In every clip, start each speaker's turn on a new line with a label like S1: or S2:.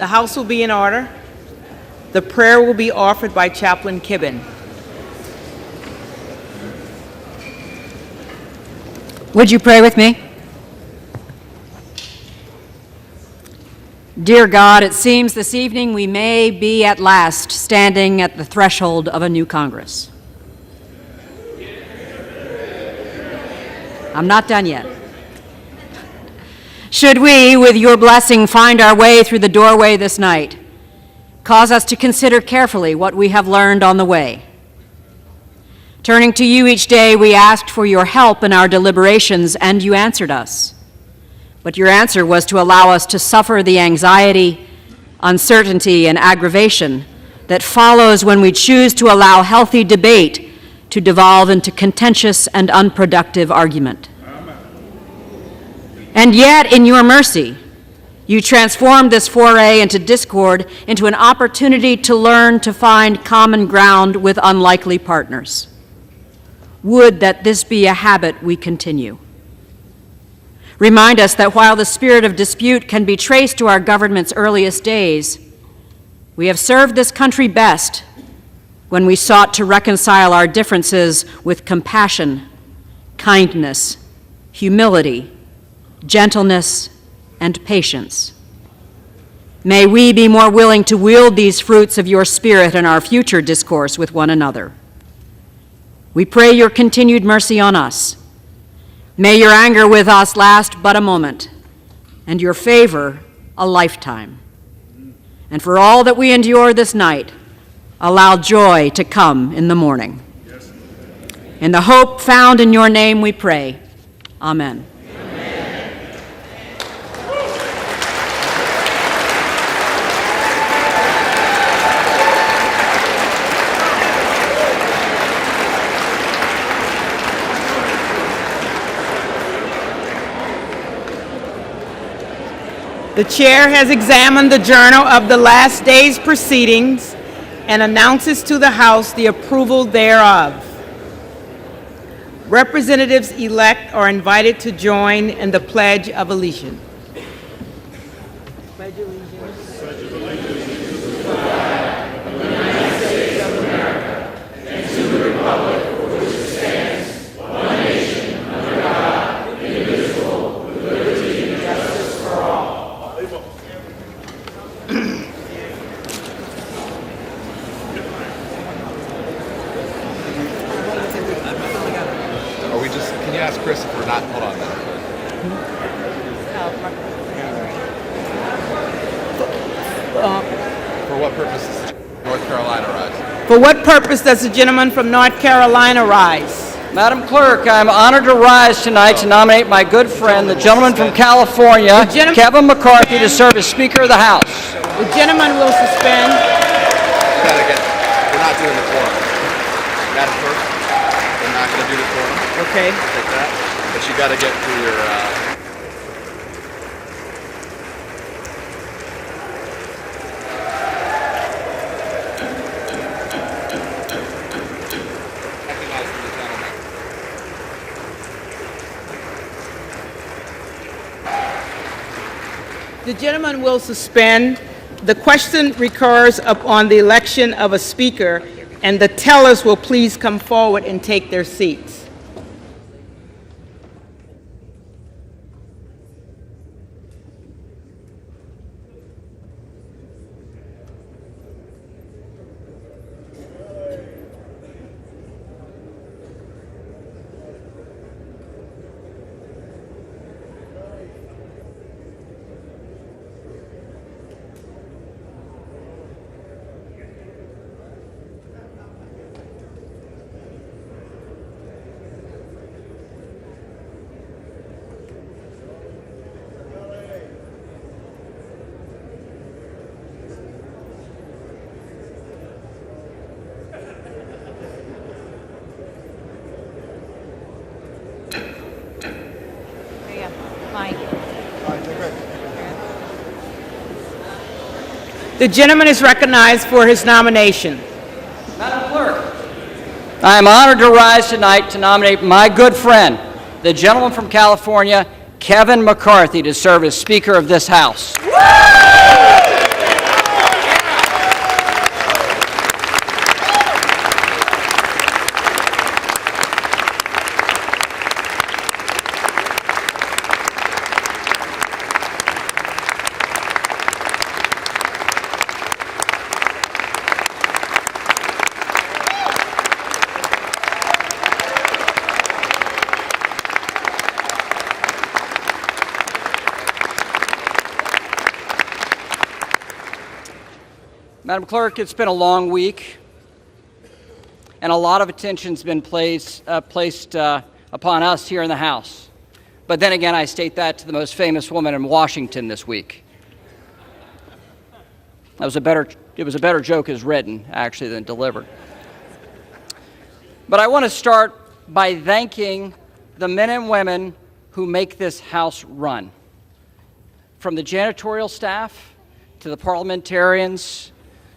S1: The House will be in order. The prayer will be offered by Chaplain Kibben.
S2: Would you pray with me? Dear God, it seems this evening we may be at last standing at the threshold of a new Congress. I'm not done yet. Should we, with your blessing, find our way through the doorway this night, cause us to consider carefully what we have learned on the way. Turning to you each day, we asked for your help in our deliberations, and you answered us. But your answer was to allow us to suffer the anxiety, uncertainty, and aggravation that follows when we choose to allow healthy debate to devolve into contentious and unproductive argument. And yet, in your mercy, you transformed this foray into discord into an opportunity to learn to find common ground with unlikely partners. Would that this be a habit we continue. Remind us that while the spirit of dispute can be traced to our government's earliest days, we have served this country best when we sought to reconcile our differences with compassion, kindness, humility, gentleness, and patience. May we be more willing to wield these fruits of your spirit in our future discourse with one another. We pray your continued mercy on us. May your anger with us last but a moment, and your favor a lifetime. And for all that we endure this night, allow joy to come in the morning. Yes. In the hope found in your name we pray. Amen.
S1: The chair has examined the journal of the last day's proceedings and announces to the House the approval thereof. Representatives-elect are invited to join in the Pledge of Allegiance. Pledge allegiance. Pledge allegiance to the flag of the United States of America and to the republic for which it stands, one nation, under God, indivisible, with liberty and justice for all.
S3: Can you ask Chris if we're not? Hold on a minute. For what purpose does North Carolina rise?
S1: For what purpose does the gentleman from North Carolina rise?
S4: Madam Clerk, I am honored to rise tonight to nominate my good friend, the gentleman from California, Kevin McCarthy, to serve as Speaker of the House.
S1: The gentleman will suspend.
S3: We're not doing the quorum. Madam Clerk, we're not going to do the quorum.
S1: Okay.
S3: Take that. But you got to get through your...
S1: The gentleman will suspend. The question recurs upon the election of a speaker, and the tellers will please come forward and take their seats. The gentleman is recognized for his nomination.
S4: Madam Clerk, I am honored to rise tonight to nominate my good friend, the gentleman from California, Kevin McCarthy, to serve as Speaker of this House. Madam Clerk, it's been a long week, and a lot of attention's been placed upon us here in the House. But then again, I state that to the most famous woman in Washington this week. It was a better joke as written, actually, than delivered. But I want to start by thanking the men and women who make this House run. From the janitorial staff, to the parliamentarians,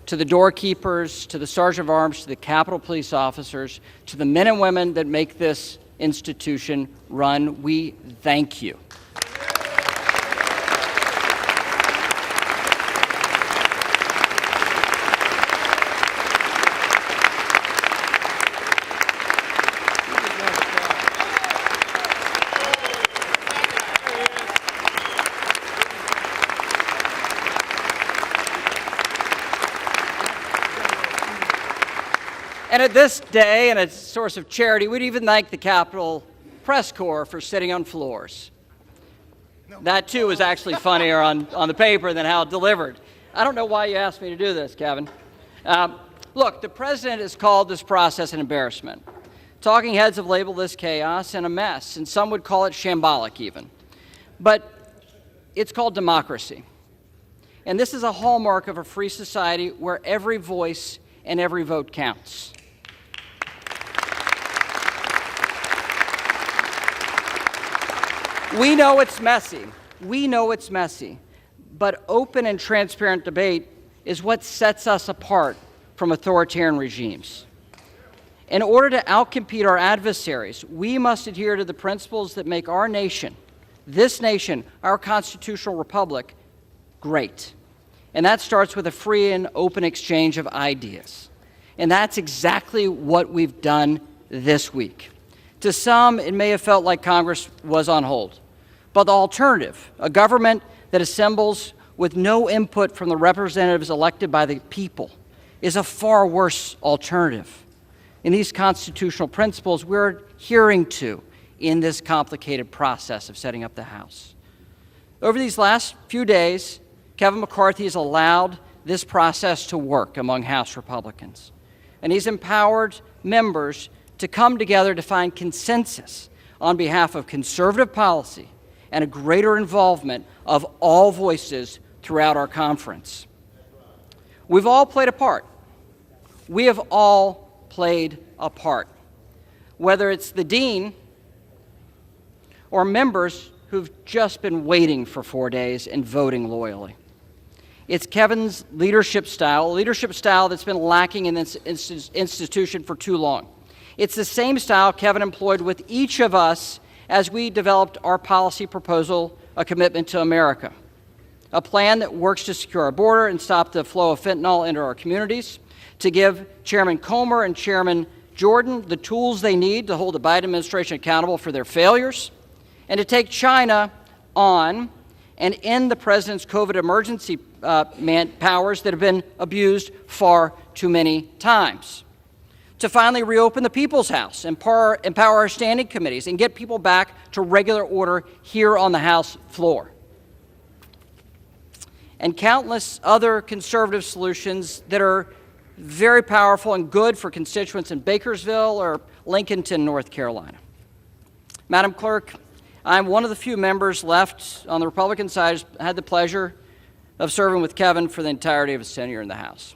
S4: to the doorkeepers, to the sergeant of arms, to the Capitol Police officers, to the men and women that make this institution run, we thank you. And at this day, and a source of charity, we'd even thank the Capitol Press Corps for sitting on floors. That, too, was actually funnier on the paper than how it delivered. I don't know why you asked me to do this, Kevin. Look, the president has called this process an embarrassment. Talking heads have labeled this chaos and a mess, and some would call it shambolic even. But it's called democracy. And this is a hallmark of a free society where every voice and every vote counts. We know it's messy, but open and transparent debate is what sets us apart from authoritarian regimes. In order to outcompete our adversaries, we must adhere to the principles that make our nation, this nation, our constitutional republic, great. And that starts with a free and open exchange of ideas. And that's exactly what we've done this week. To some, it may have felt like Congress was on hold. But the alternative, a government that assembles with no input from the representatives elected by the people, is a far worse alternative. And these constitutional principles we're adhering to in this complicated process of setting up the House. Over these last few days, Kevin McCarthy has allowed this process to work among House Republicans. And he's empowered members to come together to find consensus on behalf of conservative policy and a greater involvement of all voices throughout our conference. We've all played a part. We have all played a part. Whether it's the dean or members who've just been waiting for 4 days and voting loyally. It's Kevin's leadership style, a leadership style that's been lacking in this institution for too long. It's the same style Kevin employed with each of us as we developed our policy proposal, A Commitment to America, a plan that works to secure our border and stop the flow of fentanyl into our communities, to give Chairman Comer and Chairman Jordan the tools they need to hold the Biden administration accountable for their failures, and to take China on and end the president's COVID emergency powers that have been abused far too many times. To finally reopen the People's House, empower our standing committees, and get people back to regular order here on the House floor. And countless other conservative solutions that are very powerful and good for constituents in Bakersville or Lincolnton, North Carolina. Madam Clerk, I'm one of the few members left on the Republican side who's had the pleasure of serving with Kevin for the entirety of his tenure in the House.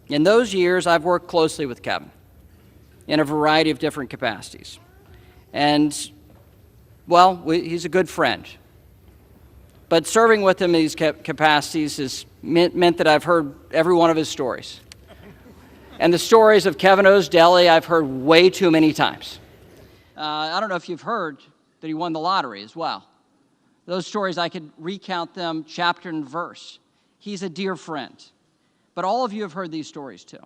S4: In those years, I've worked closely with Kevin in a variety of different capacities. And, well, he's a good friend. But serving with him in these capacities has meant that I've heard every one of his stories. And the stories of Kevin O's Deli I've heard way too many times. I don't know if you've heard that he won the lottery as well. Those stories, I could recount them chapter and verse. He's a dear friend. But all of you have heard these stories too.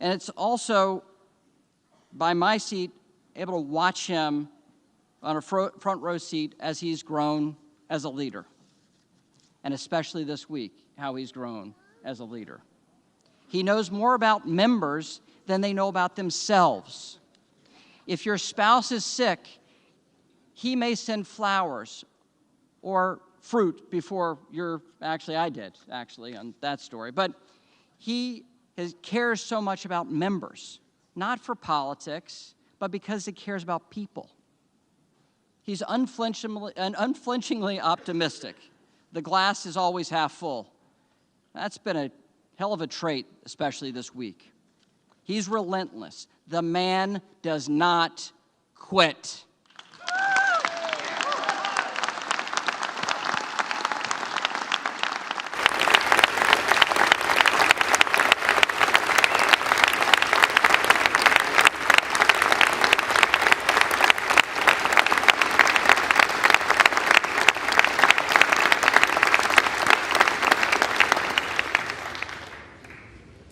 S4: And it's also, by my seat, able to watch him on a front row seat as he's grown as a leader. And especially this week, how he's grown as a leader. He knows more about members than they know about themselves. If your spouse is sick, he may send flowers or fruit before I did, on that story. But he cares so much about members, not for politics, but because he cares about people. He's unflinchingly optimistic. The glass is always half full. That's been a hell of a trait, especially this week. He's relentless. The man does not quit.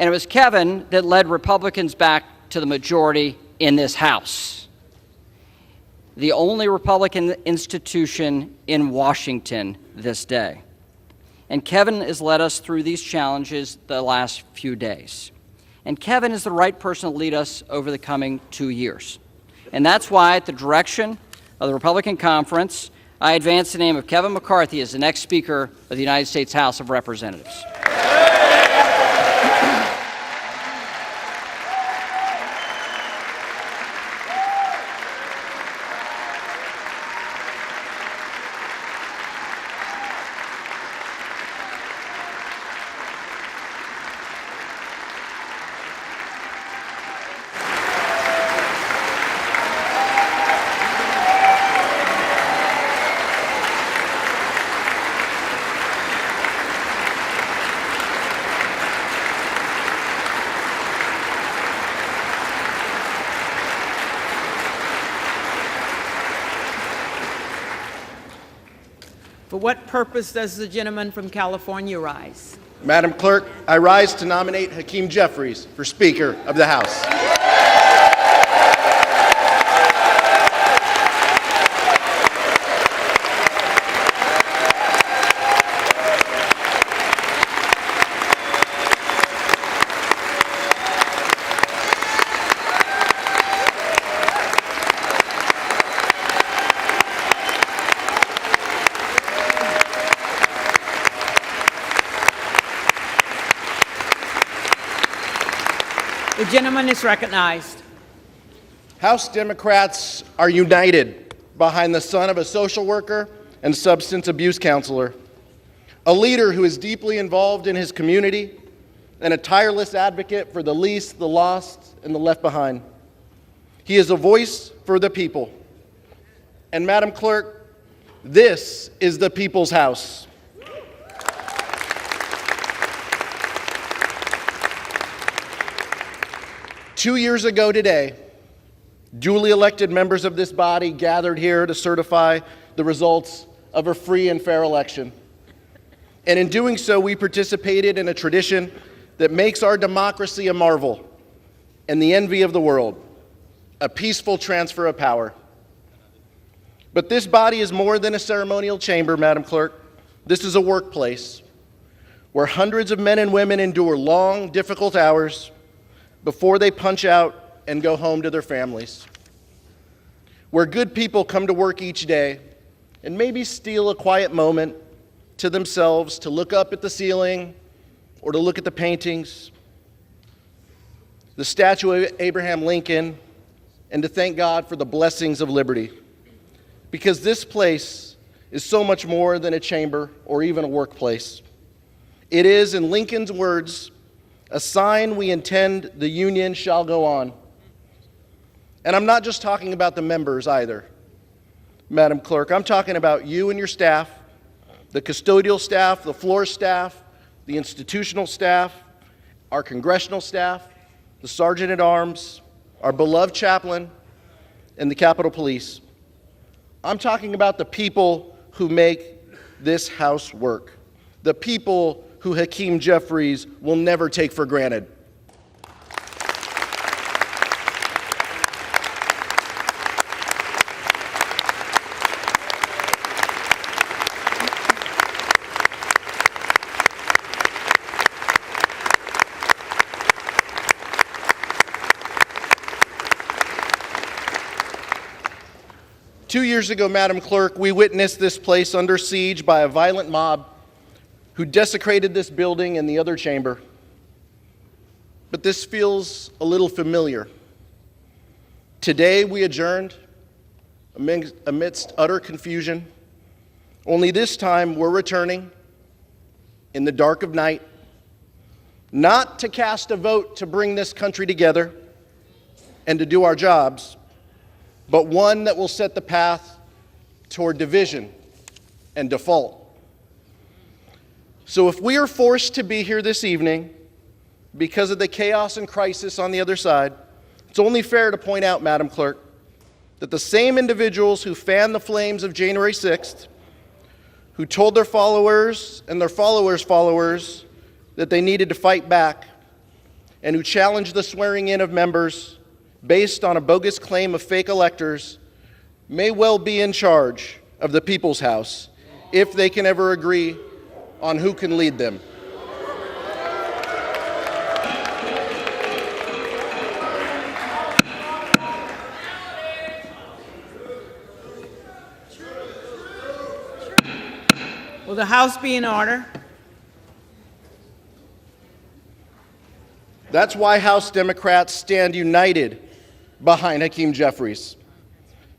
S4: And it was Kevin that led Republicans back to the majority in this House, the only Republican institution in Washington this day. And Kevin has led us through these challenges the last few days. And Kevin is the right person to lead us over the coming 2 years. And that's why, at the direction of the Republican Conference, I advance the name of Kevin McCarthy as the next Speaker of the United States House of Representatives.
S5: For what purpose does the gentleman from California rise?
S1: Madam Clerk, I rise to nominate Hakeem Jeffries for Speaker of the House.
S5: The gentleman is recognized.
S1: House Democrats are united behind the son of a social worker and substance abuse counselor, a leader who is deeply involved in his community and a tireless advocate for the least, the lost, and the left behind. He is a voice for the people. And Madam Clerk, this is the people's house. Two years ago today, duly elected members of this body gathered here to certify the results of a free and fair election. And in doing so, we participated in a tradition that makes our democracy a marvel and the envy of the world, a peaceful transfer of power. But this body is more than a ceremonial chamber, Madam Clerk. This is a workplace where hundreds of men and women endure long, difficult hours before they punch out and go home to their families, where good people come to work each day and maybe steal a quiet moment to themselves to look up at the ceiling or to look at the paintings, the statue of Abraham Lincoln, and to thank God for the blessings of liberty. Because this place is so much more than a chamber or even a workplace. It is, in Lincoln's words, a sign we intend the Union shall go on. And I'm not just talking about the members either, Madam Clerk. I'm talking about you and your staff, the custodial staff, the floor staff, the institutional staff, our congressional staff, the Sergeant at Arms, our beloved chaplain, and the Capitol Police. I'm talking about the people who make this House work, the people who Hakeem Jeffries will never take for granted.
S6: 2 years ago, Madam Clerk, we witnessed this place under siege by a violent mob who desecrated this building and the other chamber. But this feels a little familiar. Today we adjourned amidst utter confusion, only this time we're returning in the dark of night, not to cast a vote to bring this country together and to do our jobs, but one that will set the path toward division and default. So if we are forced to be here this evening because of the chaos and crisis on the other side, it's only fair to point out, Madam Clerk, that the same individuals who fanned the flames of January 6th, who told their followers and their followers' followers that they needed to fight back, and who challenged the swearing in of members based on a bogus claim of fake electors, may well be in charge of the People's House if they can ever agree on who can lead them.
S5: Will the House be in order?
S6: That's why House Democrats stand united behind Hakeem Jeffries.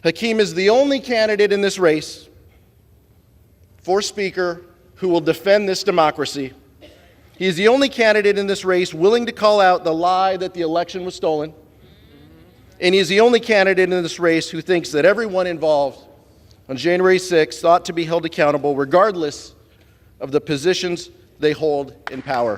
S6: Hakeem is the only candidate in this race for Speaker who will defend this democracy. He is the only candidate in this race willing to call out the lie that the election was stolen. And he is the only candidate in this race who thinks that everyone involved on January 6th ought to be held accountable regardless of the positions they hold in power.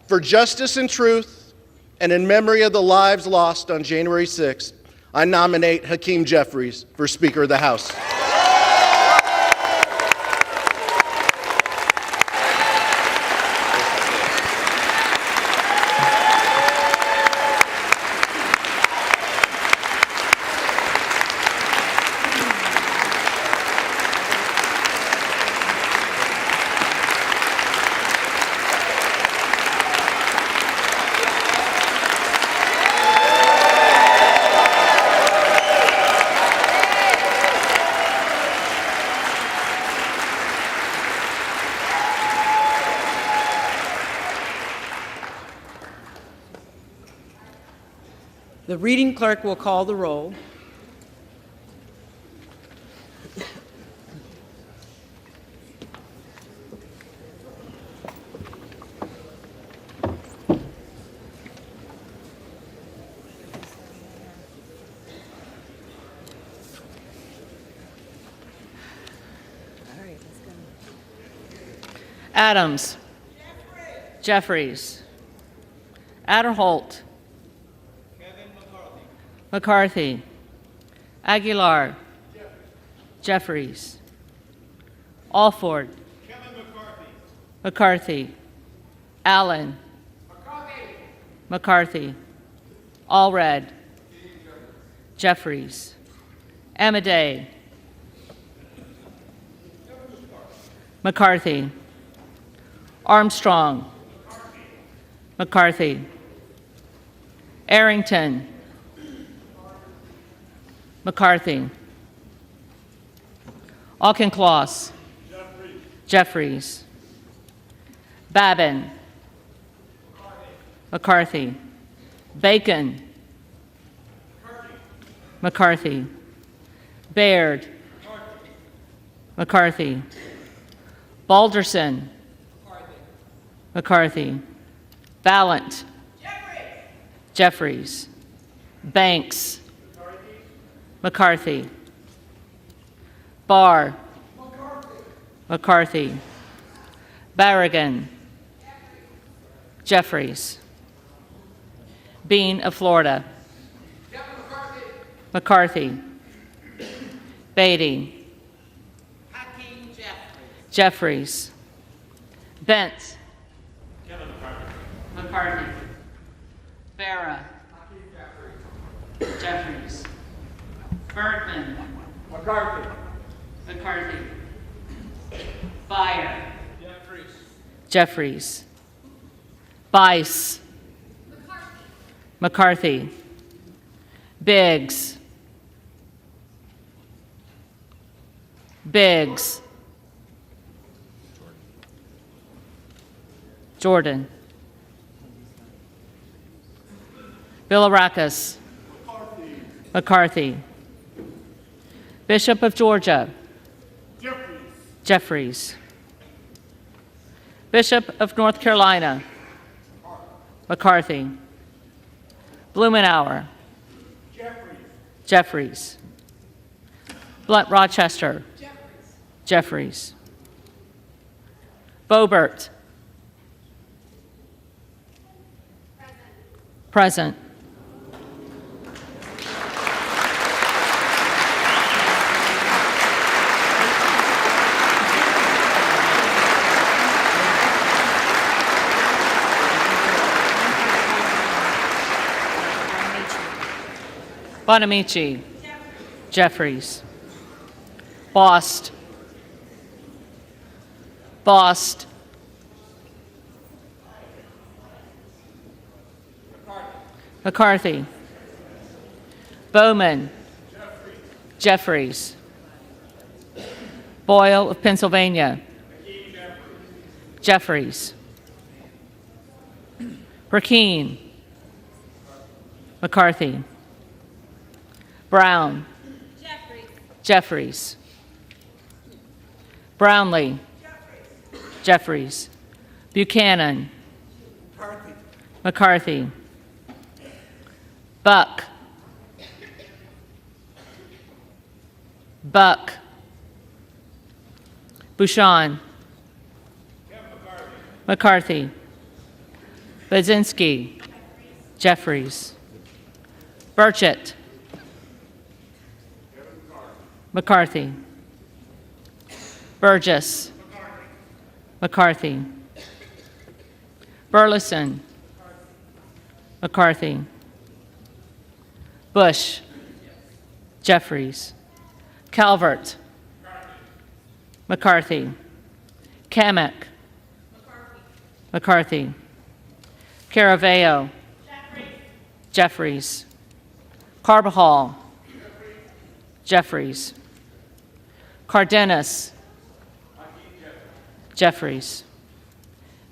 S6: For justice and truth, and in memory of the lives lost on January 6th, I nominate Hakeem Jeffries for Speaker of the House.
S5: The reading clerk will call the roll. Adams. Jeffries. Aderholt. McCarthy. Aguilar. Jeffries. Alford. McCarthy. Allen. McCarthy. Allred. Jeffries. Amadei. McCarthy. Armstrong. McCarthy. Arrington. McCarthy. Auchincloss. Jeffries. Babin. McCarthy. Bacon. McCarthy. Baird. McCarthy. Balderson. McCarthy. Ballant. Jeffries. Banks. McCarthy. Barr. McCarthy. Barragan. Jeffries. Bean of Florida. McCarthy. Beatty. Jeffries. Bentz. McCarthy.
S2: Farah. Jeffries. Bergman.
S1: McCarthy.
S2: McCarthy. Byer.
S5: Jeffries. Bice. McCarthy. Biggs. Biggs. Jordan. Bilirakis. McCarthy. Bishop of Georgia. Jeffries. Bishop of North Carolina. McCarthy. Blumenauer. Jeffries. Blunt Rochester. Jeffries. Boebert. Present. Bonamici. Jeffries. Bost. Bost. McCarthy. Bowman. Jeffries. Boyle of Pennsylvania. Jeffries. Burkeen. McCarthy. Brown. Jeffries. Brownlee. Jeffries. Buchanan. McCarthy. Buck. Buck. Bouchon. McCarthy. Baczynski. Jeffries. Burchett. McCarthy. Burgess. McCarthy. Burleson. McCarthy. Bush. Jeffries. Calvert. McCarthy. Kamek. McCarthy. Caraveo. Jeffries. Carbajal. Jeffries. Cardenas. Jeffries.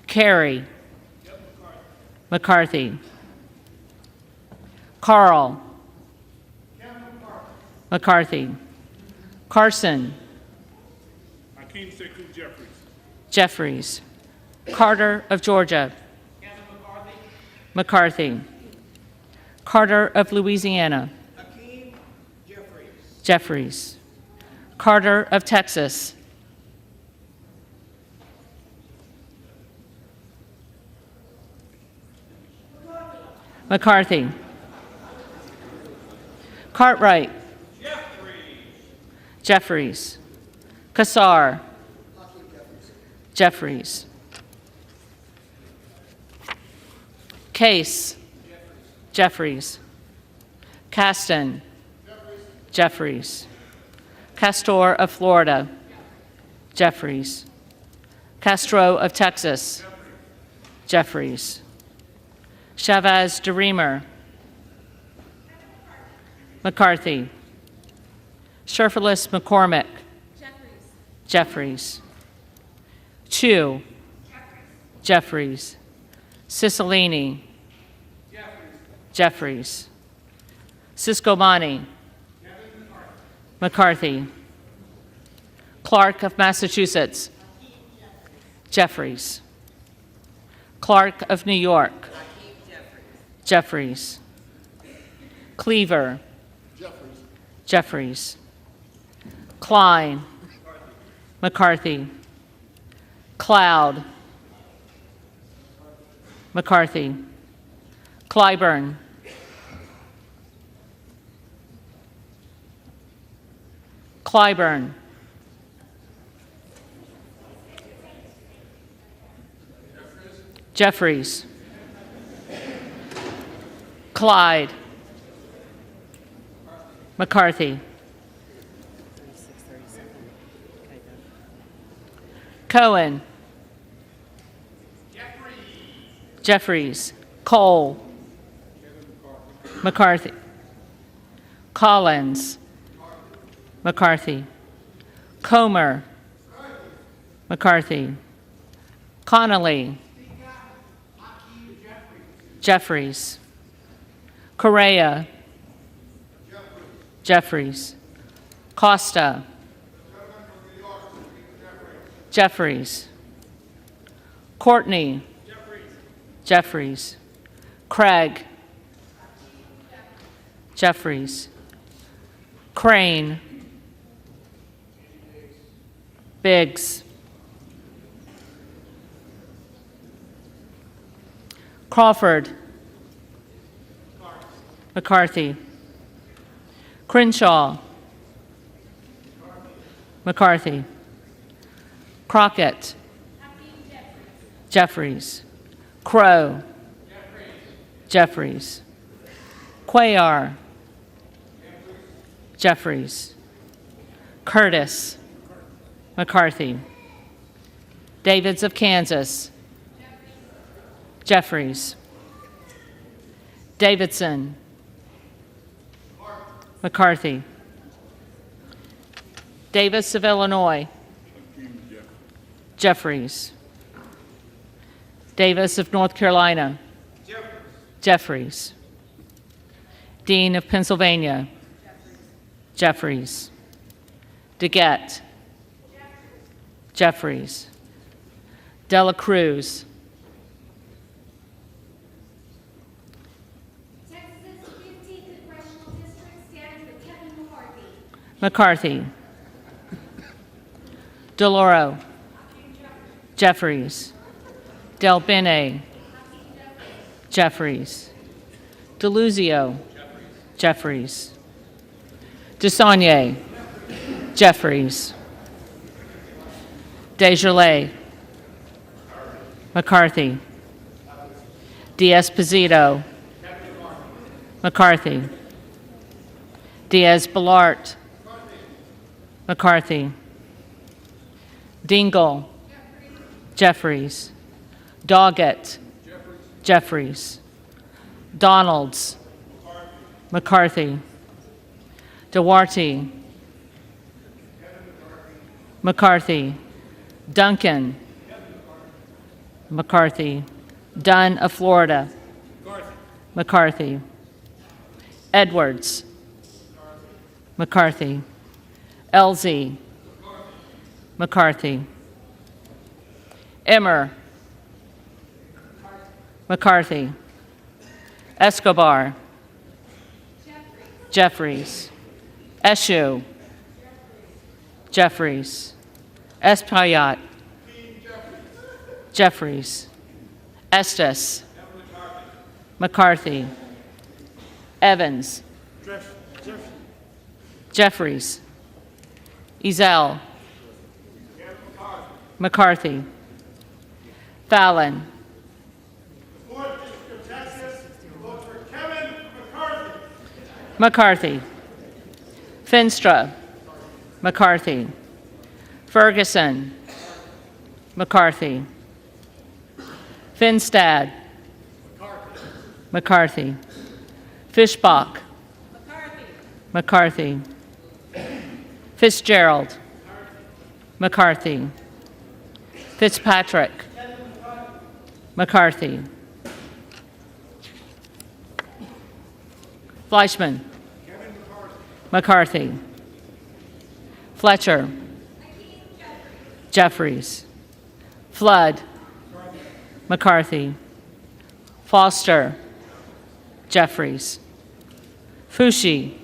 S5: Carey. McCarthy. Carl. McCarthy. Carson. Jeffries. Carter of Georgia. McCarthy. Carter of Louisiana. Jeffries. Carter of Texas. McCarthy. Cartwright. Jeffries. Kassar. Jeffries. Case. Jeffries. Caston. Jeffries. Castor of Florida. Jeffries. Castro of Texas. Jeffries. Chavez DeReamer. McCarthy. Sherfilis McCormick. Jeffries. Chu. Jeffries. Cicilline. Jeffries. Siscomani. McCarthy. Clark of Massachusetts. Jeffries. Clark of New York. Jeffries. Cleaver. Jeffries. Klein. McCarthy. Cloud. McCarthy. Clyburn. Clyburn. Jeffries.
S7: Clyde. McCarthy. Cohen. Jeffries. Cole. McCarthy. Collins. McCarthy. Comer. McCarthy. Connolly. Jeffries. Correa. Jeffries. Costa. Jeffries. Courtney. Jeffries. Craig. Jeffries. Crane. Biggs. Crawford. McCarthy. Crenshaw. McCarthy. Crockett. Jeffries. Crow. Jeffries. Cuellar. Jeffries. Curtis. McCarthy. Davids of Kansas. Jeffries. Davidson. McCarthy. Davis of Illinois. Jeffries. Davis of North Carolina. Jeffries. Dean of Pennsylvania. Jeffries. DeGette. Jeffries. Dela Cruz.
S1: Texas 15th Congressional District stands with Kevin McCarthy.
S7: McCarthy. DeLauro. Jeffries. Del Bene. Jeffries. DeLuzio. Jeffries. DeSaulnier. Jeffries. Desjardins. McCarthy. Diaz-Pizito. McCarthy. Diaz-Balart. McCarthy. Dingle. Jeffries. Doggett. Jeffries. Donalds. McCarthy. Duarte. McCarthy. Duncan. McCarthy. Dunn of Florida. McCarthy. Edwards. McCarthy. Elsie. McCarthy. Emmer. McCarthy. Escobar. Jeffries. Eshu. Jeffries. Espaillat. Jeffries. Estes. McCarthy. Evans. Jeffries. Ezell. McCarthy. Fallon.
S1: The 4th District of Texas votes for Kevin McCarthy.
S7: McCarthy. Finstra. McCarthy. Ferguson. McCarthy. Finstad. McCarthy. Fishbach. McCarthy. Fitzgerald. McCarthy. Fitzpatrick. McCarthy. Fleischman. McCarthy. Fletcher. Jeffries. Flood. McCarthy. Foster. Jeffries. Fushi.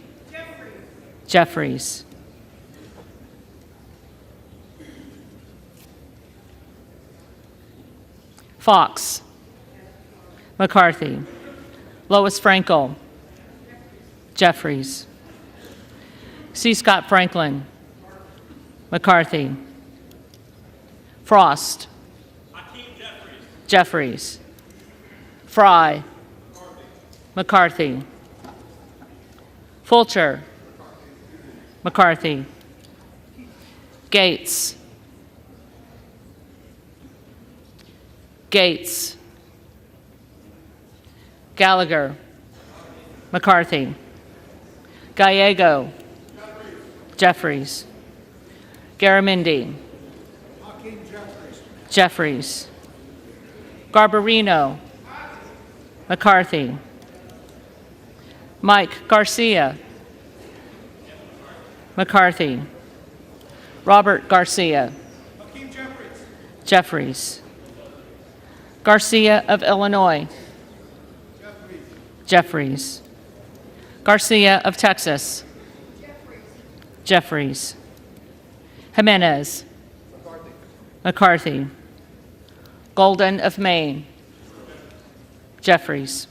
S7: Jeffries. Fox. McCarthy. Lois Frankel. Jeffries. C. Scott Franklin. McCarthy. Frost. Jeffries. Fry. McCarthy. Fulcher. McCarthy. Gates. Gates. Gallagher. McCarthy. Gallego. Jeffries. Garamendi. Jeffries. Garbarino. McCarthy. Mike Garcia. McCarthy. Robert Garcia. Jeffries. Garcia of Illinois. Jeffries. Garcia of Texas. Jeffries. Jimenez. McCarthy. Golden of Maine. Jeffries.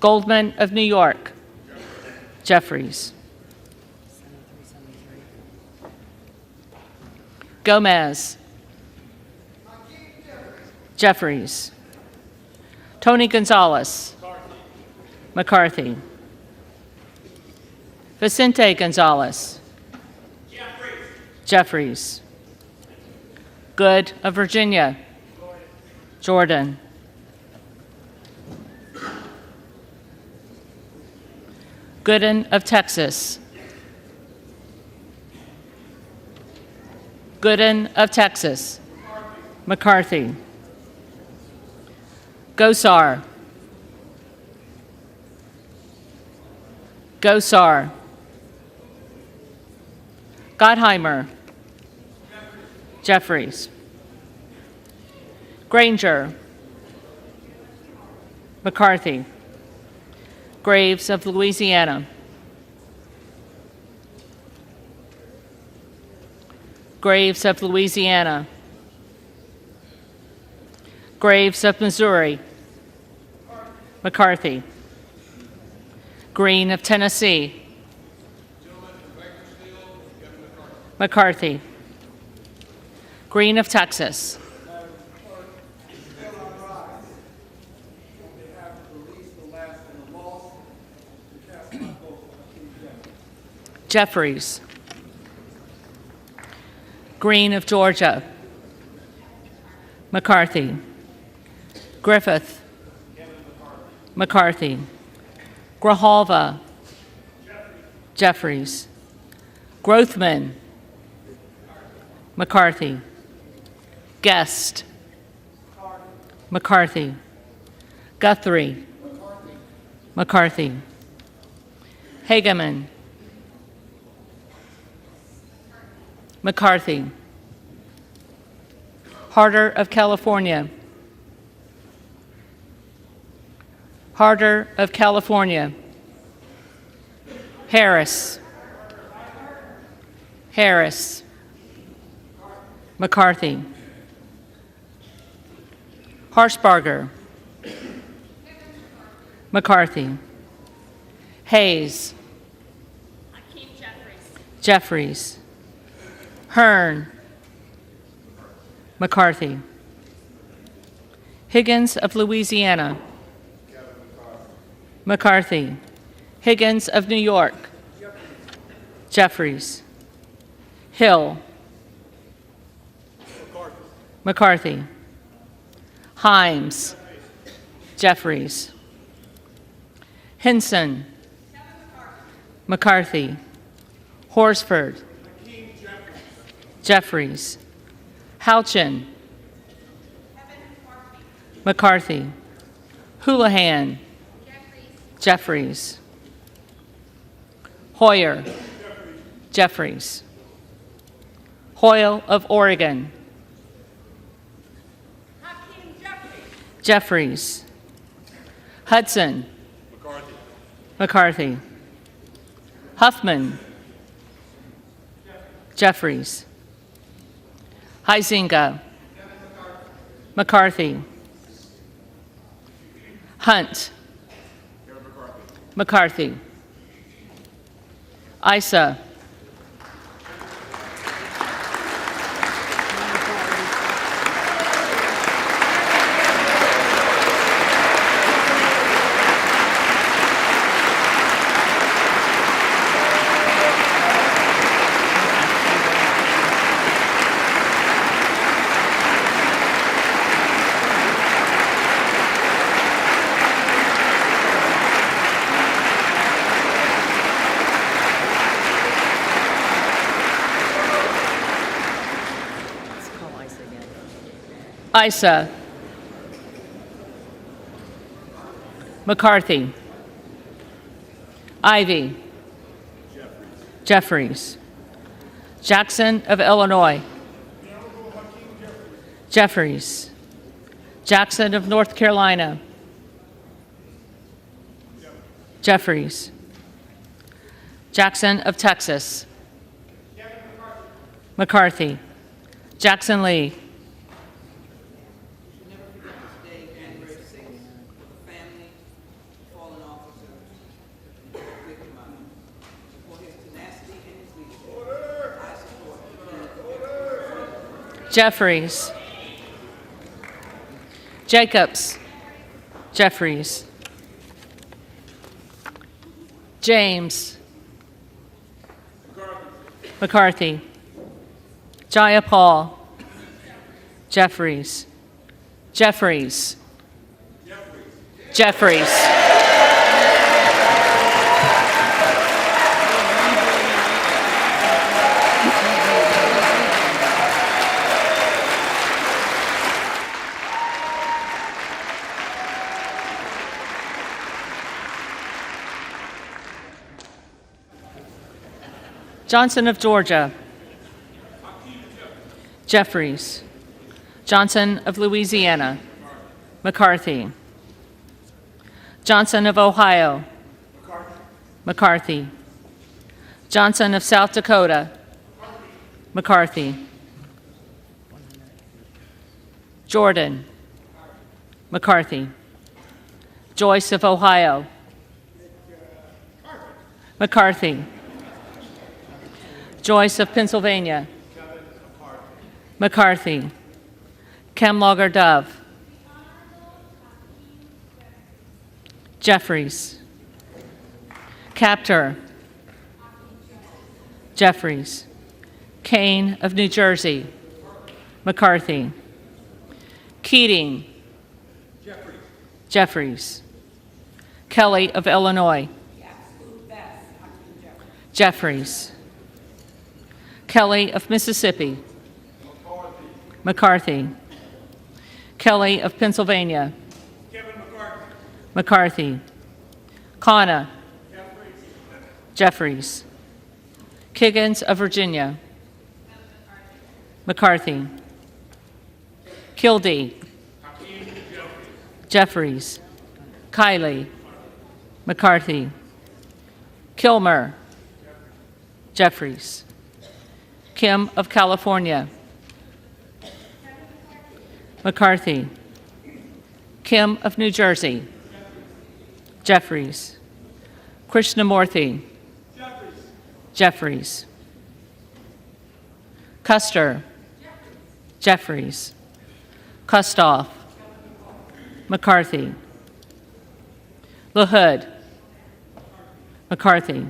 S7: Goldman of New York. Jeffries. Gomez. Jeffries. Tony Gonzalez. McCarthy. Vicente Gonzalez. Jeffries. Good of Virginia. Jordan. Gooden of Texas. Gooden of Texas. McCarthy. Gosar. Gosar. Gottheimer. Jeffries. Granger. McCarthy. Graves of Louisiana. Graves of Louisiana. Graves of Missouri. McCarthy. Green of Tennessee. McCarthy. Green of Texas. Jeffries. Green of Georgia. McCarthy. Griffith. McCarthy. Grijalva. Jeffries. Grothman. McCarthy. Guest. McCarthy. Guthrie. McCarthy. Hageman. McCarthy. Harder of California. Harder of California. Harris. Harris. McCarthy. Harshbarger. McCarthy. Hayes. Jeffries. Hearn. McCarthy. Higgins of Louisiana. McCarthy. Higgins of New York. Jeffries. Hill. McCarthy. Himes. Jeffries. Hinson. McCarthy. Horsford. Jeffries. Houchin. McCarthy. Houlihan. Jeffries. Hoyer. Jeffries. Hoyle of Oregon. Jeffries. Hudson. McCarthy. Huffman. Jeffries. Huizinga. McCarthy. Hunt. McCarthy. Issa. Issa. McCarthy. Ivy. Jeffries. Jackson of Illinois. Jeffries. Jackson of North Carolina. Jeffries. Jackson of Texas. McCarthy. Jackson Lee. Jeffries. Jacobs. Jeffries. James. McCarthy. Jayapal. Jeffries. Jeffries. Jeffries. Johnson of Georgia. Jeffries. Johnson of Louisiana. McCarthy. Johnson of Ohio. McCarthy. Johnson of South Dakota. McCarthy. Jordan. McCarthy. Joyce of Ohio. McCarthy. Joyce of Pennsylvania. McCarthy. Kemlogger Dove. Jeffries. Capter. Jeffries. Kane of New Jersey. McCarthy. Keating. Jeffries. Kelly of Illinois. Jeffries. Kelly of Mississippi. McCarthy. Kelly of Pennsylvania. McCarthy. Kana. Jeffries. Kiggins of Virginia. McCarthy. Kildee. Jeffries. Kiley. McCarthy. Kilmer. Jeffries. Kim of California. McCarthy. Kim of New Jersey. Jeffries. Krishnamurthy. Jeffries. Custer. Jeffries. Kustoff. McCarthy. LaHood. McCarthy.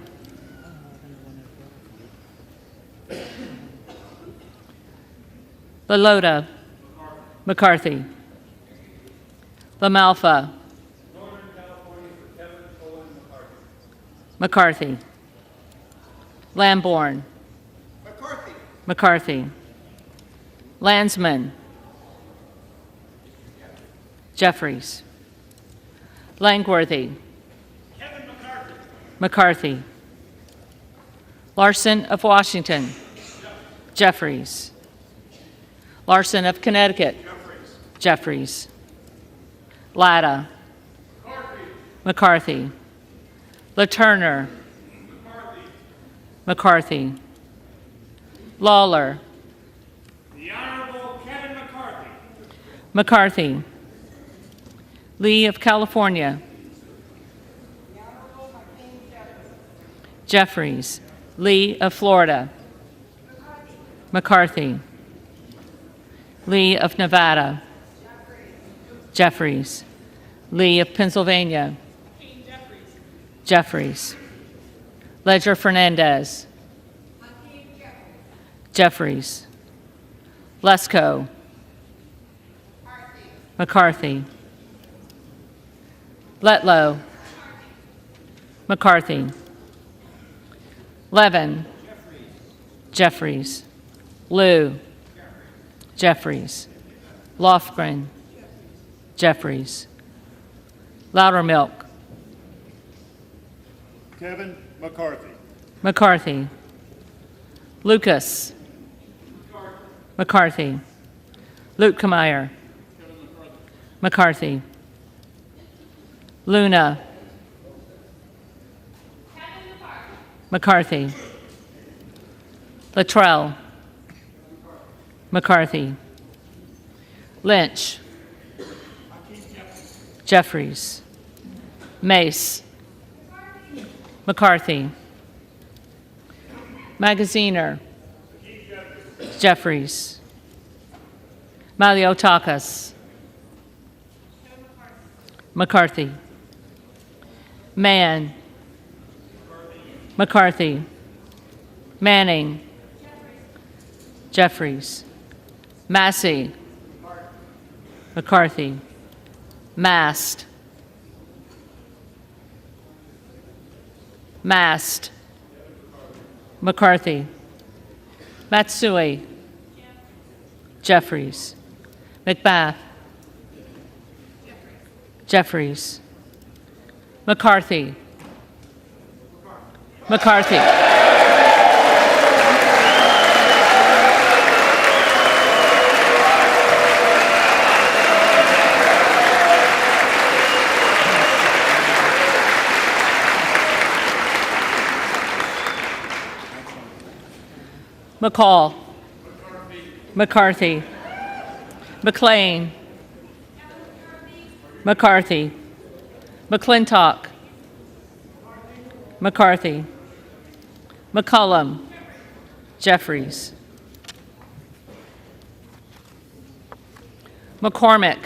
S7: LaLota. McCarthy. LaMalfa. McCarthy. Lamborn. McCarthy. Landsman. Jeffries. Langworthy. McCarthy. Larson of Washington. Jeffries. Larson of Connecticut. Jeffries. Latta. McCarthy. LaTurner. McCarthy. Lawler.
S1: The Honorable Kevin McCarthy.
S7: McCarthy. Lee of California. Jeffries. Lee of Florida. McCarthy. Lee of Nevada. Jeffries. Lee of Pennsylvania. Jeffries. Ledger Fernandez. Jeffries. Lesko. McCarthy. Letlow. McCarthy. Levin. Jeffries. Liu. Jeffries. Lofgren, Jeffries. Loudermilk,
S1: Kevin McCarthy.
S7: McCarthy. Lucas, McCarthy. Luetkemeyer, McCarthy. Luna, McCarthy. Luttrell, McCarthy. Lynch, Jeffries. Mace, McCarthy. Magaziner, Jeffries. Maliotakis, McCarthy. Mann, McCarthy. Manning, Jeffries. Massey, McCarthy. Mast, McCarthy. Matsui, Jeffries. McBath, Jeffries. McCarthy, McCarthy. McCall, McCarthy. McLean, McCarthy. McClintock, McCarthy. McCullum, Jeffries. McCormick,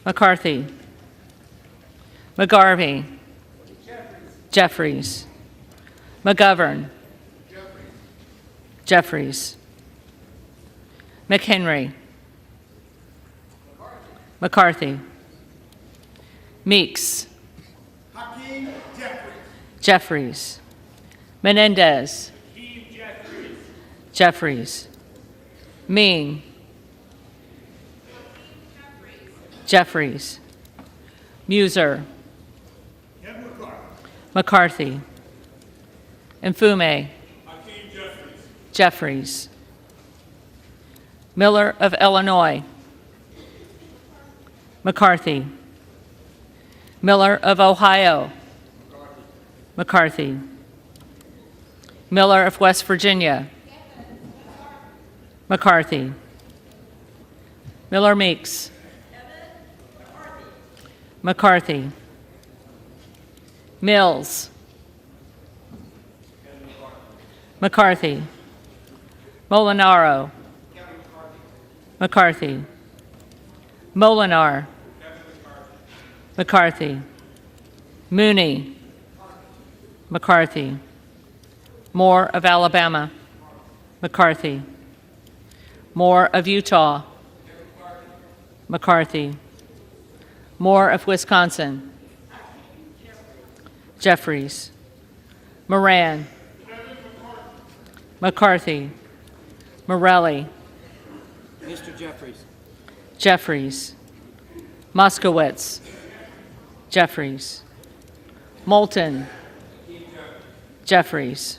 S7: McCarthy. McGarvey, Jeffries. McGovern, Jeffries. McHenry, McCarthy. Meeks, Jeffries. Menendez, Jeffries. Ming, Jeffries. Muser, McCarthy. Mfume, Jeffries. Miller of Illinois, McCarthy. Miller of Ohio, McCarthy. Miller of West Virginia, McCarthy. Miller Meeks, McCarthy. Mills, McCarthy. Molinaro, McCarthy. Molinar, McCarthy. Mooney, McCarthy. Moore of Alabama, McCarthy. Moore of Utah, McCarthy. Moore of Wisconsin, Jeffries. Moran, McCarthy. Morelli,
S4: Mr. Jeffries.
S7: Jeffries. Moskowitz, Jeffries. Moulton, Jeffries.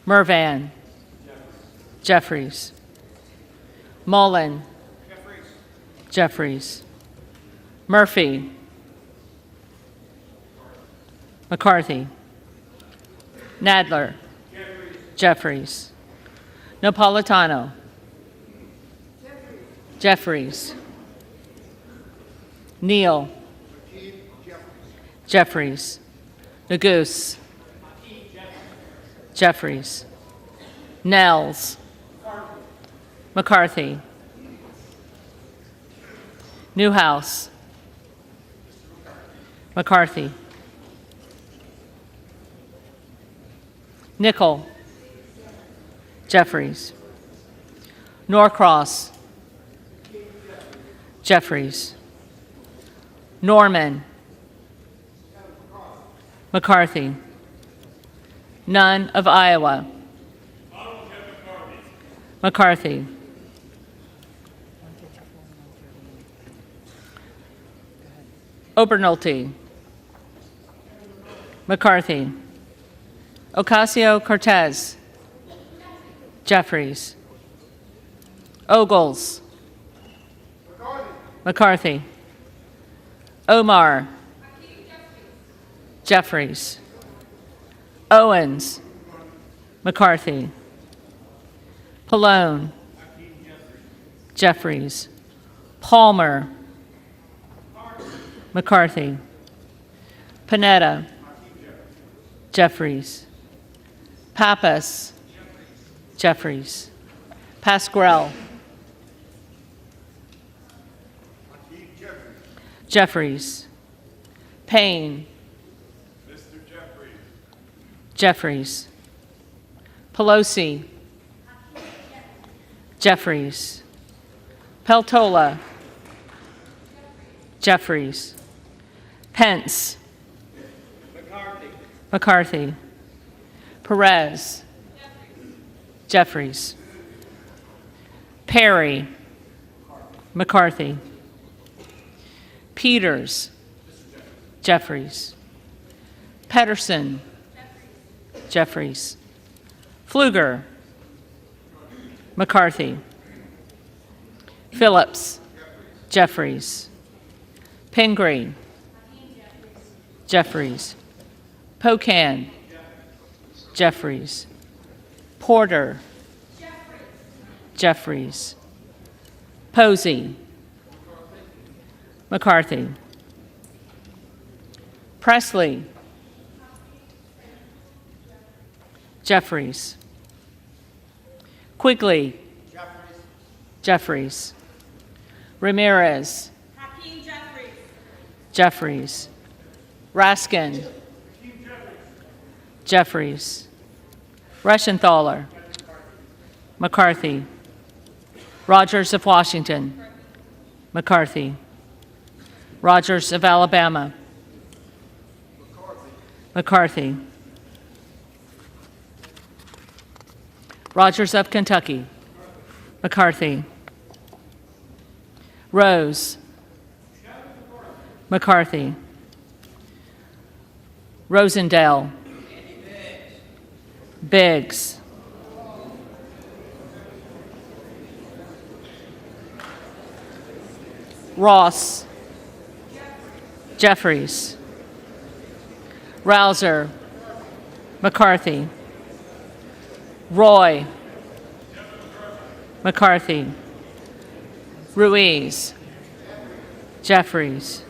S7: Mervan, Jeffries. Mullen, Jeffries. Murphy, McCarthy. Nadler, Jeffries. Napolitano, Jeffries. Neal, Jeffries. Neguse, Jeffries. Nels, McCarthy. Newhouse, McCarthy. Nickel, Jeffries. Norcross, Jeffries. Norman, McCarthy. Nunn of Iowa, McCarthy. Obernolte, McCarthy, Ocasio-Cortez, Jeffries, Ogles, McCarthy, Omar, Jeffries, Owens, McCarthy, Pallone, Jeffries, Palmer, McCarthy, Panetta, Jeffries, Pappas, Jeffries, Pasquarel, Jeffries, Payne, Jeffries, Pelosi, Jeffries, Peltola, Jeffries, Pence, McCarthy, Perez, Jeffries, Perry, McCarthy, Peters, Jeffries, Pedersen, Jeffries, Pfluger, McCarthy, Phillips, Jeffries, Pingree, Jeffries, Pocan, Jeffries, Porter, Jeffries, Posey, McCarthy, Presley, Jeffries, Quigley, Jeffries, Ramirez, Jeffries, Raskin, Jeffries, Reschenthaler, McCarthy, Rogers of Washington, McCarthy, Rogers of Alabama, McCarthy, Rogers of Kentucky, McCarthy, Rose, McCarthy, Rosendale, Biggs, Ross, Jeffries, Rouser, McCarthy, Roy, McCarthy, Ruiz, Jeffries,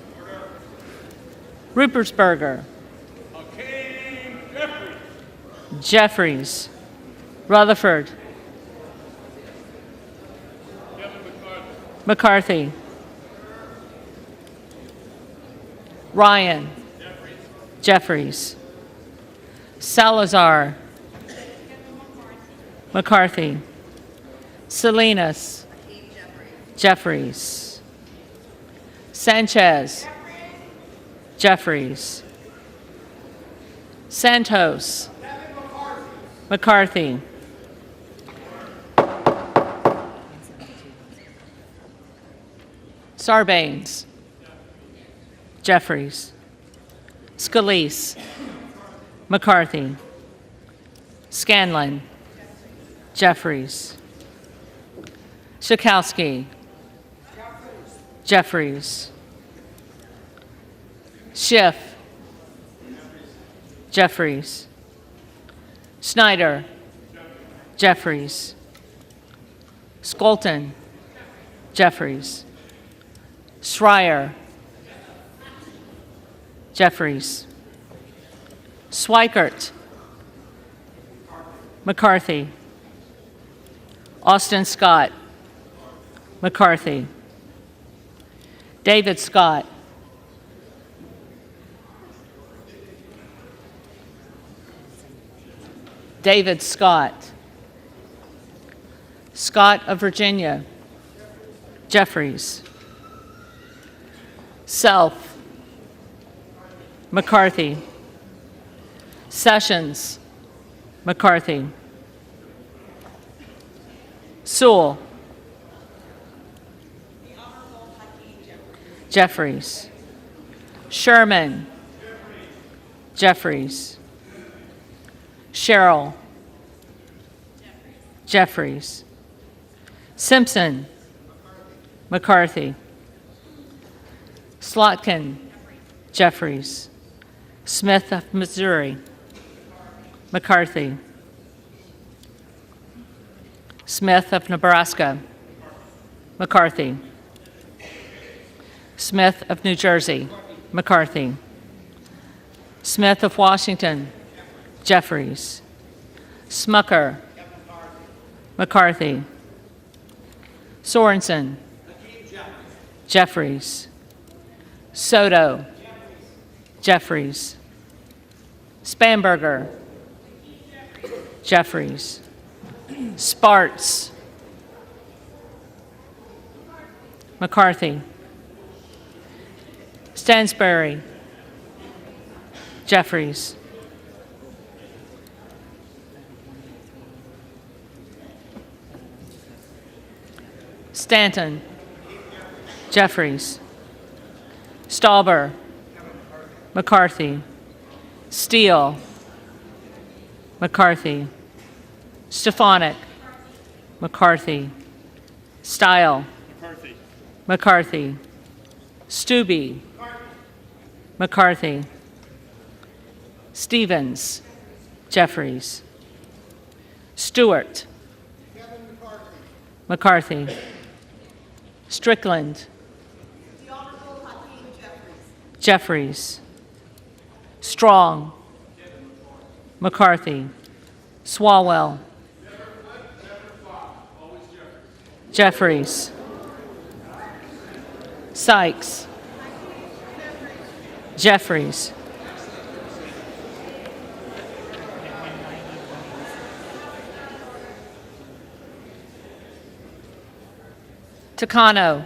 S7: Rupersberger, Jeffries, Rutherford, McCarthy, Ryan, Jeffries, Salazar, McCarthy, Salinas, Jeffries, Sanchez, Jeffries, Santos, McCarthy, Sarbanes, Jeffries, Scalise, McCarthy, Scanlon, Jeffries, Schakowsky, Jeffries, Schiff, Jeffries, Snyder, Jeffries, Skolton, Jeffries, Schreier, Jeffries, Swikert, McCarthy, Austin Scott, McCarthy, David Scott, David Scott, Scott of Virginia, Jeffries, Self, McCarthy, Sessions, McCarthy, Sewell, Jeffries, Sherman. Jeffries. Sherrill. Jeffries. Simpson. McCarthy. Slotkin. Jeffries. Smith of Missouri. McCarthy. Smith of Nebraska. McCarthy. Smith of New Jersey. McCarthy. Smith of Washington. Jeffries. Smucker. McCarthy. Sorensen. Jeffries. Soto. Jeffries. Spanberger. Jeffries. Sparts. McCarthy. Stansberry. Jeffries. Stanton. Jeffries. Stauber. McCarthy. Steele. McCarthy. Stefanik. McCarthy. Style. McCarthy. Stubbe. McCarthy. Stevens. Jeffries. Stewart. McCarthy. Strickland. Jeffries. Strong. McCarthy. Swalwell. Jeffries. Sykes. Jeffries. Takano.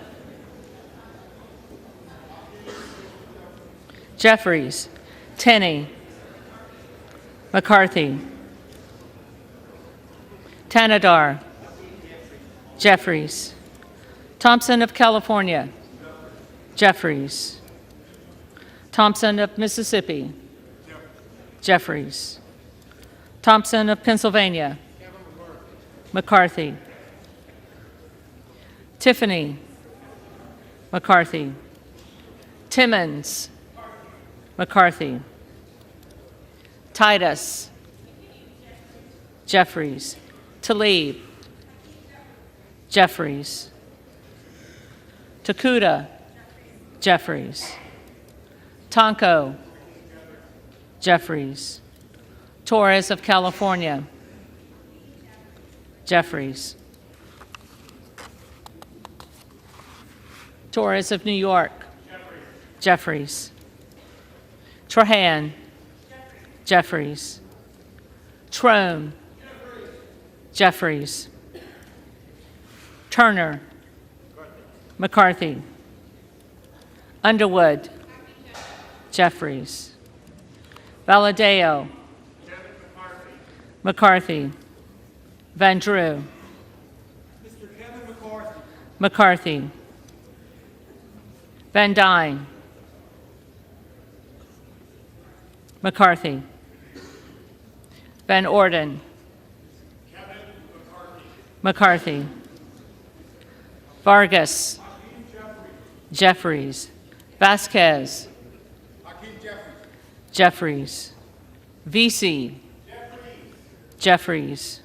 S7: Jeffries. Tenney. McCarthy. Tanadar. Jeffries. Thompson of California. Jeffries. Thompson of Mississippi. Jeffries. Thompson of Pennsylvania. McCarthy. Tiffany. McCarthy. Timmons. McCarthy. Titus. Jeffries. Tlaib. Jeffries. Takuda. Jeffries. Tonko. Jeffries. Torres of California. Jeffries. Torres of New York. Jeffries. Trahan. Jeffries. Trone. Jeffries. Turner. McCarthy. Underwood. Jeffries. Valadeo. McCarthy. Van Drew. McCarthy. Van Dyne. McCarthy. Van Orden. McCarthy. Vargas. Jeffries. Vasquez. Jeffries. VC. Jeffries.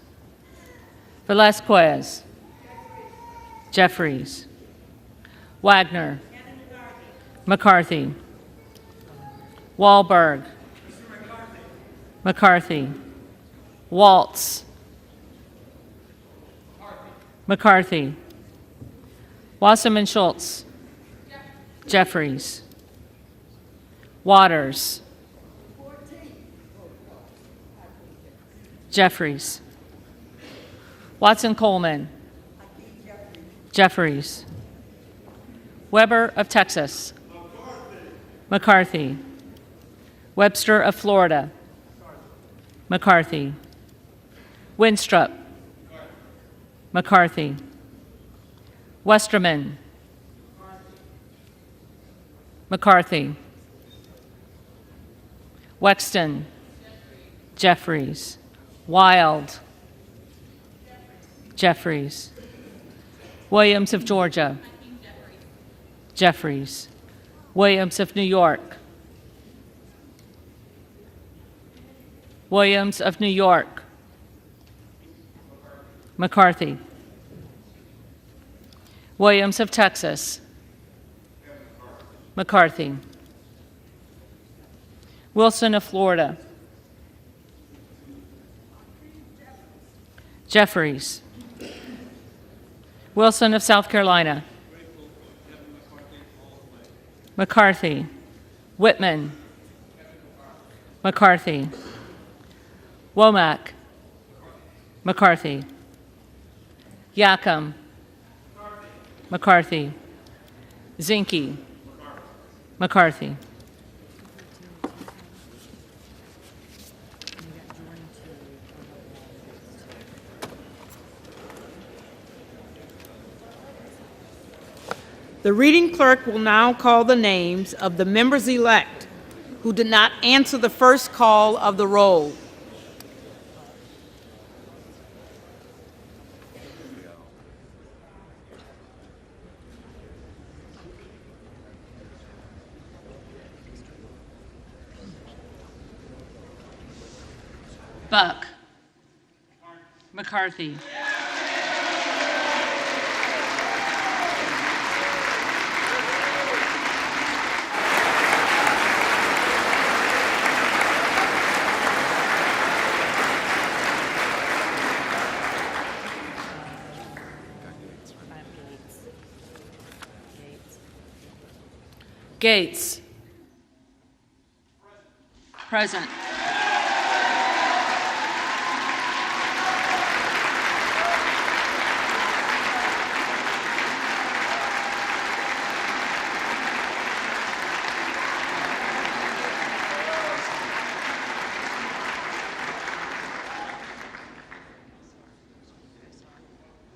S7: Velasquez. Jeffries. Wagner. McCarthy. Wahlberg. McCarthy. Waltz. McCarthy. Wasserman Schultz. Jeffries. Waters. Jeffries. Watson Coleman. Jeffries. Weber of Texas. McCarthy. Webster of Florida. McCarthy. Winstrup. McCarthy. Westerman. McCarthy. Wexton, Jeffries, Wild, Jeffries, Williams of Georgia, Jeffries, Williams of New York, Williams of New York, McCarthy, Williams of Texas, McCarthy, Wilson of Florida, Jeffries, Wilson of South Carolina, McCarthy, Whitman, McCarthy, Womack, McCarthy, Yackham, McCarthy, Zinke, McCarthy.
S5: The reading clerk will now call the names of the members-elect who did not answer the first call of the roll.
S7: Buck, McCarthy, Gates, present.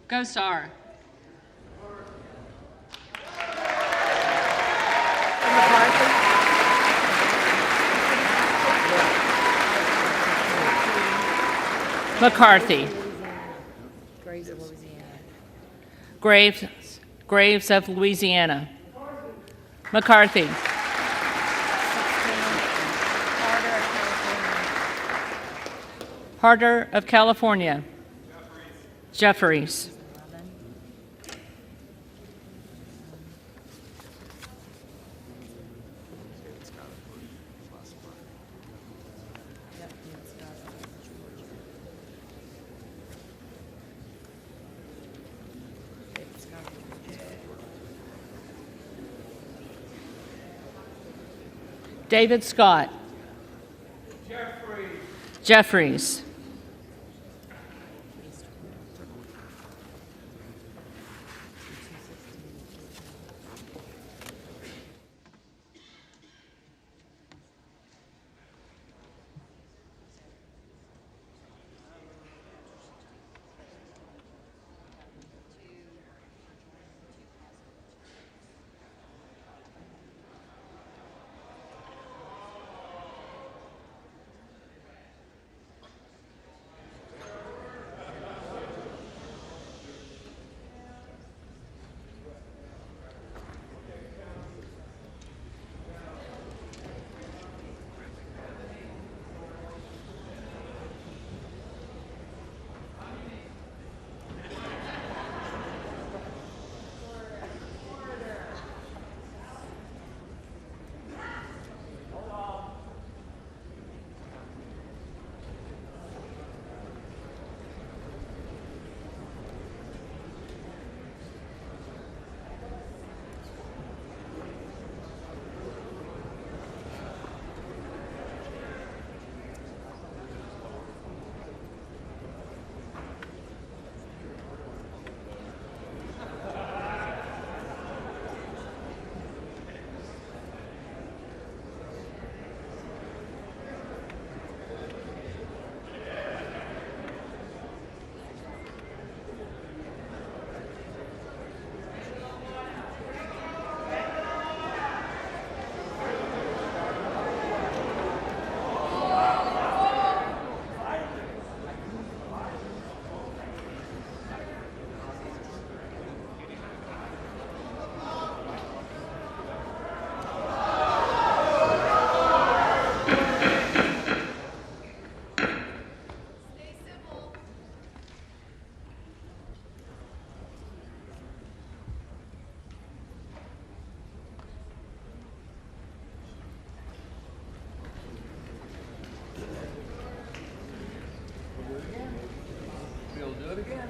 S7: Gosar, McCarthy, Graves of Louisiana, McCarthy, Harder of California, Jeffries, David Scott, Jeffries,
S1: Do it again.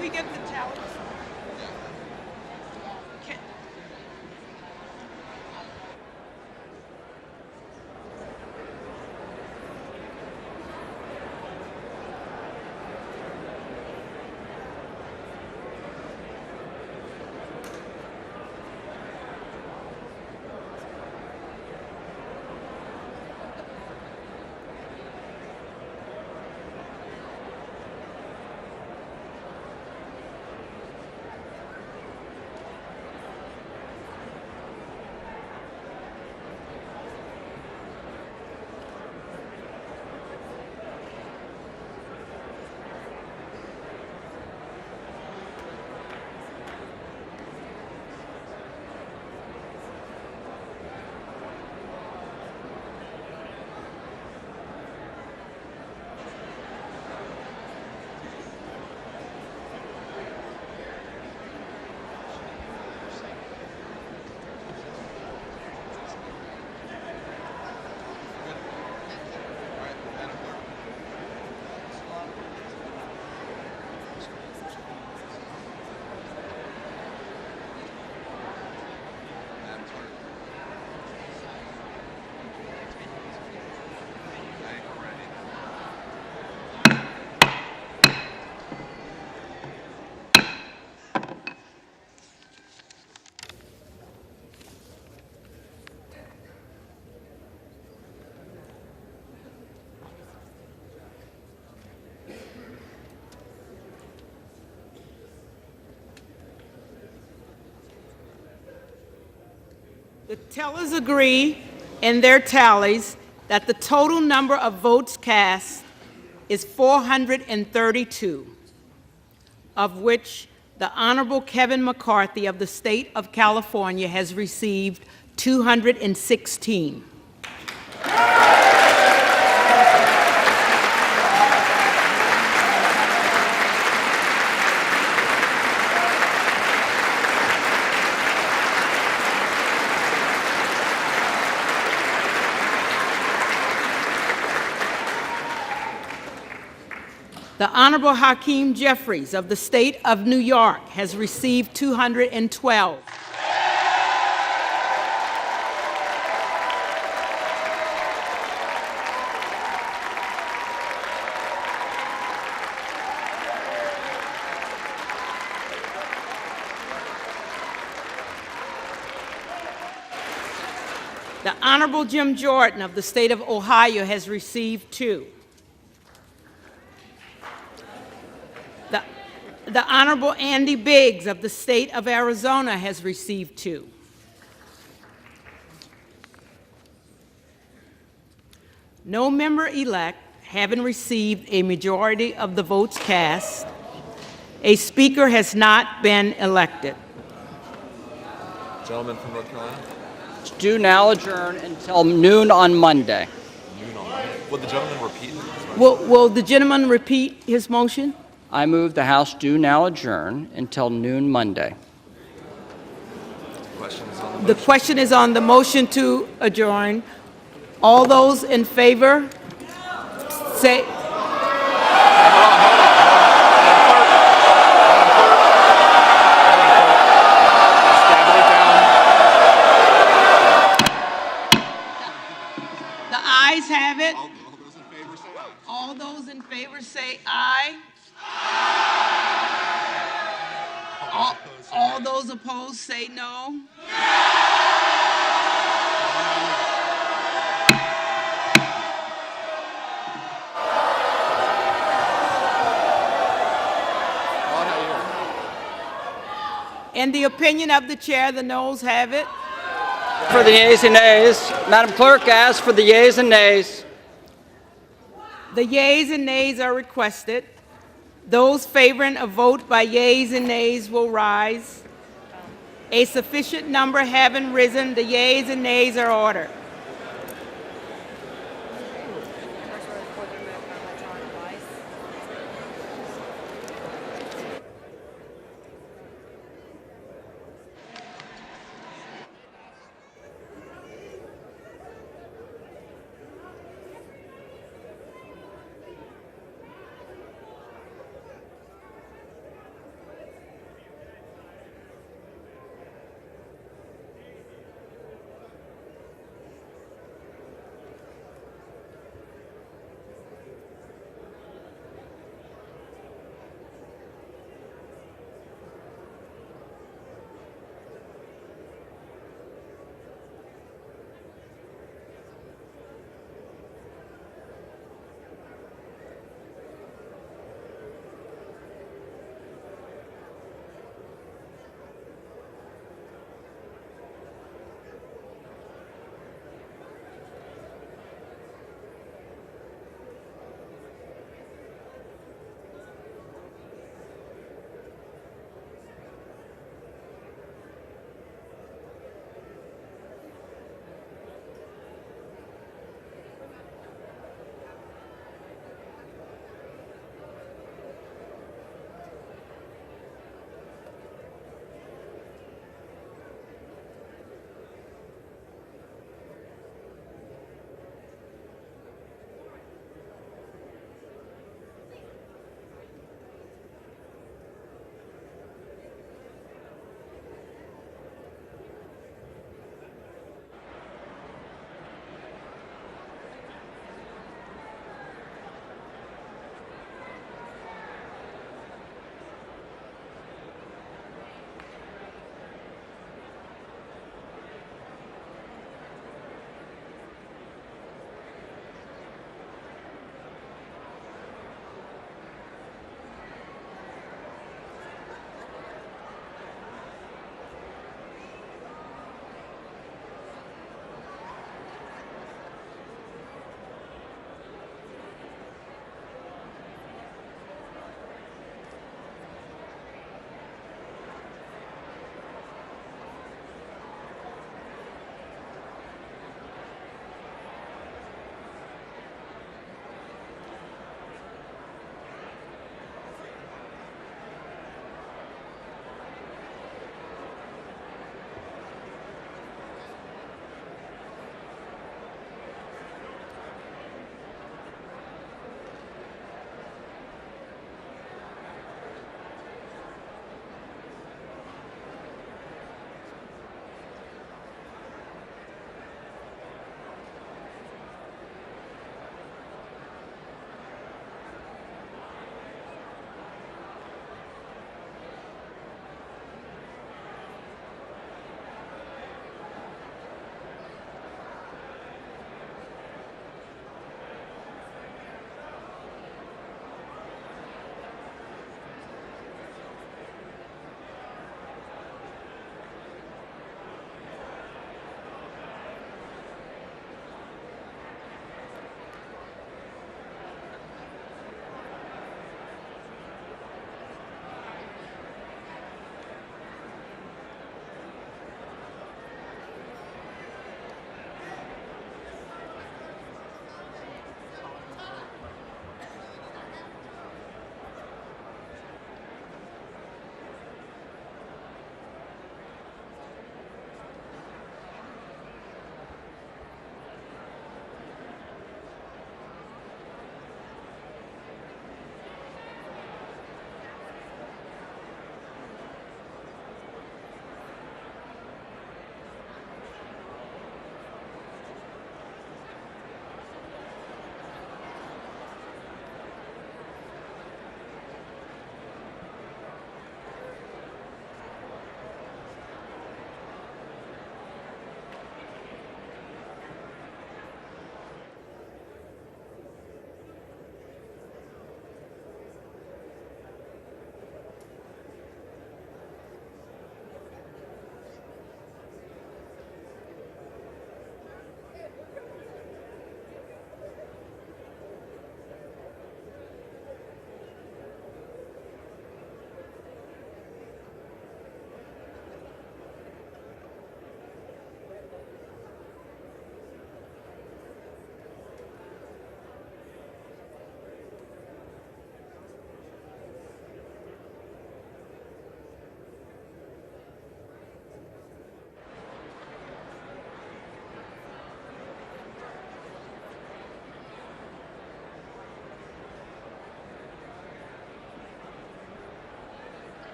S5: we get the tallies? Can- The tellers agree in their tallies that the total number of votes cast is 432, of which the Honorable Kevin McCarthy of the state of California has received 216. The Honorable Hakeem Jeffries of the state of New York has received 212. The Honorable Jim Jordan of the state of Ohio has received 2. The Honorable Andy Biggs of the state of Arizona has received 2. No member-elect having received a majority of the votes cast, a speaker has not been elected.
S3: Gentleman from North Carolina?
S4: Do now adjourn until noon on Monday.
S3: Noon on Monday. Will the gentleman repeat?
S5: Will the gentleman repeat his motion?
S4: I move the House do now adjourn until noon Monday.
S5: The question is on the motion to adjourn. All those in favor, say. The ayes have it. All those in favor say aye. All those opposed say no. In the opinion of the chair, the noes have it.
S4: For the yeas and nays, Madam Clerk, ask for the yeas and nays.
S5: The yeas and nays are requested. Those favoring a vote by yeas and nays will rise. A sufficient number having risen, the yeas and nays are ordered.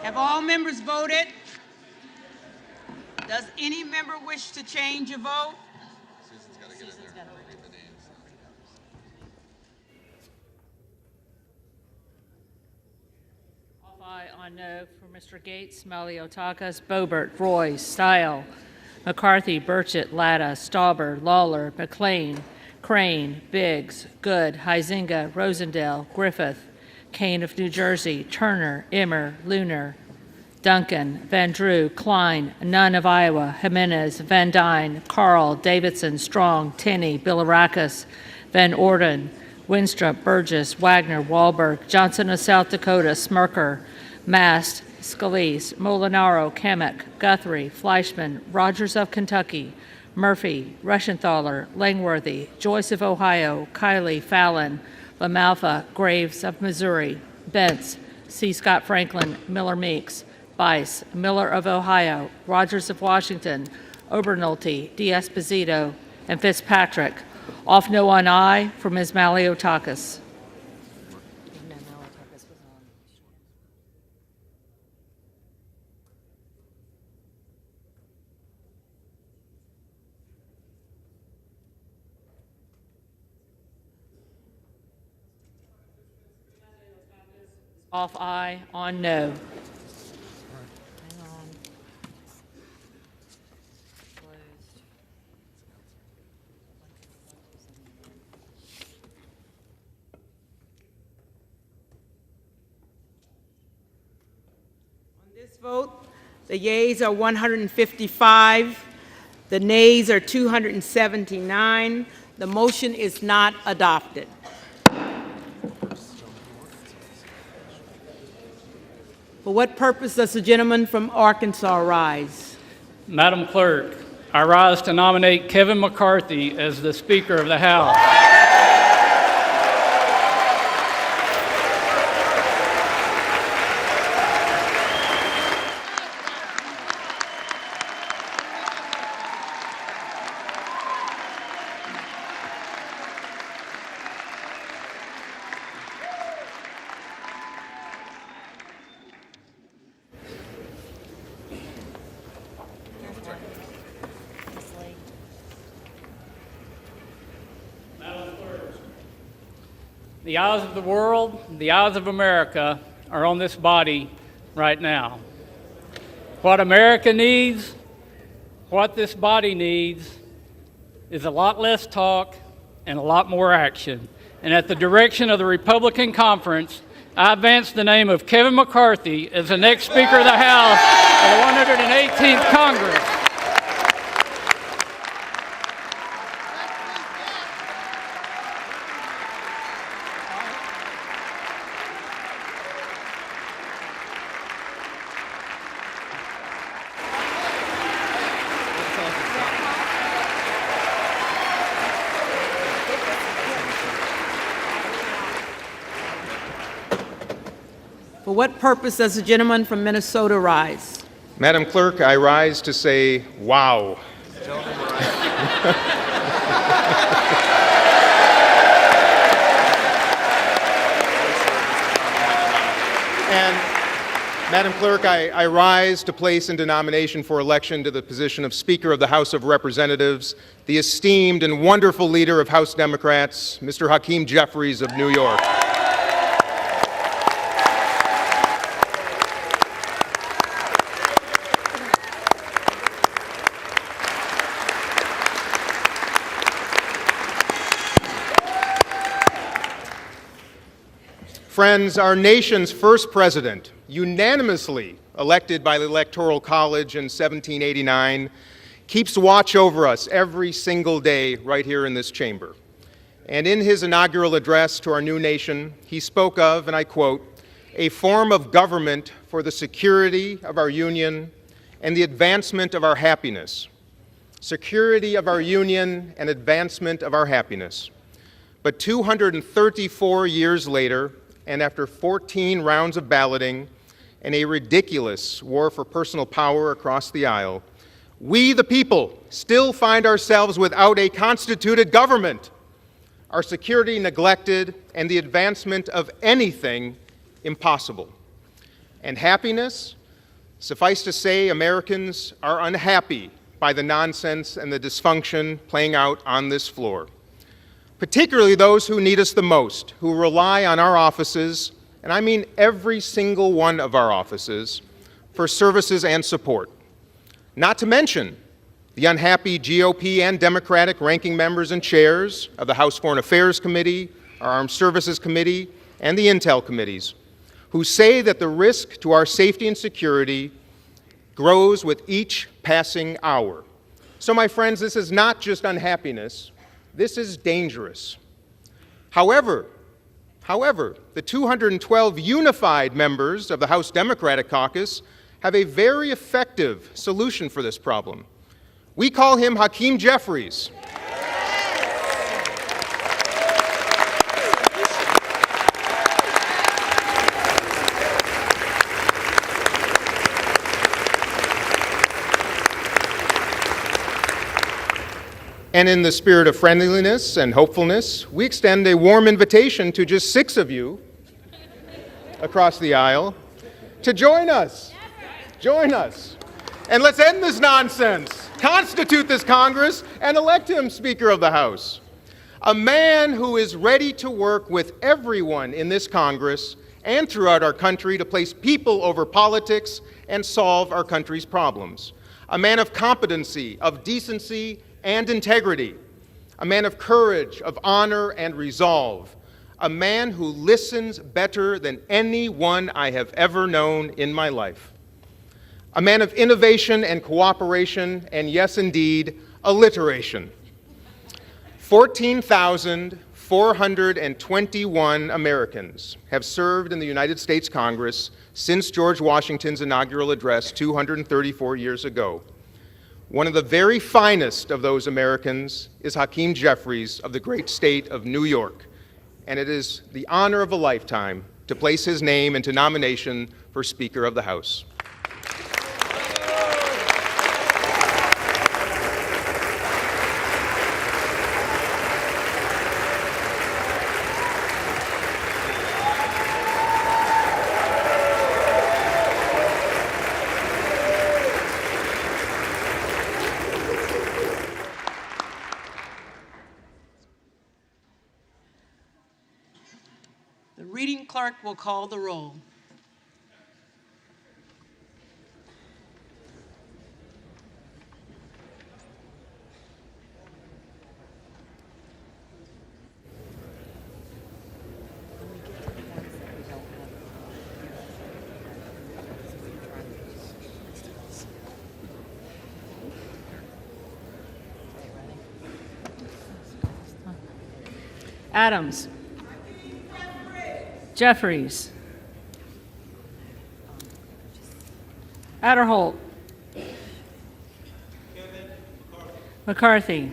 S5: Have all members voted? Does any member wish to change a vote?
S3: Susan's got to get in there. Read the names.
S7: Off aye on no for Mr. Gates, Maliotakis, Boebert, Roy, Stile, McCarthy, Burchett, Latta, Stauber, Lawler, McLean, Crane, Biggs, Good, Huizinga, Rosendale, Griffith, Kane of New Jersey, Turner, Immer, Lunar, Duncan, Van Drew, Klein, Nunn of Iowa, Jimenez, Van Dyne, Carl, Davidson, Strong, Tenney, Bilirakis, Van Orden, Winstrup, Burgess, Wagner, Wahlberg, Johnson of South Dakota, Smirker, Mast, Scalise, Molinaro, Kamek, Guthrie, Fleischman, Rogers of Kentucky, Murphy, Rushenthaler, Langworthy, Joyce of Ohio, Kiley, Fallon, LaMalfa, Graves of Missouri, Bentz, C. Scott Franklin, Miller Meeks, Bice, Miller of Ohio, Rogers of Washington, Obernolte, D'Esposito, and Fitzpatrick. Off no on aye for Ms. Maliotakis. Off aye on no. Hang on. Closed.
S5: On this vote, the yeas are 155, the nays are 279. The motion is not adopted. For what purpose does the gentleman from Arkansas rise?
S8: Madam Clerk, I rise to nominate Kevin McCarthy as the Speaker of the House. The eyes of the world, the eyes of America are on this body right now. What America needs, what this body needs, is a lot less talk and a lot more action. And at the direction of the Republican Conference, I advance the name of Kevin McCarthy as the next Speaker of the House of the 118th Congress.
S5: For what purpose does the gentleman from Minnesota rise?
S9: Madam Clerk, I rise to say, wow. And Madam Clerk, I rise to place into nomination for election to the position of Speaker of the House of Representatives the esteemed and wonderful leader of House Democrats, Mr. Hakeem Jeffries of New York. Friends, our nation's first president, unanimously elected by the Electoral College in 1789, keeps watch over us every single day right here in this chamber. And in his inaugural address to our new nation, he spoke of, and I quote, a form of government for the security of our union and the advancement of our happiness. Security of our union and advancement of our happiness. But 234 years later, and after 14 rounds of balloting and a ridiculous war for personal power across the aisle, we, the people, still find ourselves without a constituted government, our security neglected, and the advancement of anything impossible. And happiness? Suffice to say, Americans are unhappy by the nonsense and the dysfunction playing out on this floor, particularly those who need us the most, who rely on our offices, and I mean every single one of our offices, for services and support. Not to mention the unhappy GOP and Democratic ranking members and chairs of the House Foreign Affairs Committee, our Armed Services Committee, and the Intel Committees, who say that the risk to our safety and security grows with each passing hour. So, my friends, this is not just unhappiness, this is dangerous. However, the 212 unified members of the House Democratic Caucus have a very effective solution for this problem. We call him Hakeem Jeffries. And in the spirit of friendliness and hopefulness, we extend a warm invitation to just 6 of you across the aisle to join us. Join us. And let's end this nonsense, constitute this Congress, and elect him Speaker of the House. A man who is ready to work with everyone in this Congress and throughout our country to place people over politics and solve our country's problems. A man of competency, of decency, and integrity, a man of courage, of honor, and resolve, a man who listens better than anyone I have ever known in my life, a man of innovation and cooperation, and yes, indeed, alliteration. 14,421 Americans have served in the United States Congress since George Washington's inaugural address 234 years ago. One of the very finest of those Americans is Hakeem Jeffries of the great state of New York, and it is the honor of a lifetime to place his name into nomination for Speaker of the House.
S10: The reading clerk will call the roll.
S7: Adams. Jeffries. Adderholt. McCarthy.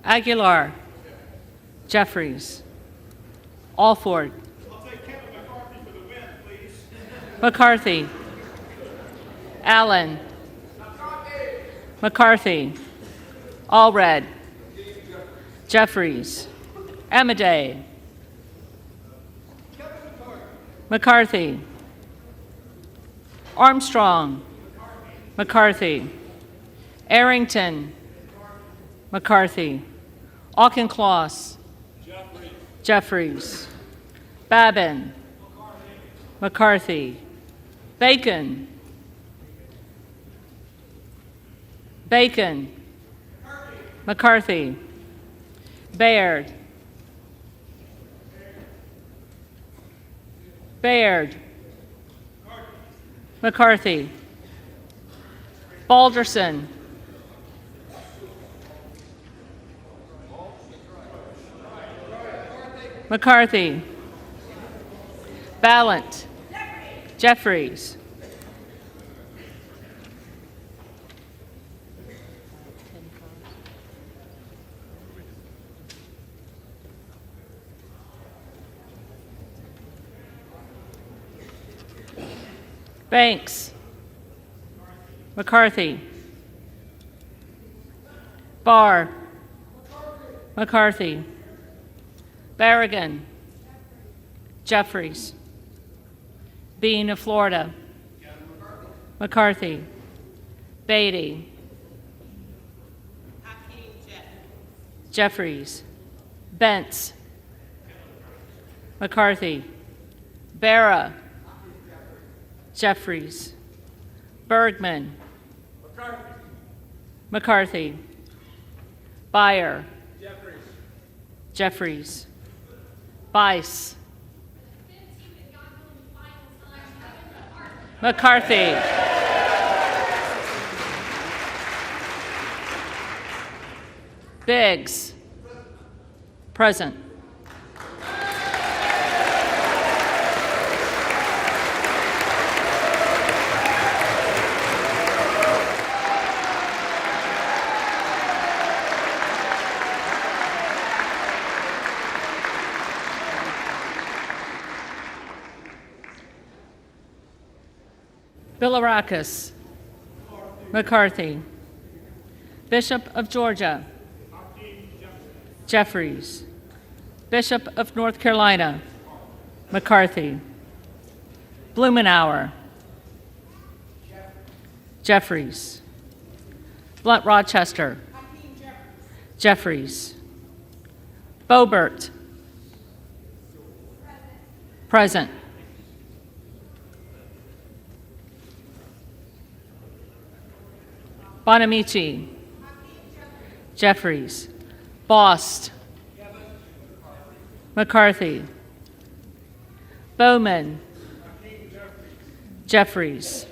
S7: Aguilar. Jeffries. Alford. McCarthy. Allen. McCarthy. Allred. Jeffries. Amadei. McCarthy. Armstrong. McCarthy. Arrington. McCarthy. Auchincloss. Jeffries. Babin. McCarthy. Bacon. Bacon. McCarthy. Baird. Baird. McCarthy. Balderson. McCarthy. Ballant. Jeffries. Banks. McCarthy. Barr. McCarthy. Barragan. Jeffries. Bean of Florida. McCarthy, Beatty, Jeffries, Bentz, McCarthy, Barra, Jeffries, Bergman, McCarthy, Beyer, Jeffries, Bice, McCarthy, Biggs, present. Bilirakis, McCarthy, Bishop of Georgia, Jeffries, Bishop of North Carolina, McCarthy, Blumenauer, Jeffries, Blunt Rochester, Jeffries, Boebert, present. Bonamici, Jeffries, Bost, McCarthy, Bowman, Jeffries,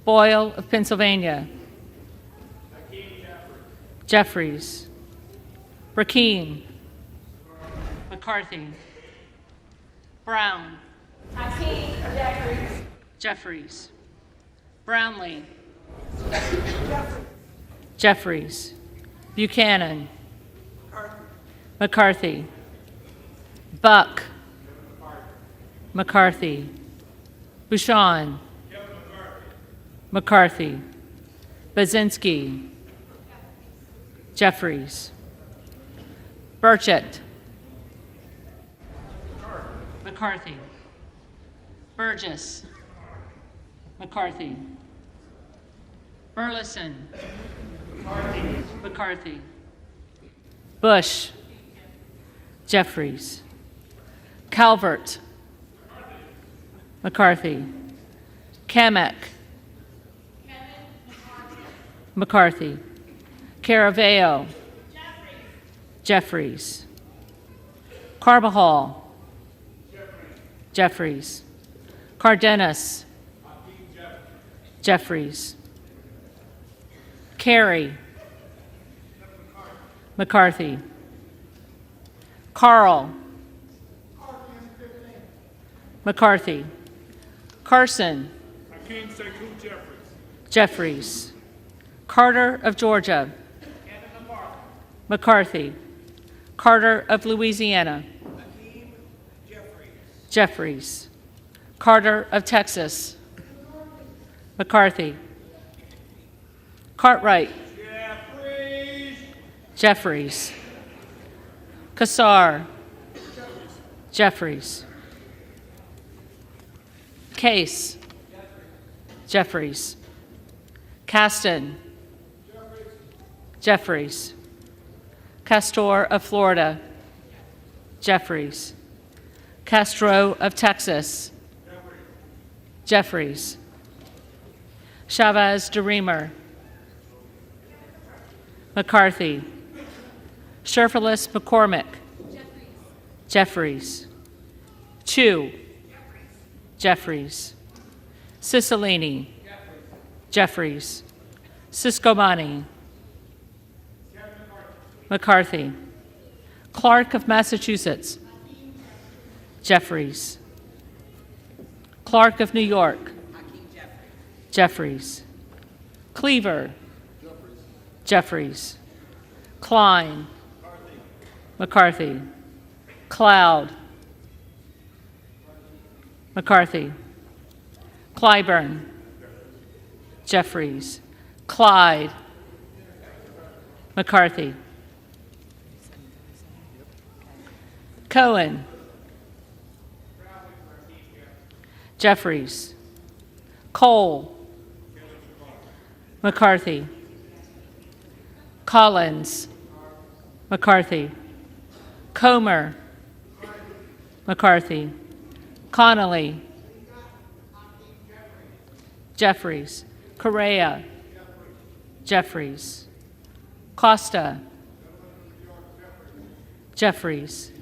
S7: Boyle of Pennsylvania, Jeffries, Rakeen, McCarthy, Brown, Jeffries, Brownlee, Jeffries, Buchanan, McCarthy, Buck, McCarthy, Bouchon, McCarthy, Baczynski, Jeffries, Burchett, McCarthy, Burgess, McCarthy, Burleson, McCarthy, Bush, Jeffries, Calvert, McCarthy, Kamek, McCarthy, Caraveo, Jeffries, Carbajal, Jeffries, Cardenas, Jeffries, Carey, McCarthy, Carl, McCarthy, Carson, Jeffries, Carter of Georgia, McCarthy, Carter of Louisiana, Jeffries, Carter of Texas, McCarthy, Cartwright, Jeffries, Kassar, Jeffries, Case, Jeffries, Caston, Jeffries, Castor of Florida, Jeffries, Castro of Texas, Jeffries, Chavez DeRemer, McCarthy, Sherfilis McCormick, Jeffries, Chu, Jeffries, Cicilline, Jeffries, Siscomani, McCarthy, Clark of Massachusetts, Jeffries, Clark of New York, Jeffries, Cleaver, Jeffries, Klein, McCarthy, Cloud, McCarthy, Clyburn, Jeffries, Clyde, McCarthy, Cohen, Jeffries, Cole, McCarthy, Collins, McCarthy, Comer, McCarthy, Connolly, Jeffries, Correa, Jeffries, Costa, Jeffries,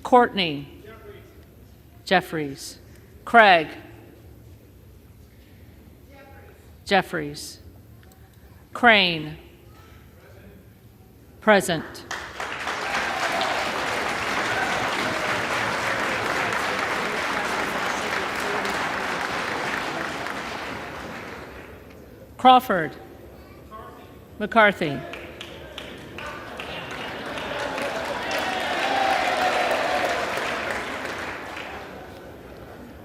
S7: Courtney, Jeffries, Craig, Jeffries, Crane, present. Crawford, McCarthy,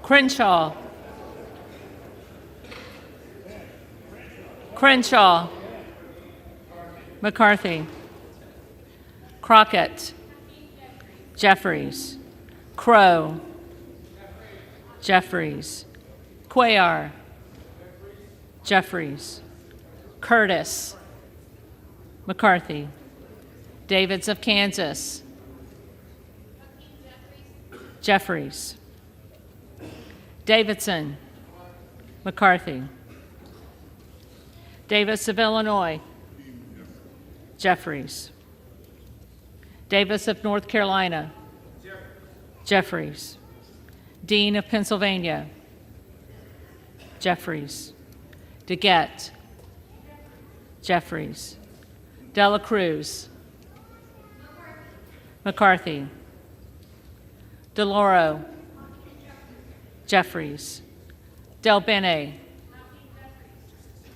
S7: Crenshaw, McCarthy, Crockett, Jeffries, Crow, Jeffries, Cuellar, Jeffries, Curtis, McCarthy, Davids of Kansas, Jeffries, Davidson, McCarthy, Davis of Illinois, Jeffries, Davis of North Carolina, Jeffries, Dean of Pennsylvania, Jeffries, DeGette, Jeffries, Dela Cruz, McCarthy, DeLauro, Jeffries, Del Bene,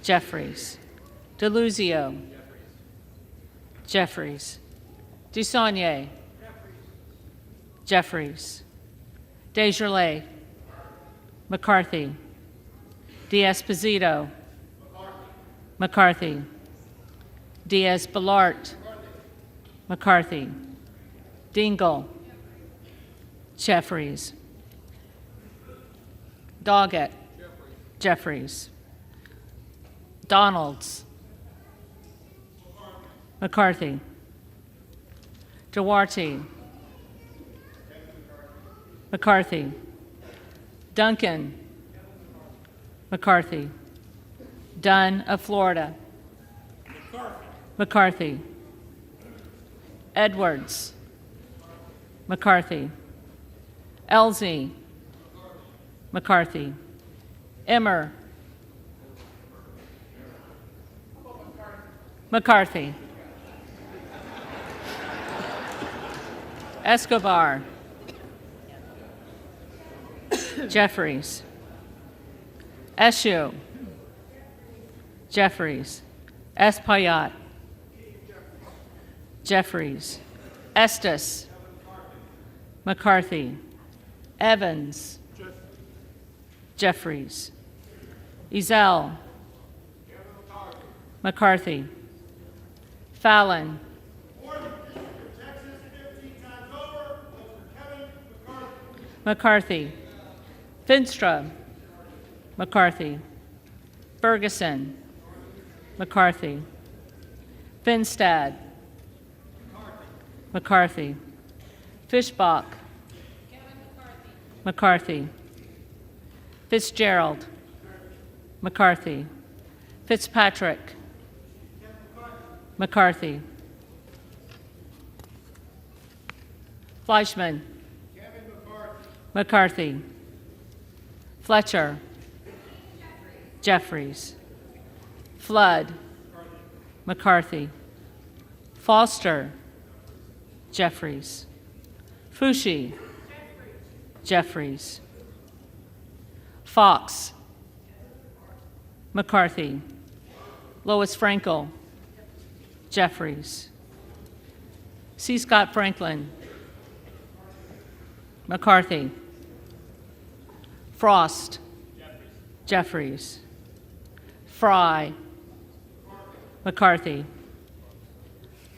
S7: Jeffries, DeLuzio, Jeffries, Dusaunier, Jeffries, Desjardins, McCarthy, D'Esposito, McCarthy, Diaz-Balart, McCarthy, Dingle, Jeffries, Doggett, Jeffries, Donalds, McCarthy, Duarte, McCarthy, Duncan, McCarthy, Dunn of Florida, McCarthy, Edwards, McCarthy, Elsie, McCarthy, Emmer, McCarthy, Escobar, Jeffries, Eshoo, Jeffries, Espaillat, Jeffries, Estes, McCarthy, Evans, Jeffries, Ezell, McCarthy, Fallon, McCarthy, Finstra, McCarthy, Ferguson, McCarthy, Finstad, McCarthy, Fischbach, McCarthy, Fitzgerald, McCarthy, Fitzpatrick, McCarthy, Fleischman, McCarthy, Fletcher, Jeffries, Flood, McCarthy, Foster, Jeffries, Fushi, Jeffries, Fox, McCarthy, Lois Frankel, Jeffries, C. Scott Franklin, McCarthy, Frost, Jeffries, Fry, McCarthy,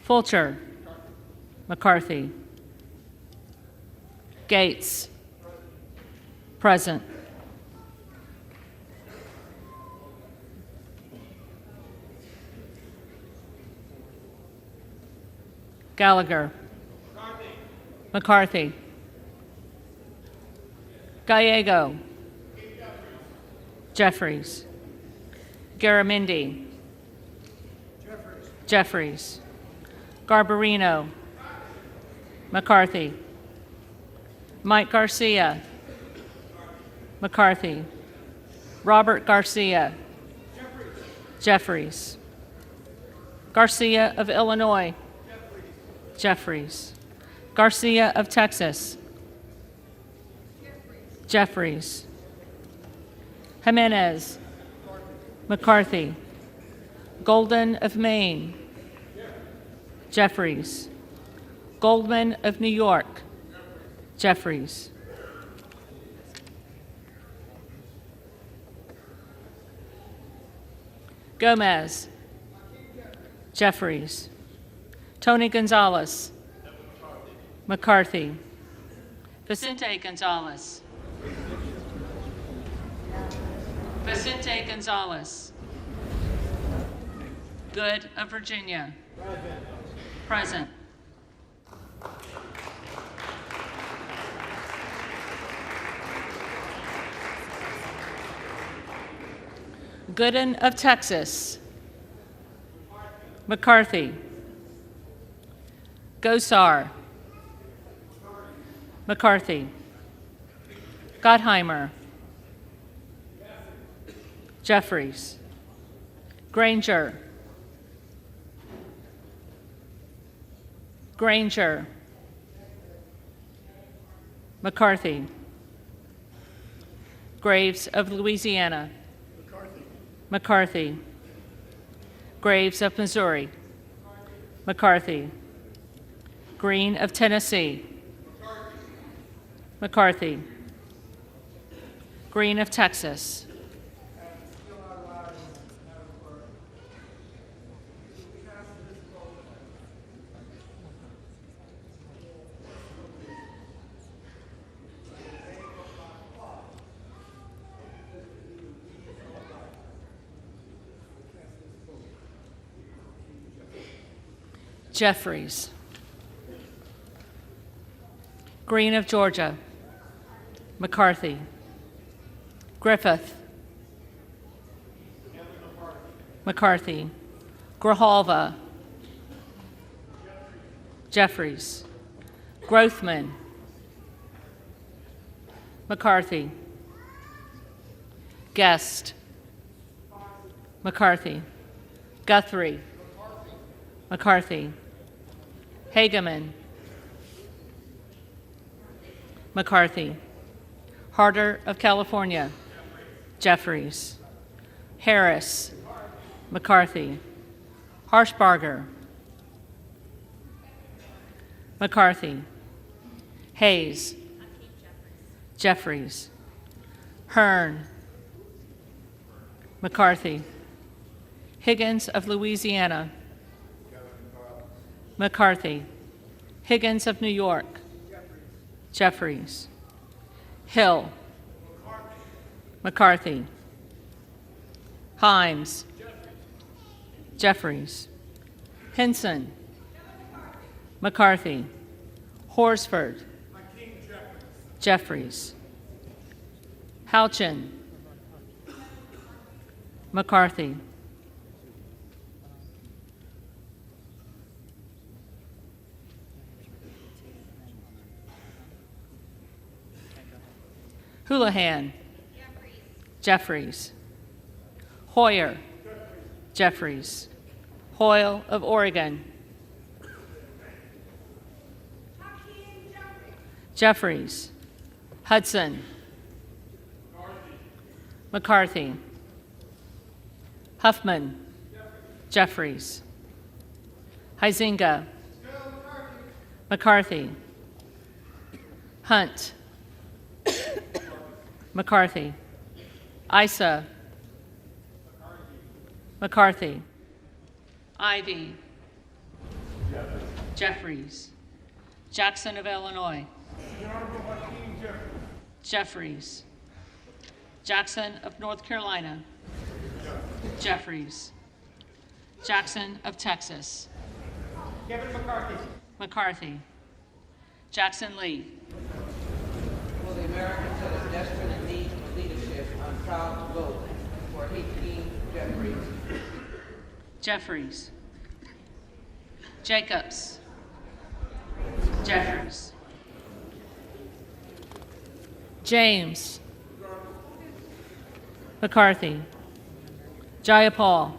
S7: Fulcher, McCarthy, Gates, present. Gallagher. McCarthy. Gallego. Jeffries. Garamendi. Jeffries. Garbarino. McCarthy. Mike Garcia. McCarthy. Robert Garcia. Jeffries. Garcia of Illinois. Jeffries. Garcia of Texas. Jeffries. Jimenez. McCarthy. Golden of Maine. Jeffries. Goldman of New York. Jeffries. Gomez. Jeffries. Tony Gonzalez. McCarthy. Vicente Gonzalez. Vicente Gonzalez. Good of Virginia. Present. Gooden of Texas. McCarthy. Gosar. McCarthy. Gottheimer. Jeffries. Granger. Granger. McCarthy. Graves of Louisiana. McCarthy. Graves of Missouri. McCarthy. Green of Tennessee. McCarthy. Green of Texas. Jeffries. Green of Georgia. McCarthy. Griffith. McCarthy. Grijalva. Jeffries. Grothman. McCarthy. Guest. McCarthy. Guthrie. McCarthy. Hageman. McCarthy. Harder of California. Jeffries. Harris. McCarthy. Harshbarger. McCarthy. Hayes. Jeffries. Hearn. McCarthy. Higgins of Louisiana. McCarthy. Higgins of New York. Jeffries. Hill. McCarthy. Himes. Jeffries. Henson. McCarthy. Horsford. Jeffries. Houchin. McCarthy. Houlihan. Jeffries. Hoyer. Jeffries. Hoyle of Oregon. Jeffries. Hudson. McCarthy. Huffman. Jeffries. Huizinga. McCarthy. Hunt. McCarthy. Issa. McCarthy. Ivy. Jeffries. Jackson of Illinois. Jeffries. Jackson of North Carolina. Jeffries. Jackson of Texas.
S1: Kevin McCarthy.
S7: McCarthy. Jackson Lee.
S11: For the Americans that are desperate in need of leadership, I'm proud to vote for Hakeem Jeffries.
S7: Jeffries. Jacobs. Jeffries. James. McCarthy. Jayapal.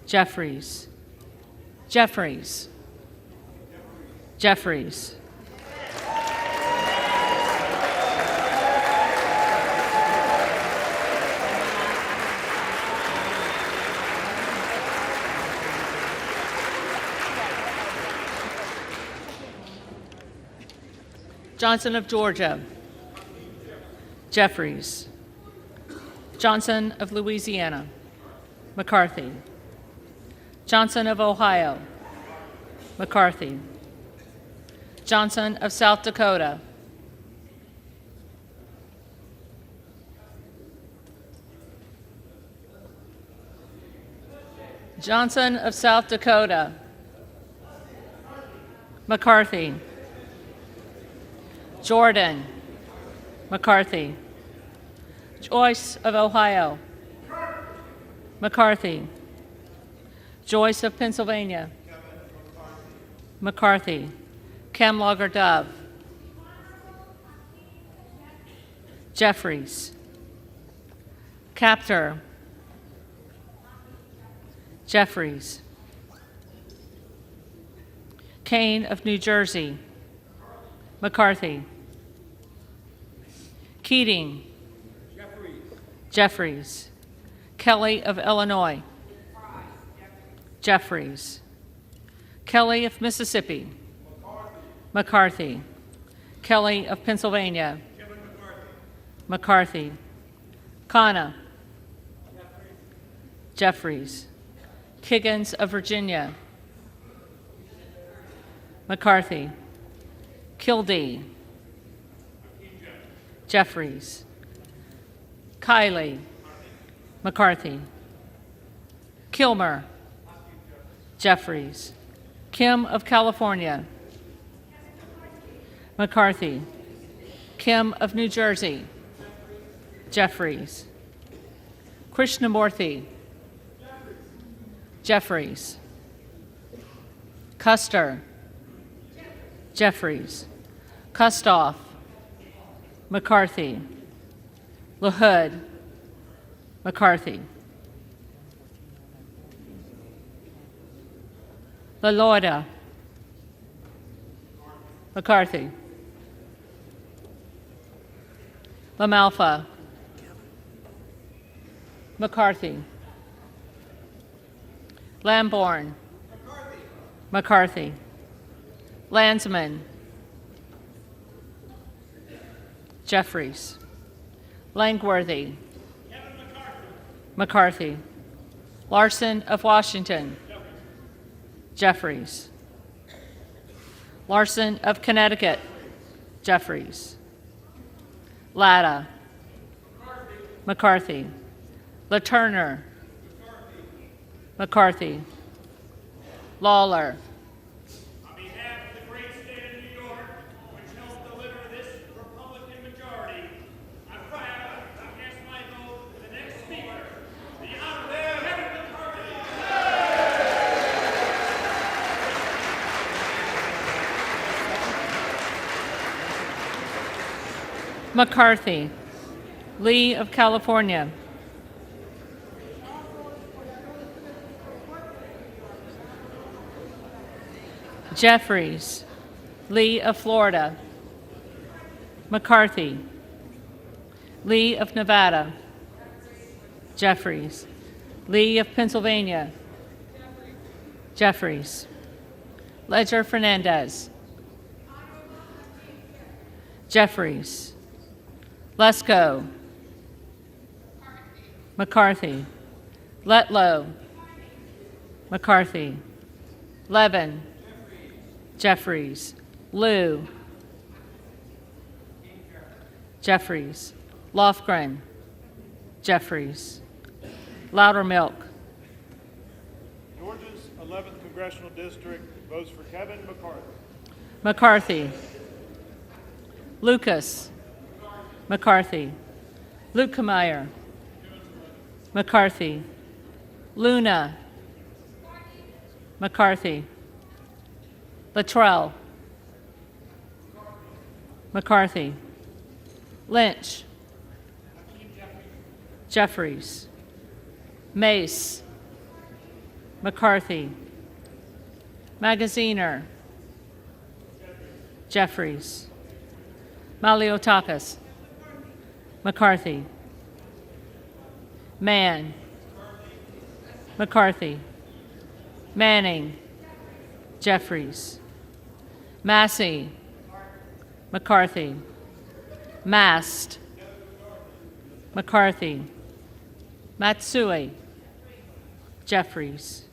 S7: Jeffries. Jeffries. Jeffries. Johnson of Georgia. Jeffries. Johnson of Louisiana. McCarthy. Johnson of Ohio. McCarthy. Johnson of South Dakota. Johnson of South Dakota. McCarthy. Jordan. McCarthy. Joyce of Ohio. McCarthy. Joyce of Pennsylvania. McCarthy. Camlogger Dove. Jeffries. Captor. Jeffries. Kane of New Jersey. McCarthy. Keating. Jeffries. Kelly of Illinois. Jeffries. Kelly of Mississippi. McCarthy. Kelly of Pennsylvania. McCarthy. Khanna. Jeffries. Kiggins of Virginia. McCarthy. Kildee. Jeffries. Kiley. McCarthy. Kilmer. Jeffries. Kim of California. McCarthy. Kim of New Jersey. Jeffries. Krishnamurthy. Jeffries. Custer. Jeffries. Kustoff. McCarthy. LaHood. McCarthy. LaLorda. McCarthy. LaMalfa. McCarthy. Lamborn. McCarthy. Landsman. Jeffries. Langworthy. McCarthy. Larson of Washington. Jeffries. Larson of Connecticut. Jeffries. Latta. McCarthy. LaTurner. McCarthy. Lawler.
S1: On behalf of the great state of New York, which helped deliver this Republican majority, I'm proud to cast my vote for the next speaker, the Honorable Kevin McCarthy.
S7: McCarthy. Lee of California. Jeffries. Lee of Florida. McCarthy. Lee of Nevada. Jeffries. Lee of Pennsylvania. Jeffries. Ledger Fernandez. Jeffries. Lesko. McCarthy. Letlow. McCarthy. Levin. Jeffries. Liu. Jeffries. Lofgren. Jeffries. Loudermilk.
S1: Georgia's 11th Congressional District votes for Kevin McCarthy.
S7: McCarthy. Lucas. McCarthy. Lukemeyer. McCarthy. Luna. McCarthy. Luttrell. McCarthy. Lynch. Jeffries. Mace. McCarthy. Magaziner. Jeffries. Maliotakis. McCarthy. Mann. McCarthy. Manning. Jeffries. Massey. McCarthy. Mast. McCarthy. Matsui. Jeffries.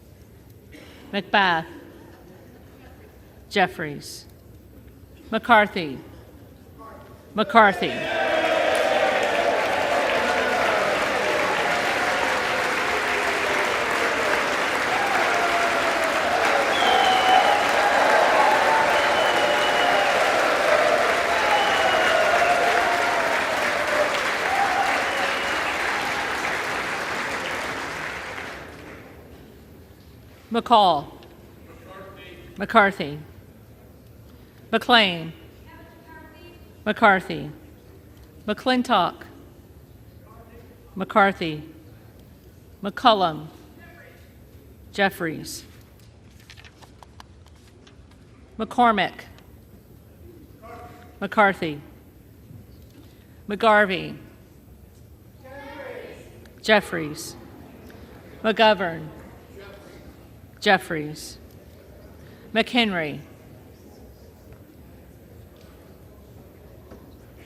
S7: McBath. Jeffries. McCarthy. McCarthy. McCall. McCarthy. McLean. McCarthy. McClintock. McCarthy. McCullum. Jeffries. McCormick. McCarthy. McGarvey. Jeffries. McGovern. Jeffries. McHenry.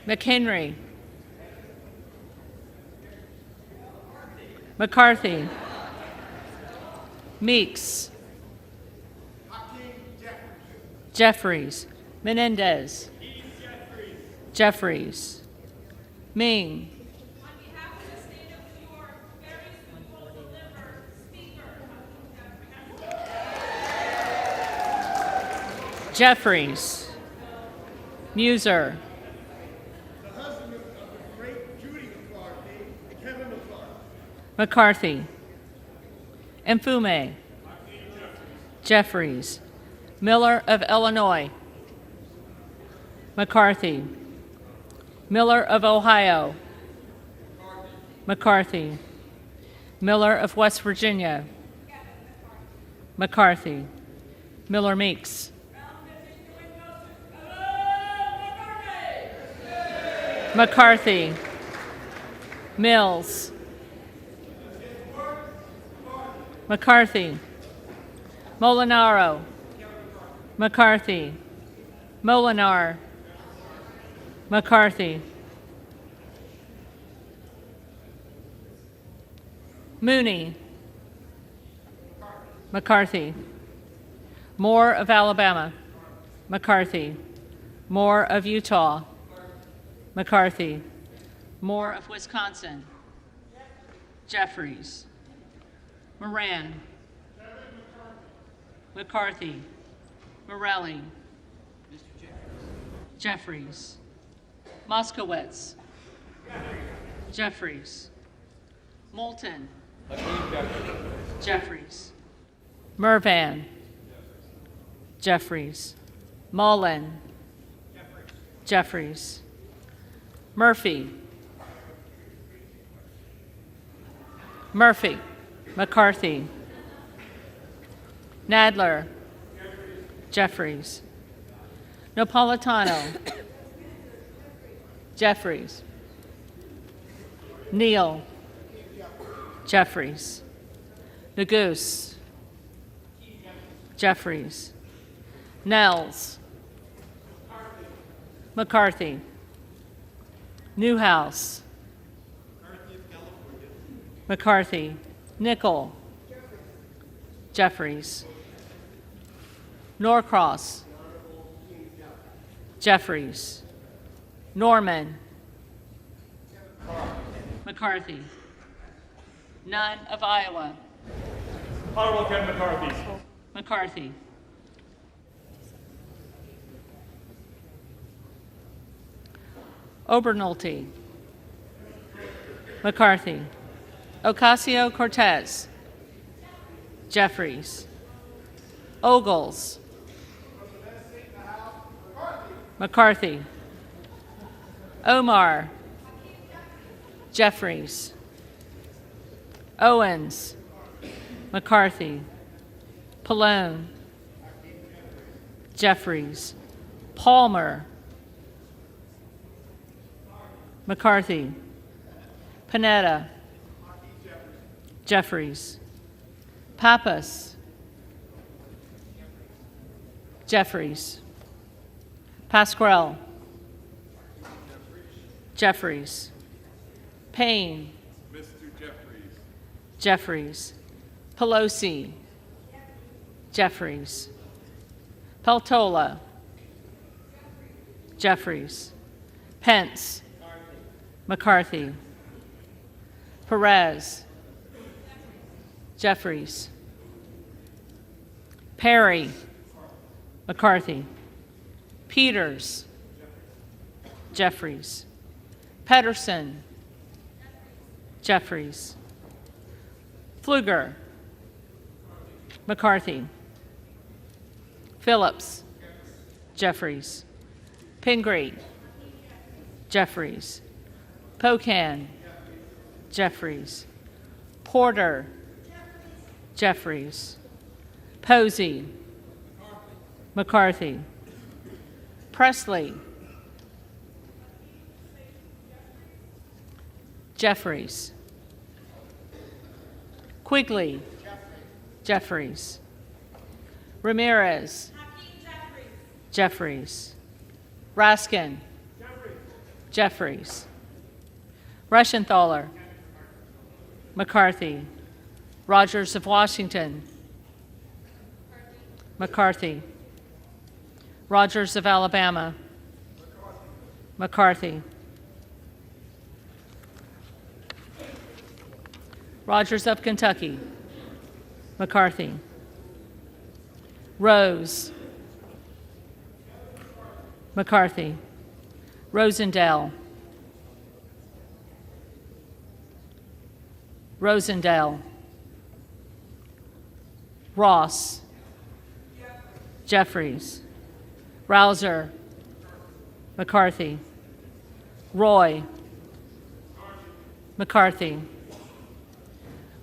S7: McHenry. McCarthy. Meeks. Jeffries. Menendez. Jeffries. Ming. Jeffries. Muser.
S1: The husband of the great Judy McCarthy, Kevin
S7: McCarthy.
S1: McCarthy.
S7: Mfume. Jeffries. Miller of Illinois. McCarthy. Miller of Ohio. McCarthy. Miller of West Virginia. McCarthy. Miller Meeks. McCarthy. Mills. McCarthy. Molinaro. McCarthy. Molinar. McCarthy. Mooney. McCarthy. Moore of Alabama. McCarthy. Moore of Utah. McCarthy. Moore of Wisconsin. Jeffries. Moran. McCarthy. Morelli. Jeffries. Moskowitz. Jeffries. Moulton. Jeffries. Mervan. Jeffries. Mullen. Jeffries. Murphy. Murphy. McCarthy. Nadler. Jeffries. Napolitano. Jeffries. Neal. Jeffries. Neguse. Jeffries. Nels. McCarthy. Newhouse. McCarthy. Nickel. Jeffries. Norcross. Jeffries. Norman. McCarthy. Nunn of Iowa.
S1: Honorable Kevin McCarthy.
S7: McCarthy. Obernolte. McCarthy. Ocasio-Cortez. Jeffries. Ogles. McCarthy. Omar. Jeffries. Owens. McCarthy. Pallone. Jeffries. Palmer. McCarthy. Panetta. Jeffries. Pappas. Jeffries. Pasquale. Jeffries. Payne.
S1: Mr. Jeffries.
S7: Jeffries. Pelosi. Jeffries. Peltola. Jeffries. Pence. McCarthy. Perez. Jeffries. Perry. McCarthy. Peters. Jeffries. Pedersen. Jeffries. Pfluger. McCarthy. Phillips. Jeffries. Pingree. Jeffries. Pocan. Jeffries. Porter. Jeffries. Posey. McCarthy. Presley. Jeffries. Quigley. Jeffries. Ramirez. Jeffries. Raskin. Jeffries. Reschenthaler. McCarthy. Rogers of Washington. McCarthy. Rogers of Alabama. McCarthy. Rogers of Kentucky. McCarthy. Rose. McCarthy. Rosendale. Rosendale. Ross. Jeffries. Rouser. McCarthy. Roy. McCarthy.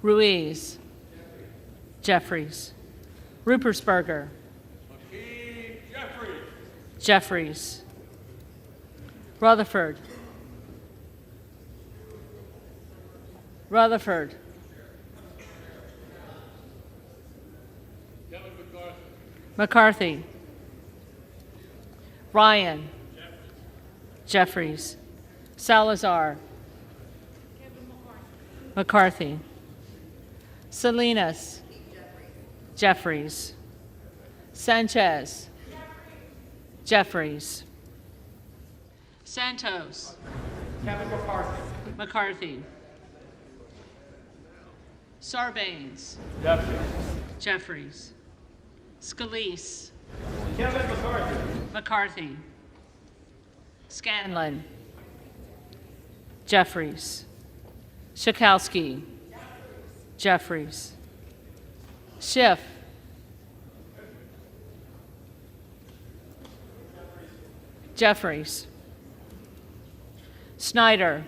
S7: Ruiz. Jeffries. Rupersberger. Jeffries. Rutherford. Rutherford. McCarthy. Ryan. Jeffries. Salazar. McCarthy. Salinas. Jeffries. Sanchez. Jeffries. Santos.
S1: Kevin McCarthy.
S7: McCarthy. Sarbanes.
S1: Jeffries.
S7: Jeffries. Scalise.
S1: Kevin McCarthy.
S7: McCarthy. Scanlon. Jeffries. Schakowsky. Jeffries. Schiff. Jeffries. Snyder.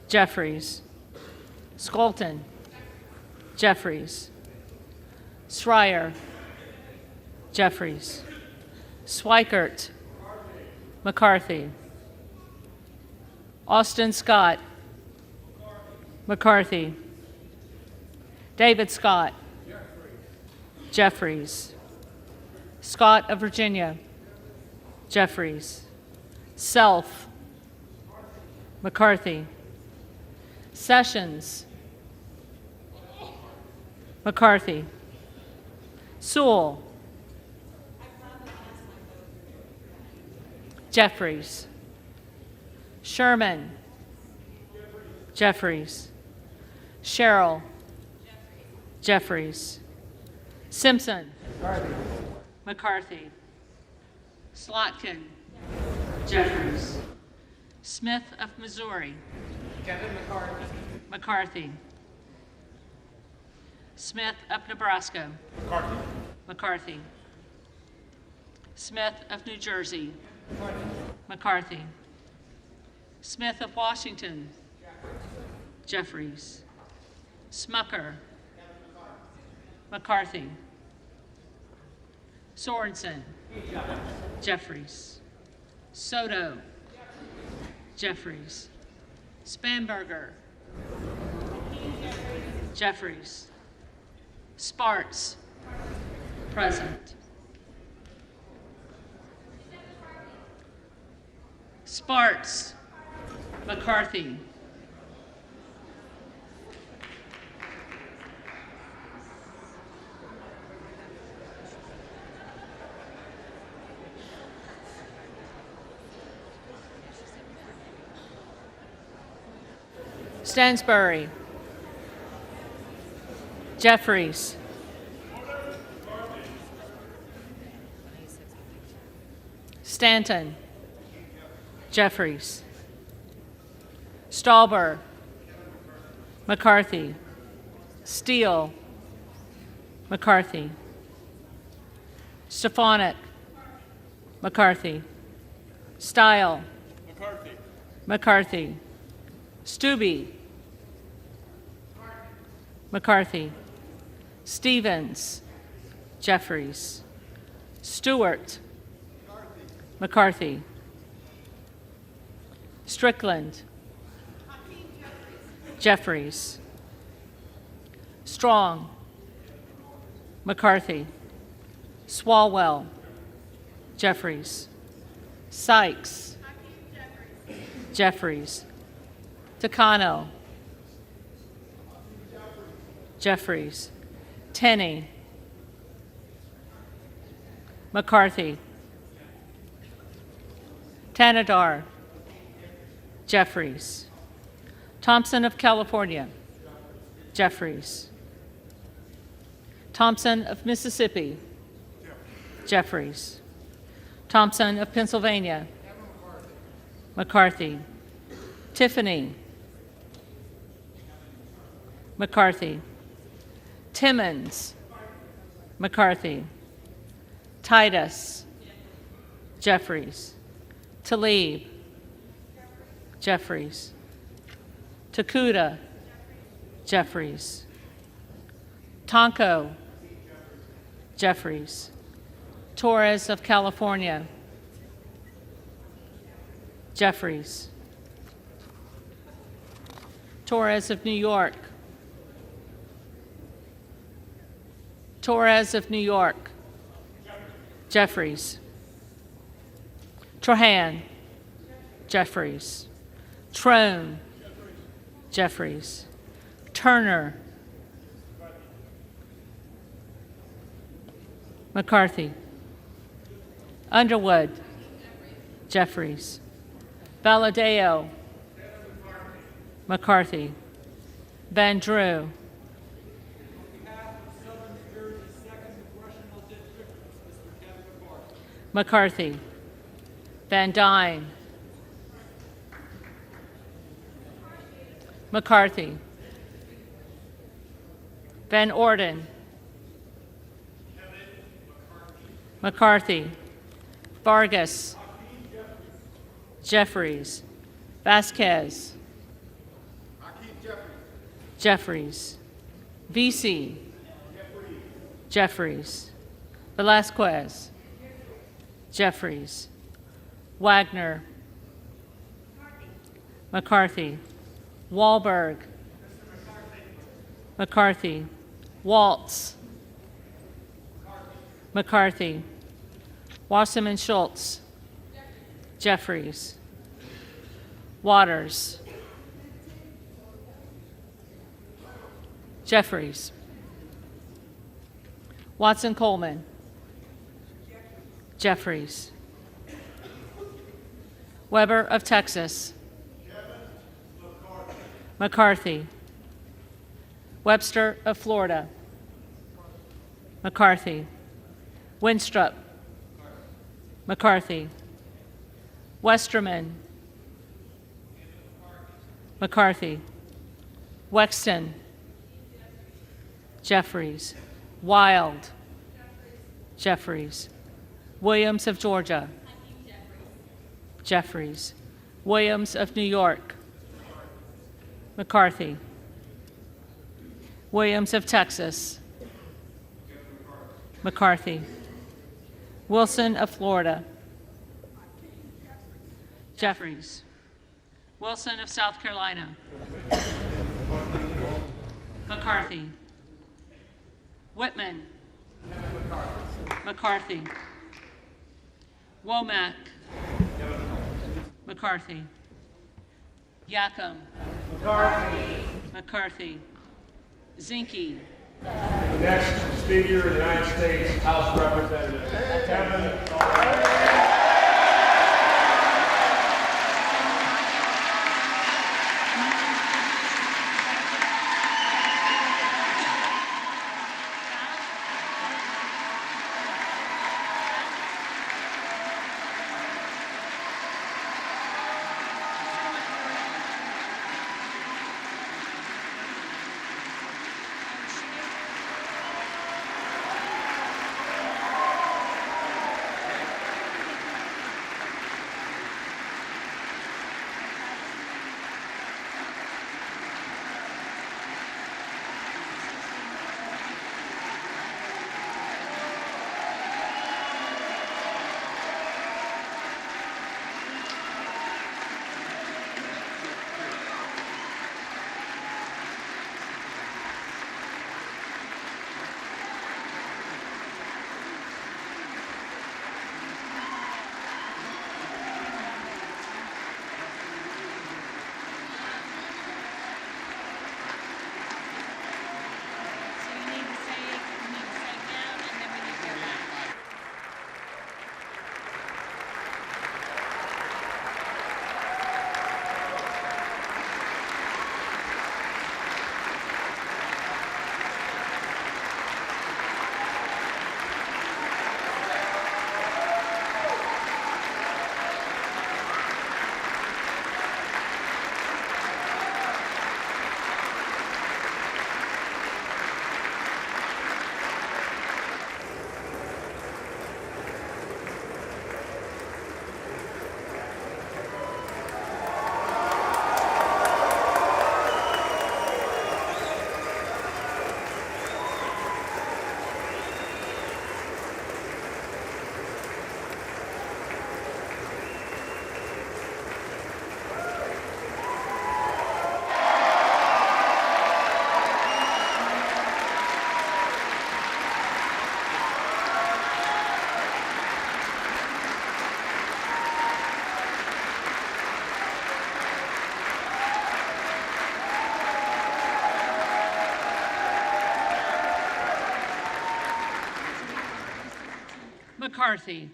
S7: Jeffries. Skolton. Jeffries. Schreier. Jeffries. Swikert. McCarthy. Austin Scott. McCarthy. David Scott. Jeffries. Scott of Virginia. Jeffries. Self. McCarthy. Sessions. McCarthy. Sewell. Jeffries. Sherman. Jeffries. Sherrill. Jeffries. Simpson. McCarthy. Slotkin. Jeffries. Smith of Missouri.
S1: Kevin McCarthy.
S7: McCarthy. Smith of Nebraska.
S1: McCarthy.
S7: McCarthy. Smith of New Jersey. McCarthy. Smith of Washington. Jeffries. Smucker. McCarthy. Sorensen. Jeffries. Soto. Jeffries. Spanberger. Jeffries. Sparts. Present. Sparts. McCarthy. Stansbury. Jeffries. Stanton. Jeffries. Stauber. McCarthy. Steele. McCarthy. Stefanik. McCarthy. Stile.
S1: McCarthy.
S7: McCarthy. Stubbe. McCarthy. Stevens. Jeffries. Stewart. McCarthy. Strickland. Jeffries. Strong. McCarthy. Swalwell. Jeffries. Sykes. Jeffries. Takano. Jeffries. Tenney. McCarthy. Tanadar. Jeffries. Thompson of California. Jeffries. Thompson of Mississippi. Jeffries. Thompson of Pennsylvania. McCarthy. Tiffany. McCarthy. Timmons. McCarthy. Titus. Jeffries. Tlaib. Jeffries. Takuda. Jeffries. Tonko. Jeffries. Torres of California. Jeffries. Torres of New York. Torres of New York. Jeffries. Trahan. Jeffries. Trone. Jeffries. Turner. McCarthy. Underwood. Jeffries. Valadeo. McCarthy. Van Drew. McCarthy. Van Dyne. McCarthy. Van Orden. McCarthy. Vargas. Jeffries. Vasquez. Jeffries. VC. Jeffries. Velasquez. Jeffries. Wagner. McCarthy. Wahlberg. McCarthy. Waltz. McCarthy. Wasserman Schultz. Jeffries. Waters. Jeffries. Watson Coleman. Jeffries. Weber of Texas. McCarthy. Webster of Florida. McCarthy. Winstrup. McCarthy. Westerman. McCarthy. Wexton. Jeffries. Wild. Jeffries. Williams of Georgia. Jeffries. Williams of New York. McCarthy. Williams of Texas. McCarthy. Wilson of Florida. Jeffries. Wilson of South Carolina. McCarthy. Whitman. McCarthy. Womack. McCarthy. Yacom.
S1: McCarthy.
S7: McCarthy. Zinke.
S1: The next Speaker of the United States House of Representatives, Kevin.
S7: McCarthy.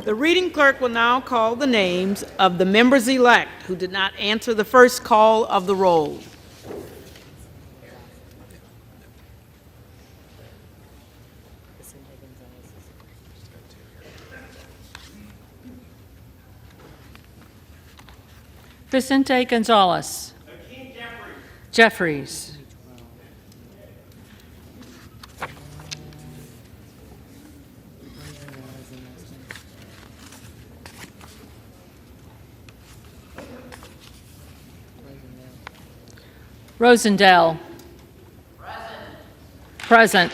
S5: The reading clerk will now call the names of the members-elect who did not answer the first call of the roll.
S7: Vicente Gonzalez. Jeffries. Rosendale. Present.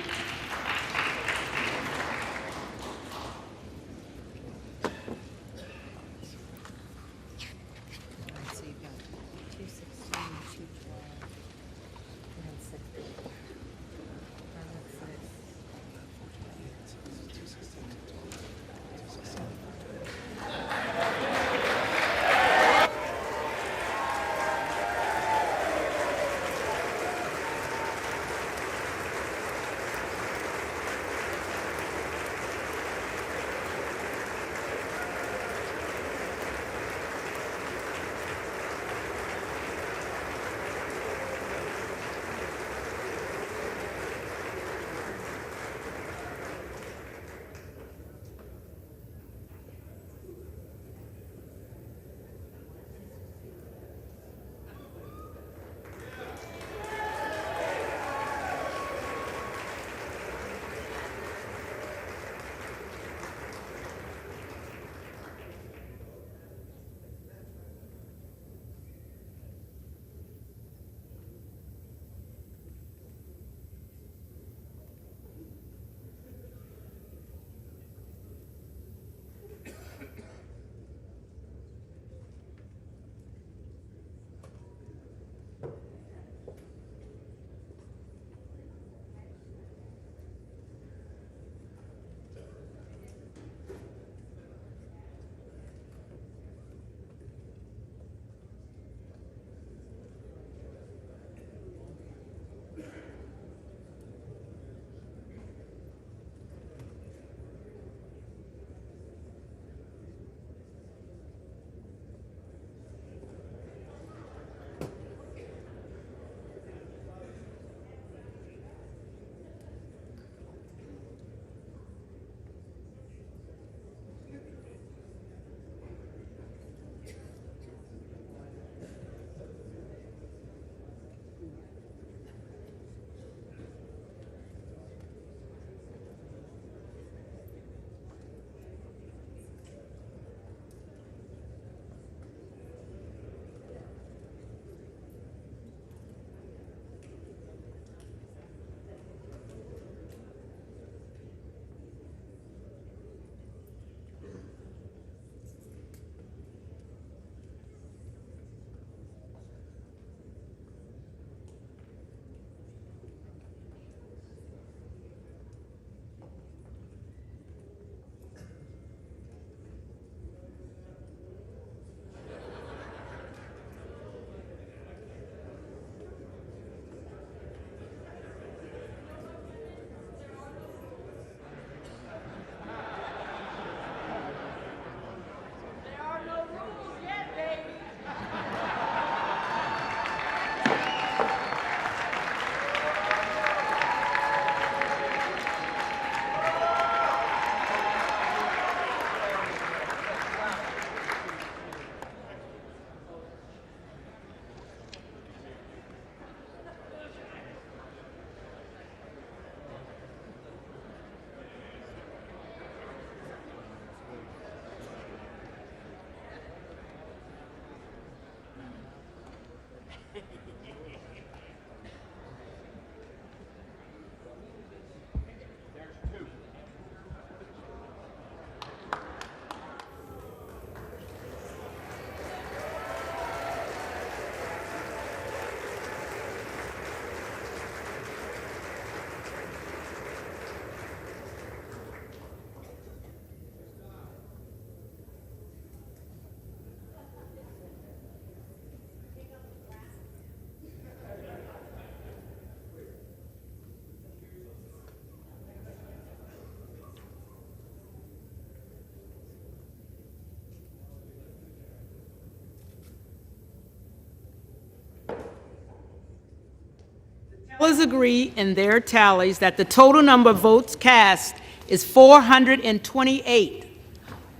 S5: agree in their tallies that the total number of votes cast is 428,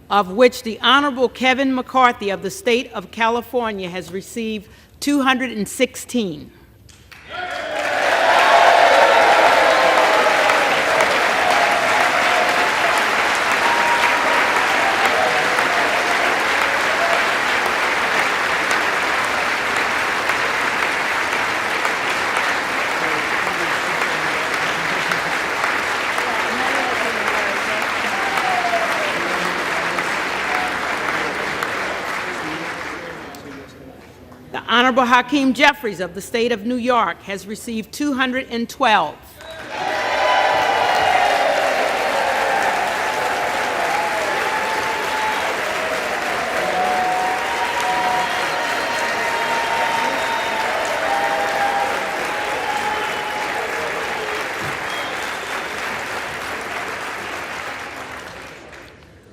S5: of which the Honorable Kevin McCarthy of the state of California has received 216. The Honorable Hakeem Jeffries of the state of New York has received 212.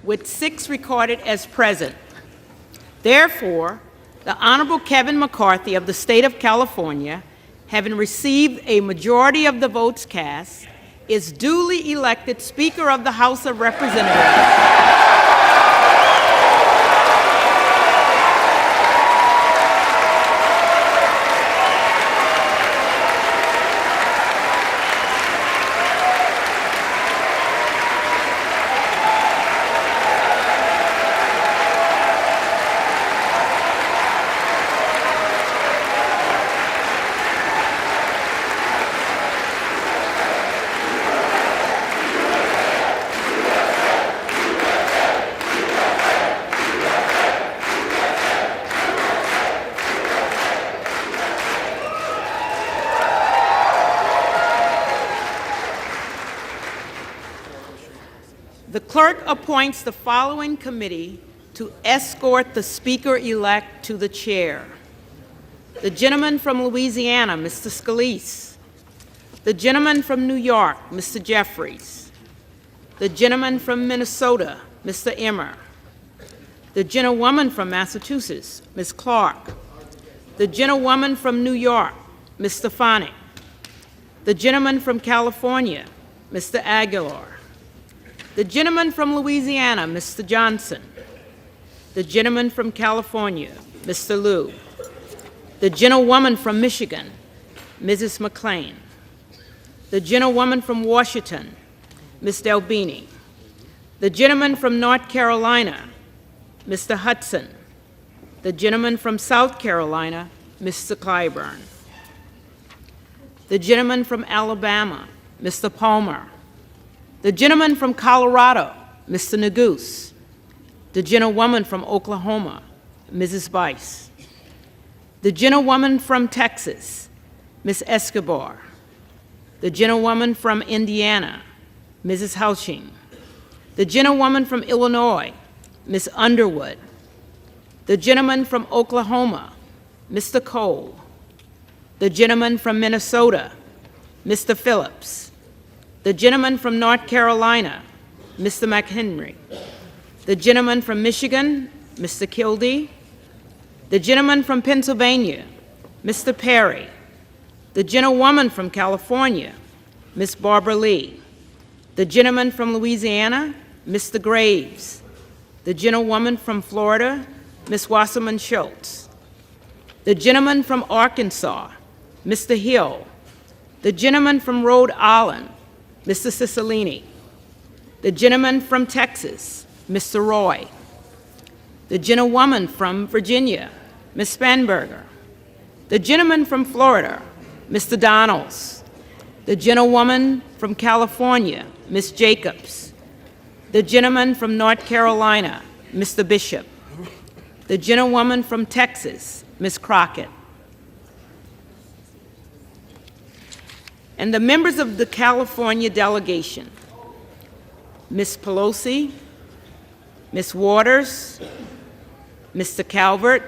S5: With 6 recorded as present. Therefore, the Honorable Kevin McCarthy of the state of California, having received a majority of the votes cast, is duly elected Speaker of the House of Representatives. The clerk appoints the following committee to escort the Speaker-elect to the chair. The gentleman from Louisiana, Mr. Scalise. The gentleman from New York, Mr. Jeffries. The gentleman from Minnesota, Mr. Emmer. The gentlewoman from Massachusetts, Ms. Clark. The gentlewoman from New York, Ms. Stefanik. The gentleman from California, Mr. Aguilar. The gentleman from Louisiana, Mr. Johnson. The gentleman from California, Mr. Liu. The gentlewoman from Michigan, Mrs. McClain. The gentlewoman from Washington, Ms. Delbini. The gentleman from North Carolina, Mr. Hudson. The gentleman from South Carolina, Mr. Clyburn. The gentleman from Alabama, Mr. Palmer. The gentleman from Colorado, Mr. Neguse. The gentlewoman from Oklahoma, Mrs. Bice. The gentlewoman from Texas, Ms. Escobar. The gentlewoman from Indiana, Mrs. Houshing. The gentlewoman from Illinois, Ms. Underwood. The gentleman from Oklahoma, Mr. Cole. The gentleman from Minnesota, Mr. Phillips. The gentleman from North Carolina, Mr. McHenry. The gentleman from Michigan, Mr. Kildee. The gentleman from Pennsylvania, Mr. Perry. The gentlewoman from California, Ms. Barbara Lee. The gentleman from Louisiana, Mr. Graves. The gentlewoman from Florida, Ms. Wasserman Schultz. The gentleman from Arkansas, Mr. Hill. The gentleman from Rhode Island, Mr. Cicilline. The gentleman from Texas, Mr. Roy. The gentlewoman from Virginia, Ms. Spanberger. The gentleman from Florida, Mr. Donalds. The gentlewoman from California, Ms. Jacobs. The gentleman from North Carolina, Mr. Bishop. The gentlewoman from Texas, Ms. Crockett. And the members of the California delegation, Ms. Pelosi, Ms. Waters, Mr. Calvert,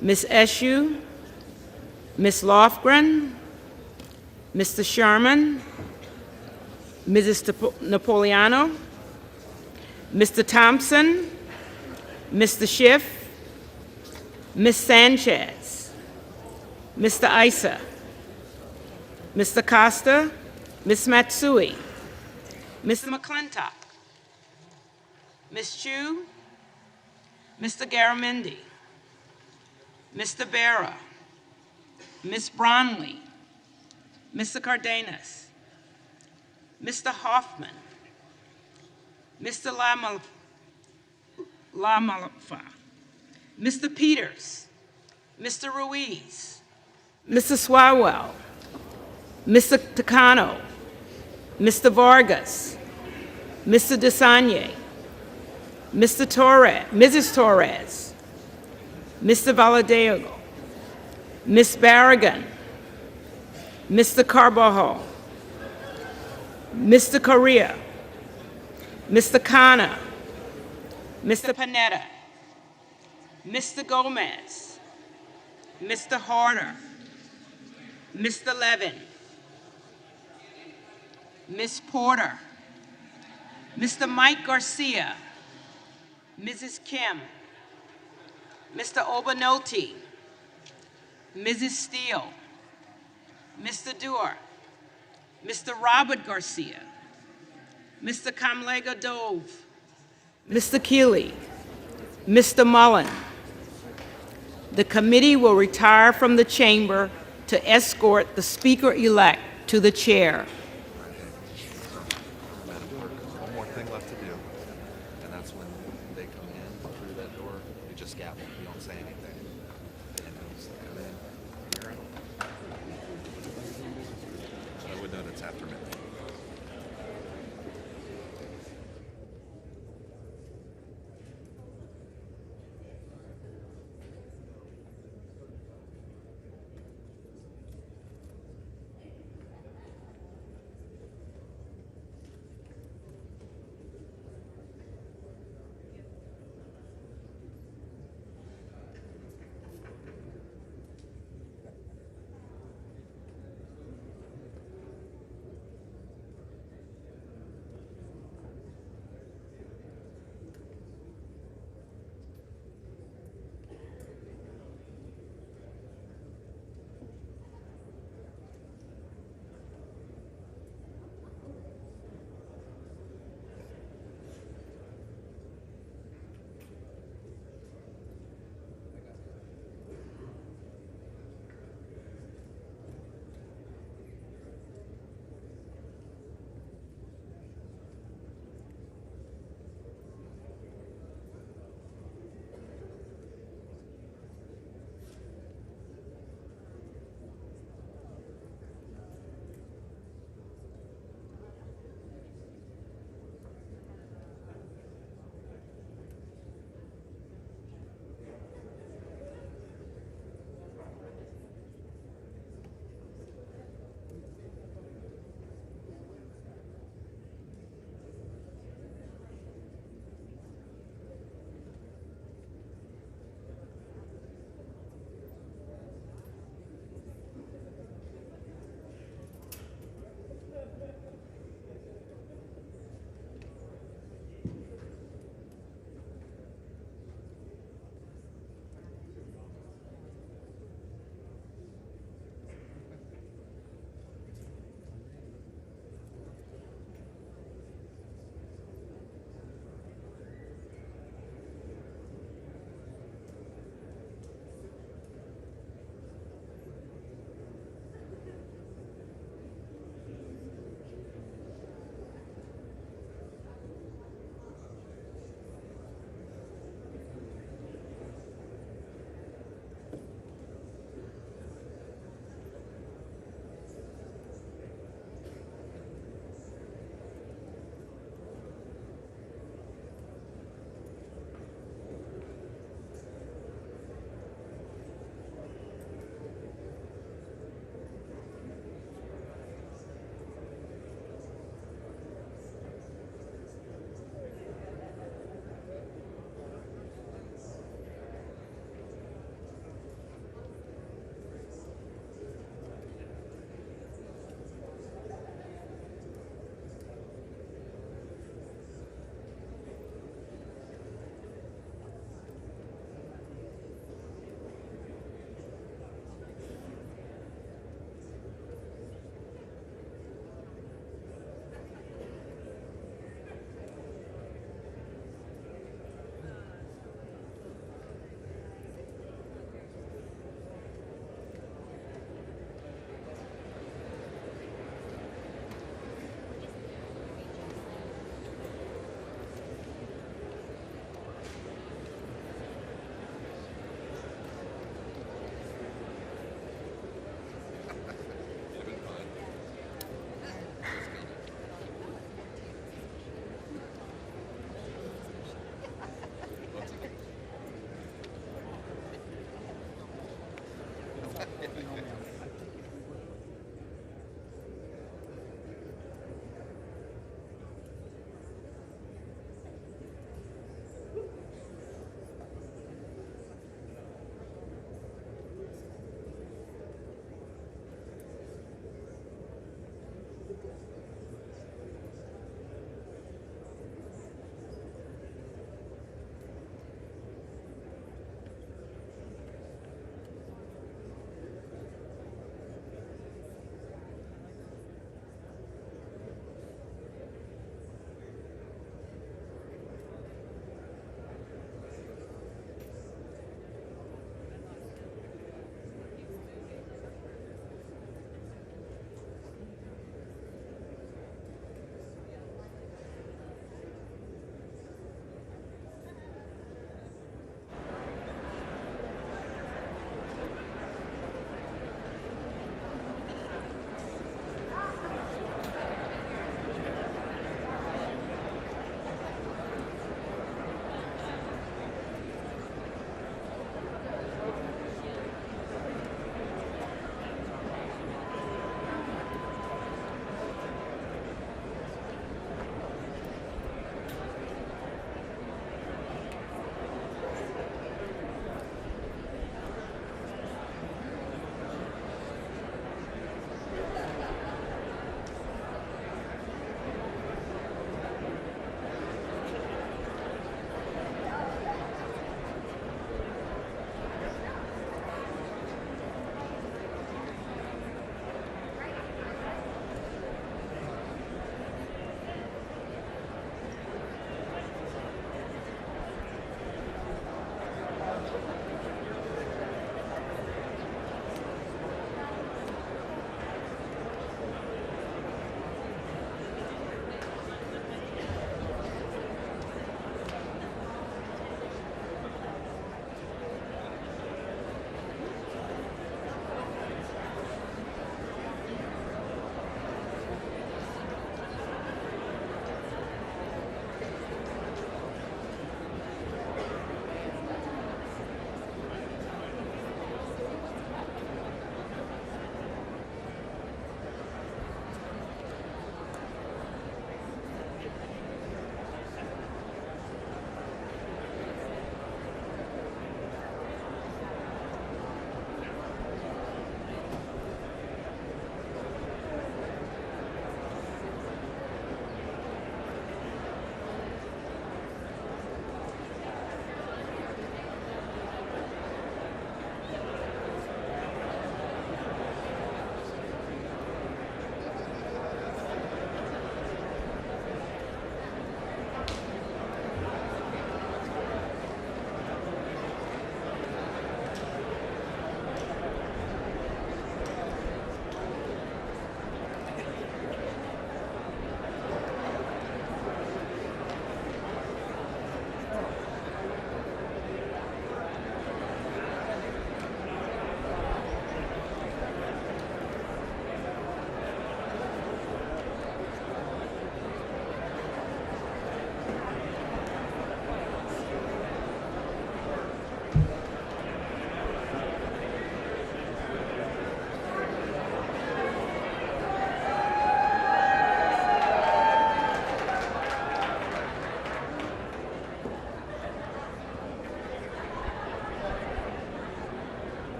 S5: Ms. Eshoo, Ms. Lofgren, Mr. Sherman, Mrs. Napoleano, Mr. Thompson, Mr. Schiff, Ms. Sanchez, Mr. Issa, Mr. Costa, Ms. Matsui, Mr. McClintock, Ms. Chu, Mr. Garamendi, Mr. Barra, Ms. Bronley, Mr. Cardenas, Mr. Hoffman, Mr. Lamalfa, Mr. Peters, Mr. Ruiz, Mr. Swalwell, Mr. Takano, Mr. Vargas, Mr. Desanye, Mr. Torres, Mrs. Torres, Mr. Valadego, Ms. Barragan, Mr. Carvajal, Mr. Correa, Mr. Khanna, Mr. Panetta, Mr. Gomez, Mr. Harder, Mr. Levin, Ms. Porter, Mr. Mike Garcia, Mrs. Kim, Mr. Obanoti, Mrs. Steele, Mr. Dewar, Mr. Robert Garcia, Mr. Kamlega Dove, Mr. Keeley, Mr. Mullen. The committee will retire from the chamber to escort the speaker-elect to the chair.
S3: Madam Clerk, one more thing left to do, and that's when they come in through that door, you just gavel, you don't say anything. And those that come in, you're out. So I would note it's after midnight.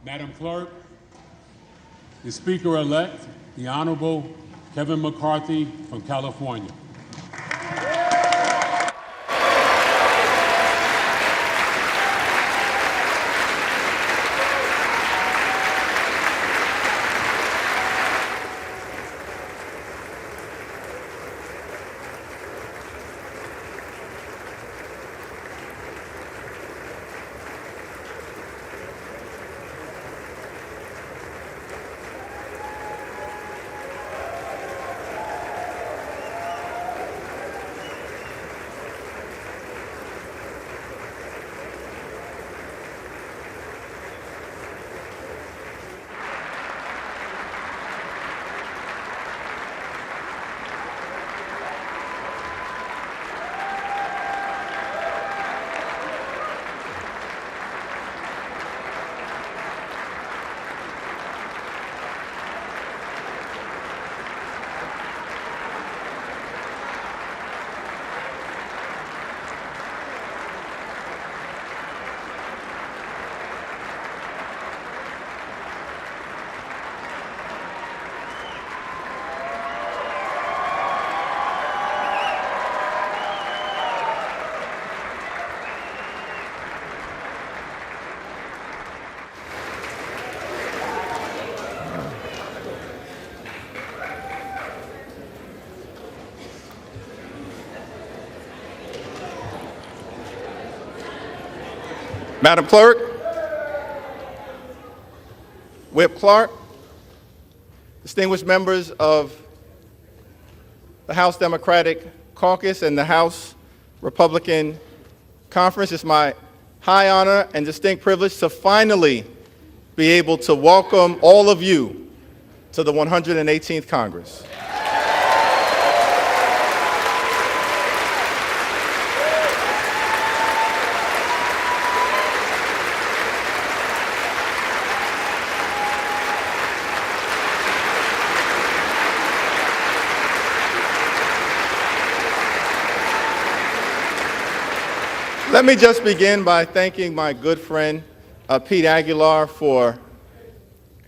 S1: Madam Clerk, the Speaker-elect, the Honorable Kevin McCarthy from California.
S12: Madam Clerk, Whip Clark, distinguished members of the House Democratic Caucus and the House Republican Conference, it's my high honor and distinct privilege to finally be able to welcome all of you to the 118th Congress. Let me just begin by thanking my good friend, Pete Aguilar, for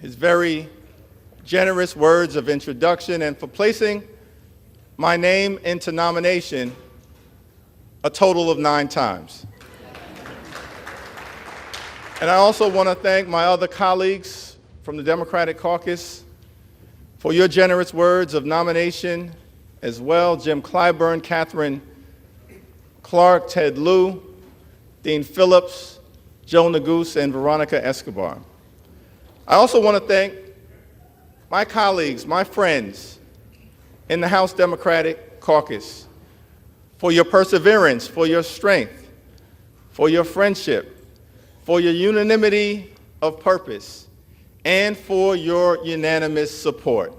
S12: his very generous words of introduction and for placing my name into nomination a total of 9 times. And I also want to thank my other colleagues from the Democratic Caucus for your generous words of nomination as well. Jim Clyburn, Catherine Clark, Ted Lieu, Dean Phillips, Joe Neguse, and Veronica Escobar. I also want to thank my colleagues, my friends in the House Democratic Caucus for your perseverance, for your strength, for your friendship, for your unanimity of purpose, and for your unanimous support.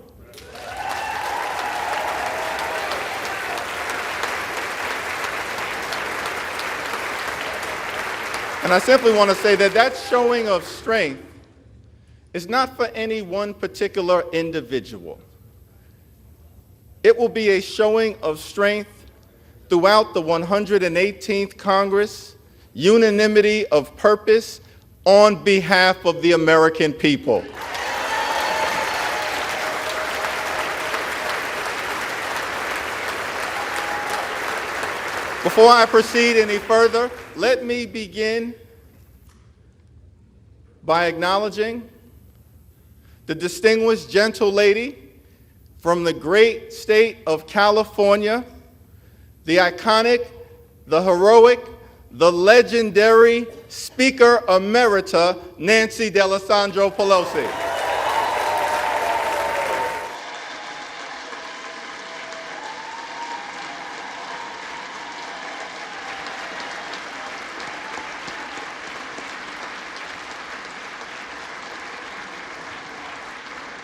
S12: And I simply want to say that that showing of strength is not for any one particular individual. It will be a showing of strength throughout the 118th Congress, unanimity of purpose on behalf of the American people. Before I proceed any further, let me begin by acknowledging the distinguished gentle lady from the great state of California, the iconic, the heroic, the legendary Speaker Emerita, Nancy D'Alessandro Pelosi.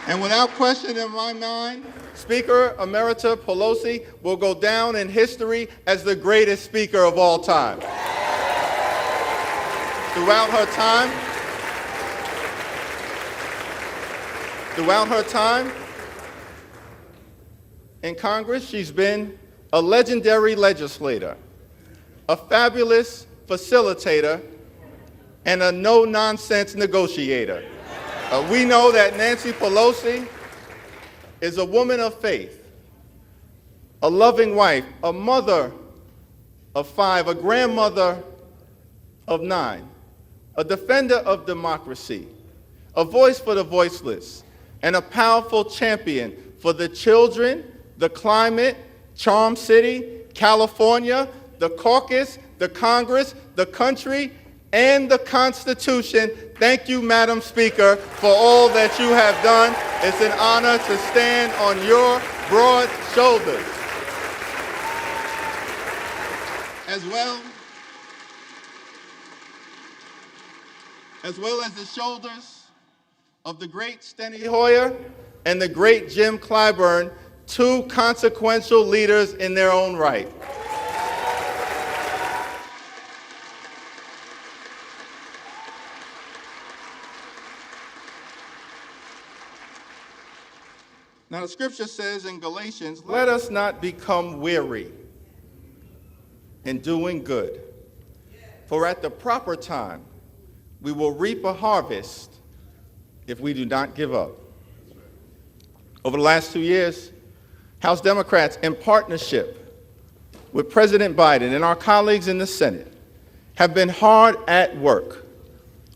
S12: And without question in my mind, Speaker Emerita Pelosi will go down in history as the greatest speaker of all time. Throughout her time in Congress, she's been a legendary legislator, a fabulous facilitator, and a no-nonsense negotiator. We know that Nancy Pelosi is a woman of faith, a loving wife, a mother of 5, a grandmother of 9, a defender of democracy, a voice for the voiceless, and a powerful champion for the children, the climate, Charm City, California, the caucus, the Congress, the country, and the Constitution. Thank you, Madam Speaker, for all that you have done. It's an honor to stand on your broad shoulders. As well as the shoulders of the great Steny Hoyer and the great Jim Clyburn, 2 consequential leaders in their own right. Now, the scripture says in Galatians, let us not become weary in doing good, for at the proper time we will reap a harvest if we do not give up. Over the last 2 years, House Democrats, in partnership with President Biden and our colleagues in the Senate, have been hard at work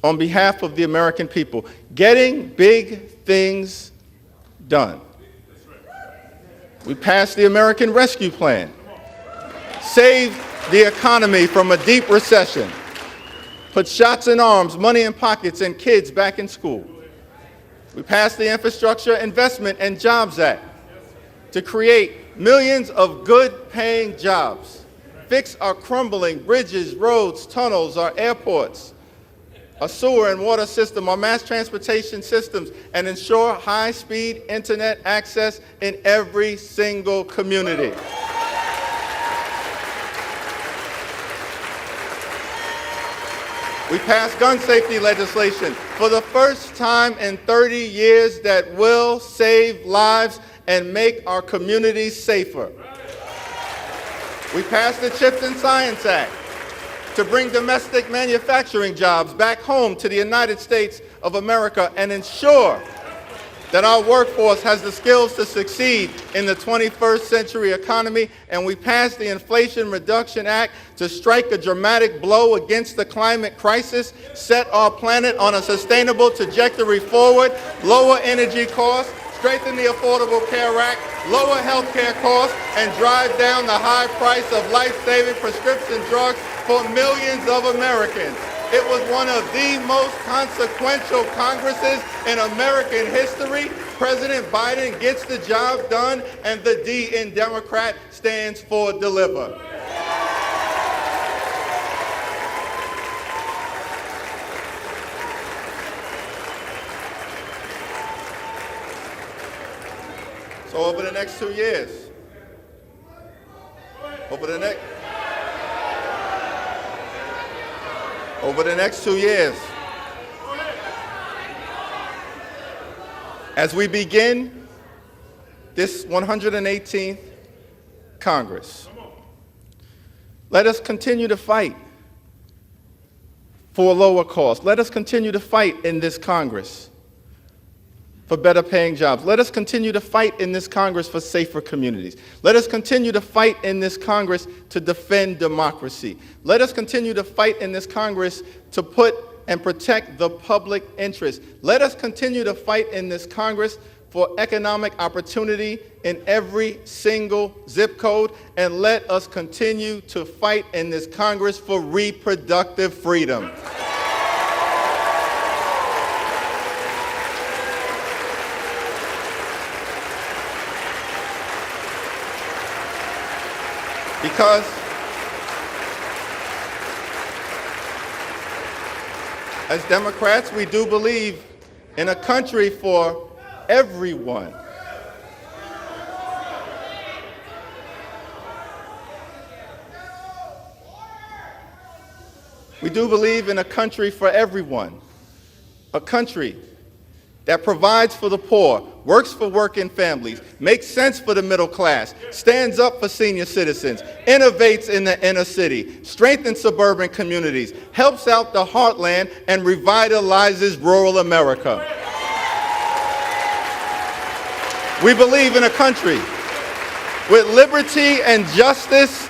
S12: on behalf of the American people, getting big things done. We passed the American Rescue Plan, saved the economy from a deep recession, put shots in arms, money in pockets, and kids back in school. We passed the Infrastructure Investment and Jobs Act to create millions of good-paying jobs, fix our crumbling bridges, roads, tunnels, our airports, a sewer and water system, our mass transportation systems, and ensure high-speed internet access in every single community. We passed gun safety legislation for the first time in 30 years that will save lives and make our communities safer. We passed the CHIPS and Science Act to bring domestic manufacturing jobs back home to the United States of America and ensure that our workforce has the skills to succeed in the 21st century economy. And we passed the Inflation Reduction Act to strike a dramatic blow against the climate crisis, set our planet on a sustainable trajectory forward, lower energy costs, strengthen the Affordable Care Act, lower health care costs, and drive down the high price of life-saving prescription drugs for millions of Americans. It was one of the most consequential Congresses in American history. President Biden gets the job done, and the D in Democrat stands for deliver. So over the next 2 years, over the next 2 years, as we begin this 118th Congress, let us continue to fight for lower costs. Let us continue to fight in this Congress for better paying jobs. Let us continue to fight in this Congress for safer communities. Let us continue to fight in this Congress to defend democracy. Let us continue to fight in this Congress to put and protect the public interest. Let us continue to fight in this Congress for economic opportunity in every single zip code. And let us continue to fight in this Congress for reproductive freedom. Because as Democrats, we do believe in a country for everyone. We do believe in a country for everyone, a country that provides for the poor, works for working families, makes sense for the middle class, stands up for senior citizens, innovates in the inner city, strengthens suburban communities, helps out the heartland, and revitalizes rural America. We believe in a country with liberty and justice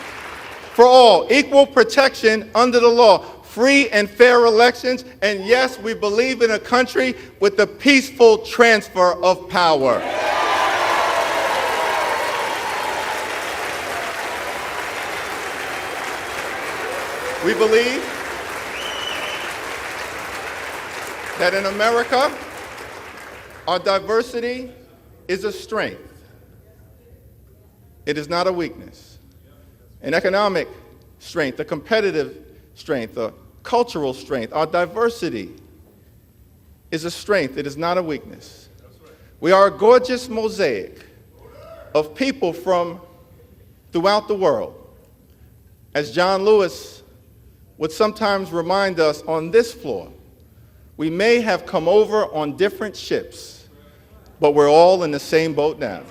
S12: for all, equal protection under the law, free and fair elections, and yes, we believe in a country with the peaceful transfer of power. We believe that in America, our diversity is a strength. It is not a weakness. An economic strength, a competitive strength, a cultural strength. Our diversity is a strength. It is not a weakness. We are a gorgeous mosaic of people from throughout the world. As John Lewis would sometimes remind us on this floor, we may have come over on different ships, but we're all in the same boat now.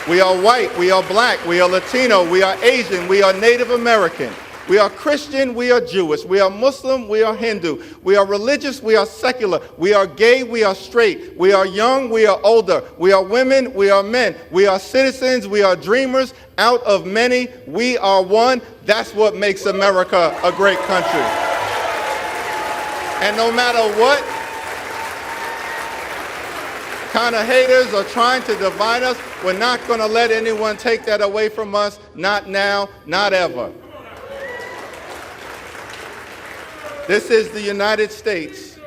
S12: We are white, we are black, we are Latino, we are Asian, we are Native American, we are Christian, we are Jewish, we are Muslim, we are Hindu, we are religious, we are secular, we are gay, we are straight, we are young, we are older, we are women, we are men, we are citizens, we are dreamers. Out of many, we are one. That's what makes America a great country. And no matter what kind of haters are trying to divide us, we're not going to let anyone take that away from us. Not now, not ever. This is the United States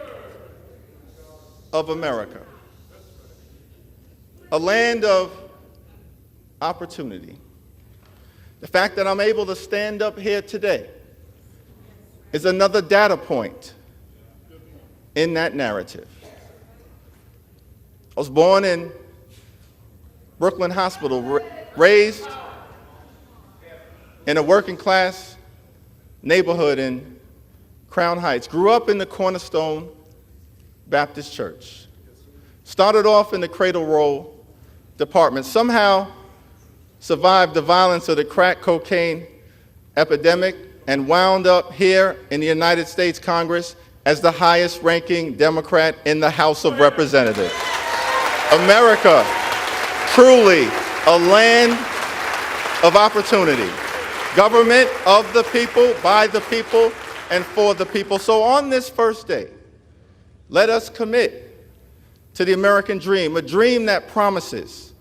S12: of America, a land of opportunity. The fact that I'm able to stand up here today is another data point in that narrative. I was born in Brooklyn Hospital, raised in a working class neighborhood in Crown Heights, grew up in the Cornerstone Baptist Church, started off in the cradle roll department, somehow survived the violence of the crack cocaine epidemic, and wound up here in the United States Congress as the highest ranking Democrat in the House of Representatives. America, truly a land of opportunity. Government of the people, by the people, and for the people. So on this first day, let us commit to the American dream, a dream that promises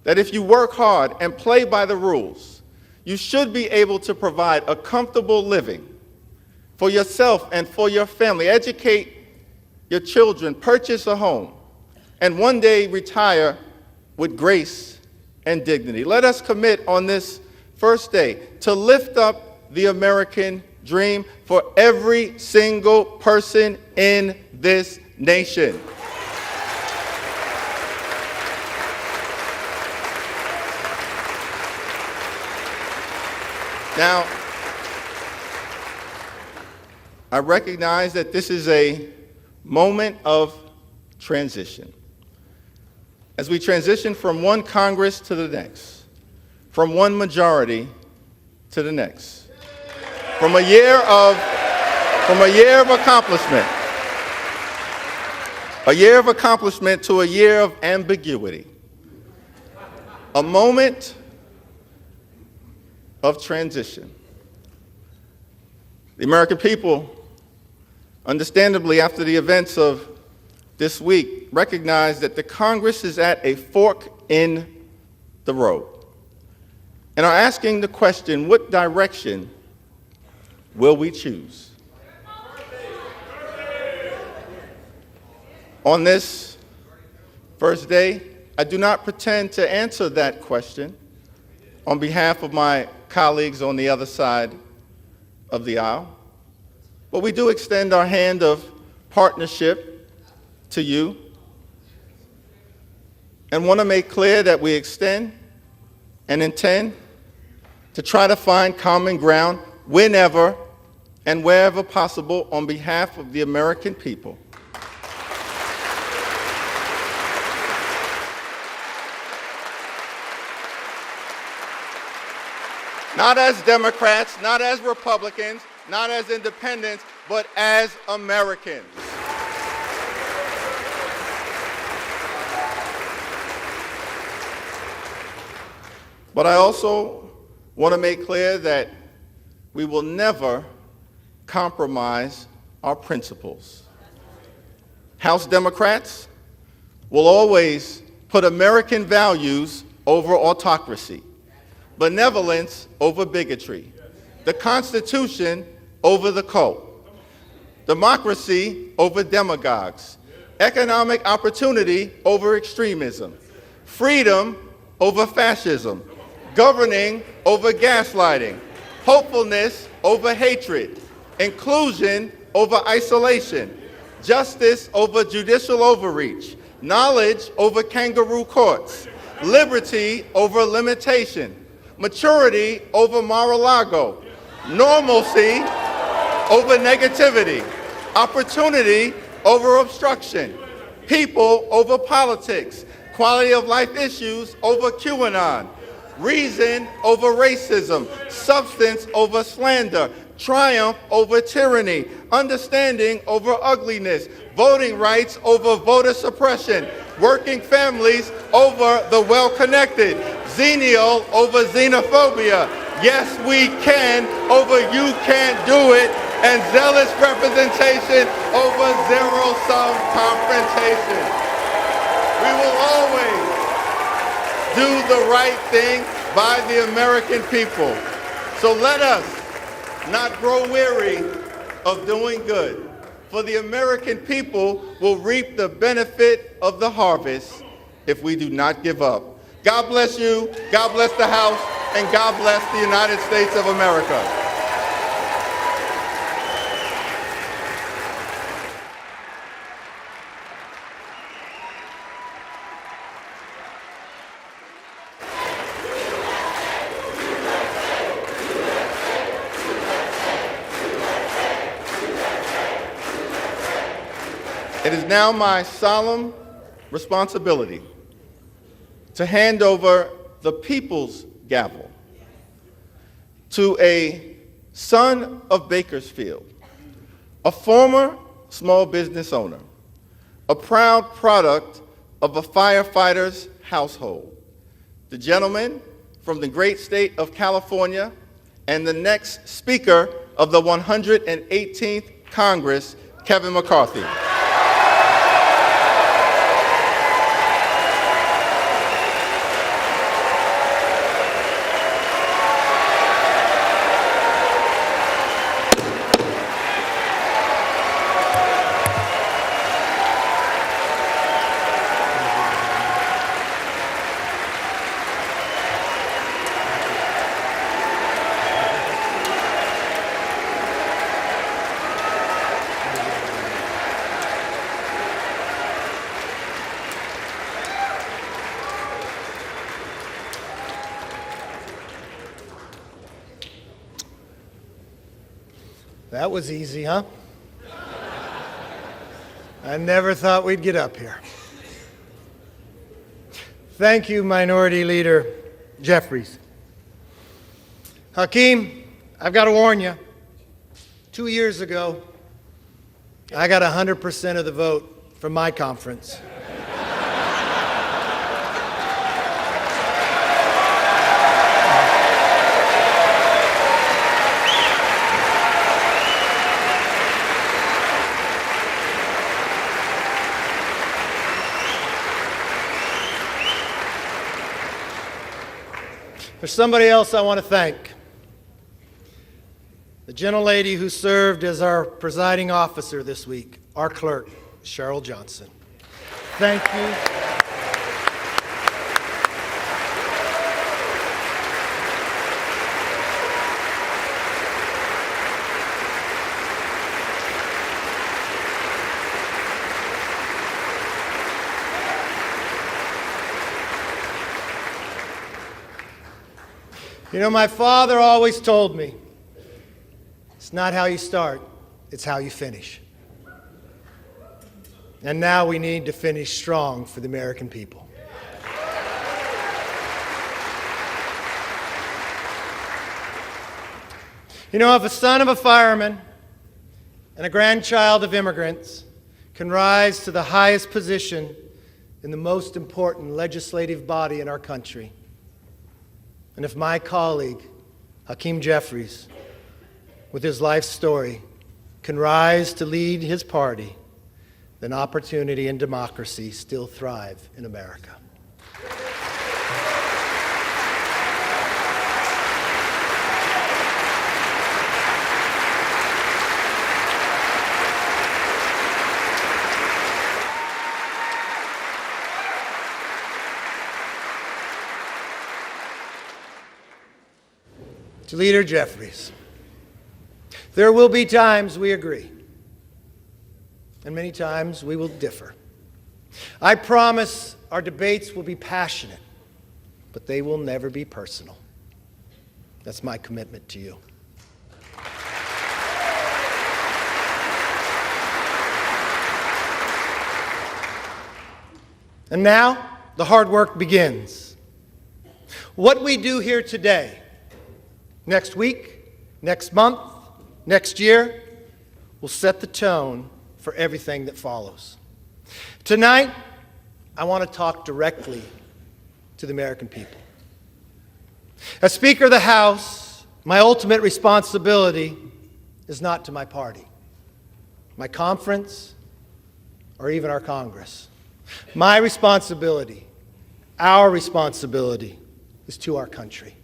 S12: that if you work hard and play by the rules, you should be able to provide a comfortable living for yourself and for your family, educate your children, purchase a home, and one day retire with grace and dignity. Let us commit on this first day to lift up the American dream for every single person in this nation. Now, I recognize that this is a moment of transition. As we transition from one Congress to the next, from one majority to the next, from a year of accomplishment to a year of ambiguity, a moment of transition. The American people, understandably after the events of this week, recognize that the Congress is at a fork in the road and are asking the question, what direction will we choose? On this first day, I do not pretend to answer that question on behalf of my colleagues on the other side of the aisle, but we do extend our hand of partnership to you and want to make clear that we extend and intend to try to find common ground whenever and wherever possible on behalf of the American people. Not as Democrats, not as Republicans, not as independents, but as Americans. But I also want to make clear that we will never compromise our principles. House Democrats will always put American values over autocracy, benevolence over bigotry, the Constitution over the cult, democracy over demagogues, economic opportunity over extremism, freedom over fascism, governing over gaslighting, hopefulness over hatred, inclusion over isolation, justice over judicial overreach, knowledge over kangaroo courts, liberty over limitation, maturity over Mar-a-Lago, normalcy over negativity, opportunity over obstruction, people over politics, quality of life issues over QAnon, reason over racism, substance over slander, triumph over tyranny, understanding over ugliness, voting rights over voter suppression, working families over the well-connected, xenial over xenophobia, yes we can over you can't do it, and zealous representation over zero-sum confrontation. We will always do the right thing by the American people. So let us not grow weary of doing good, for the American people will reap the benefit of the harvest if we do not give up. God bless you, God bless the House, and God bless the United States of America. It is now my solemn responsibility to hand over the people's gavel to a son of Bakersfield, a former small business owner, a proud product of a firefighter's household, the gentleman from the great state of California and the next Speaker of the 118th Congress, Kevin McCarthy.
S13: That was easy, huh? I never thought we'd get up here. Thank you, Minority Leader Jeffries. Hakeem, I've got to warn you. 2 years ago, I got 100% of the vote from my conference. There's somebody else I want to thank. The gentlelady who served as our presiding officer this week, our clerk, Cheryl Johnson. Thank you. You know, my father always told me, it's not how you start, it's how you finish. And now we need to finish strong for the American people. You know, if a son of a fireman and a grandchild of immigrants can rise to the highest position in the most important legislative body in our country, And if my colleague, Hakeem Jeffries, with his life story, can rise to lead his party, then opportunity and democracy still thrive in America. To Leader Jeffries, there will be times we agree, and many times we will differ. I promise our debates will be passionate, but they will never be personal. That's my commitment to you. And now, the hard work begins. What we do here today, next week, next month, next year, will set the tone for everything that follows. Tonight, I want to talk directly to the American people. As Speaker of the House, my ultimate responsibility is not to my party, my conference, or even our Congress. My responsibility, our responsibility, is to our country.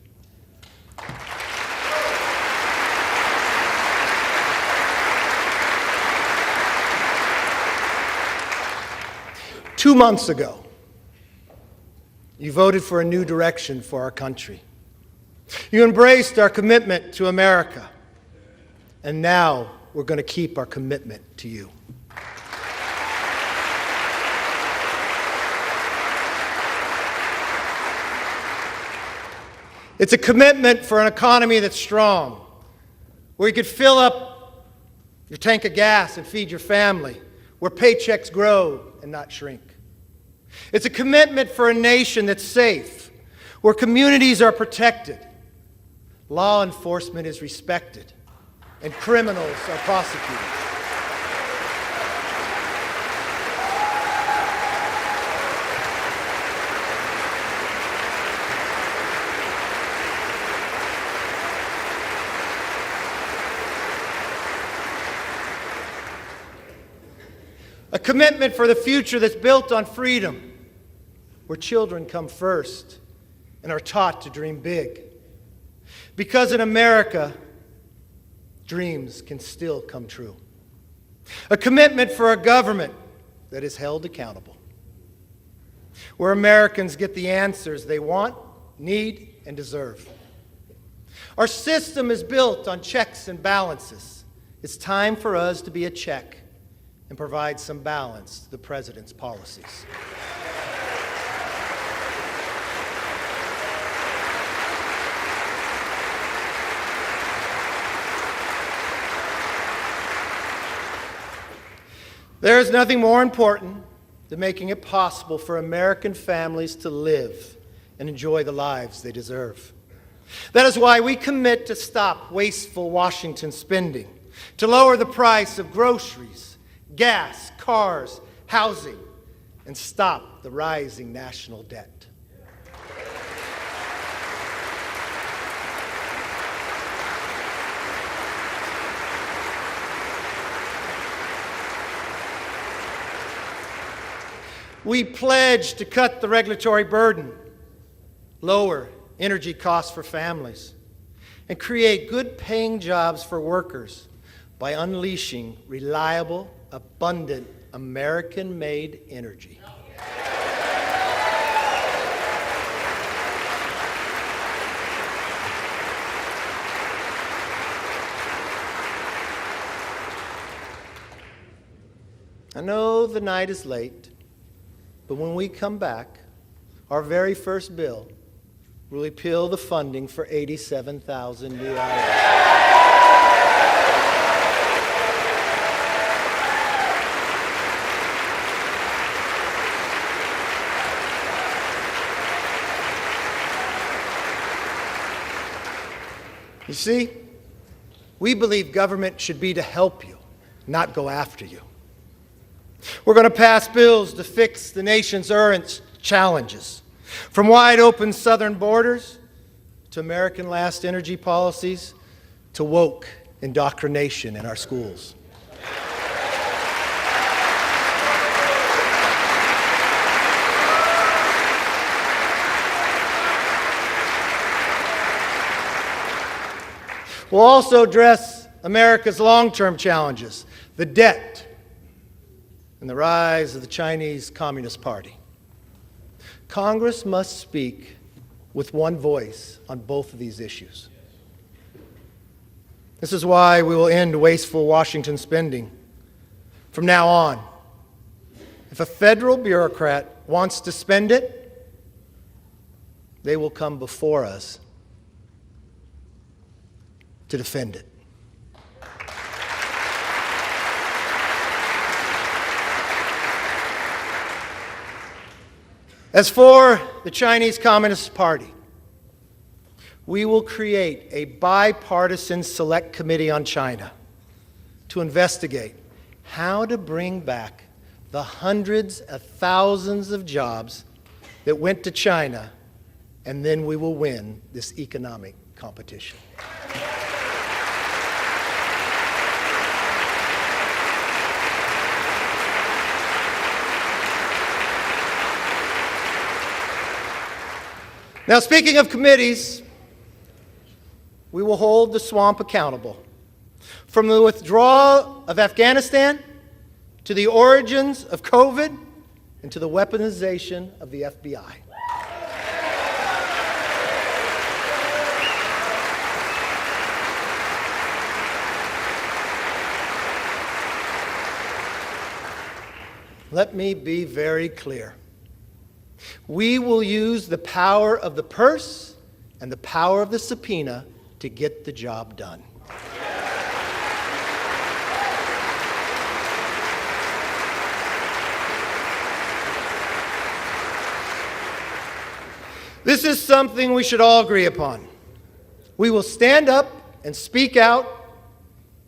S13: Two months ago, you voted for a new direction for our country. You embraced our commitment to America, and now we're going to keep our commitment to you. It's a commitment for an economy that's strong, where you could fill up your tank of gas and feed your family, where paychecks grow and not shrink. It's a commitment for a nation that's safe, where communities are protected, law enforcement is respected, and criminals are prosecuted. A commitment for the future that's built on freedom, where children come first and are taught to dream big. Because in America, dreams can still come true. A commitment for a government that is held accountable, where Americans get the answers they want, need, and deserve. Our system is built on checks and balances. It's time for us to be a check and provide some balance to the President's policies. There is nothing more important than making it possible for American families to live and enjoy the lives they deserve. That is why we commit to stop wasteful Washington spending, to lower the price of groceries, gas, cars, housing, and stop the rising national debt. We pledge to cut the regulatory burden, lower energy costs for families, and create good-paying jobs for workers by unleashing reliable, abundant, American-made energy. I know the night is late, but when we come back, our very first bill will repeal the funding for 87,000 new hours. You see, we believe government should be to help you, not go after you. We're going to pass bills to fix the nation's current challenges, from wide open southern borders to American last energy policies, to woke indoctrination in our schools. We'll also address America's long-term challenges, the debt and the rise of the Chinese Communist Party. Congress must speak with one voice on both of these issues. This is why we will end wasteful Washington spending. From now on, if a federal bureaucrat wants to spend it, they will come before us to defend it. As for the Chinese Communist Party, we will create a bipartisan select committee on China to investigate how to bring back the hundreds of thousands of jobs that went to China, and then we will win this economic competition. Now, speaking of committees, we will hold the swamp accountable. From the withdrawal of Afghanistan to the origins of COVID and to the weaponization of the FBI. Let me be very clear. We will use the power of the purse and the power of the subpoena to get the job done. This is something we should all agree upon. We will stand up and speak out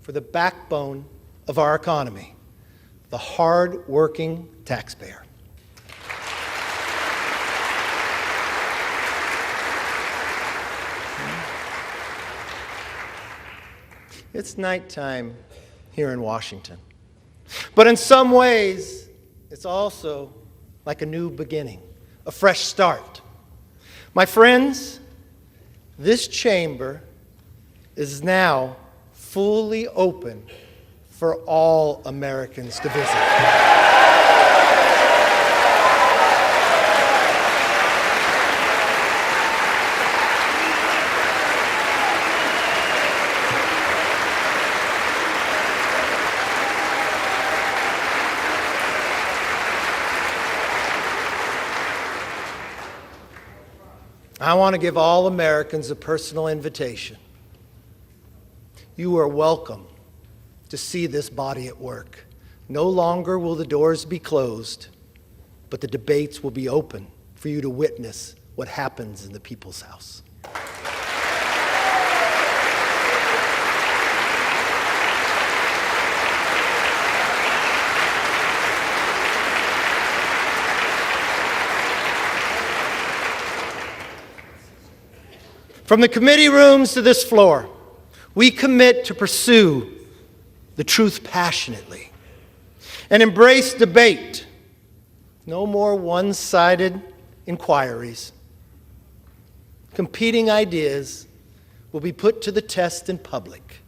S13: for the backbone of our economy, the hard-working taxpayer. It's nighttime here in Washington. But in some ways, it's also like a new beginning, a fresh start. My friends, this chamber is now fully open for all Americans to visit. I want to give all Americans a personal invitation. You are welcome to see this body at work. No longer will the doors be closed, but the debates will be open for you to witness what happens in the People's House. From the committee rooms to this floor, we commit to pursue the truth passionately and embrace debate. No more one-sided inquiries. Competing ideas will be put to the test in public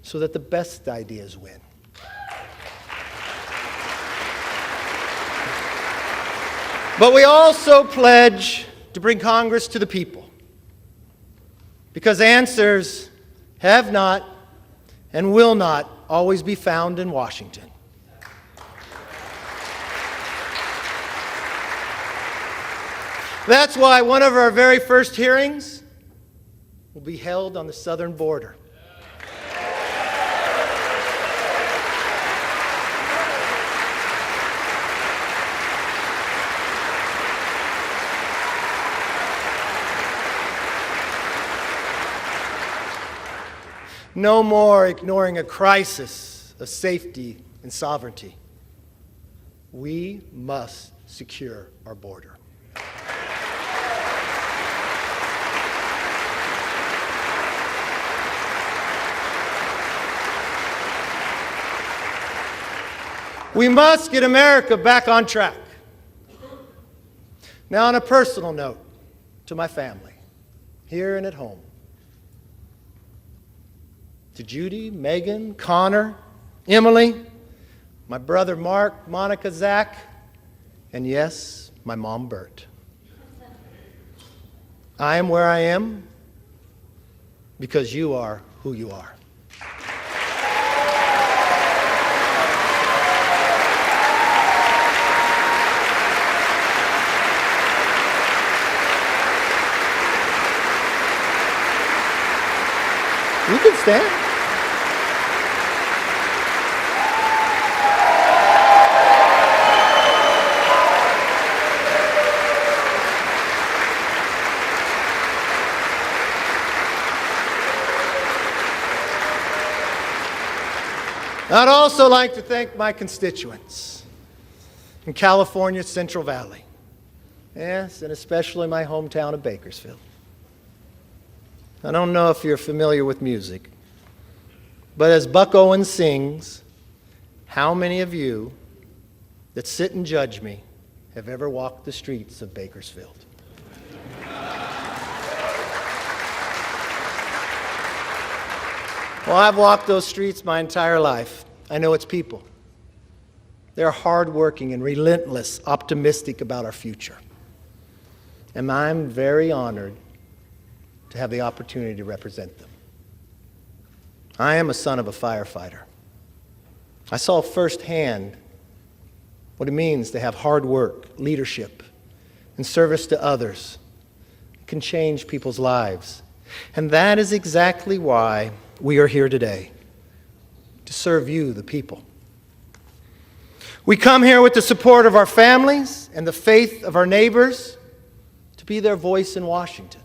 S13: so that the best ideas win. But we also pledge to bring Congress to the people, because answers have not and will not always be found in Washington. That's why one of our very first hearings will be held on the southern border. No more ignoring a crisis of safety and sovereignty. We must secure our border. We must get America back on track. Now, on a personal note, to my family, here and at home, to Judy, Megan, Connor, Emily, my brother Mark, Monica, Zach, and yes, my mom, Bert. I am where I am because you are who you are. You can stand. I'd also like to thank my constituents in California's Central Valley. Yes, and especially my hometown of Bakersfield. I don't know if you're familiar with music, but as Buck Owens sings, how many of you that sit and judge me have ever walked the streets of Bakersfield? Well, I've walked those streets my entire life. I know its people. They're hardworking and relentless, optimistic about our future. And I'm very honored to have the opportunity to represent them. I am a son of a firefighter. I saw firsthand what it means to have hard work, leadership, and service to others. It can change people's lives. And that is exactly why we are here today, to serve you, the people. We come here with the support of our families and the faith of our neighbors to be their voice in Washington.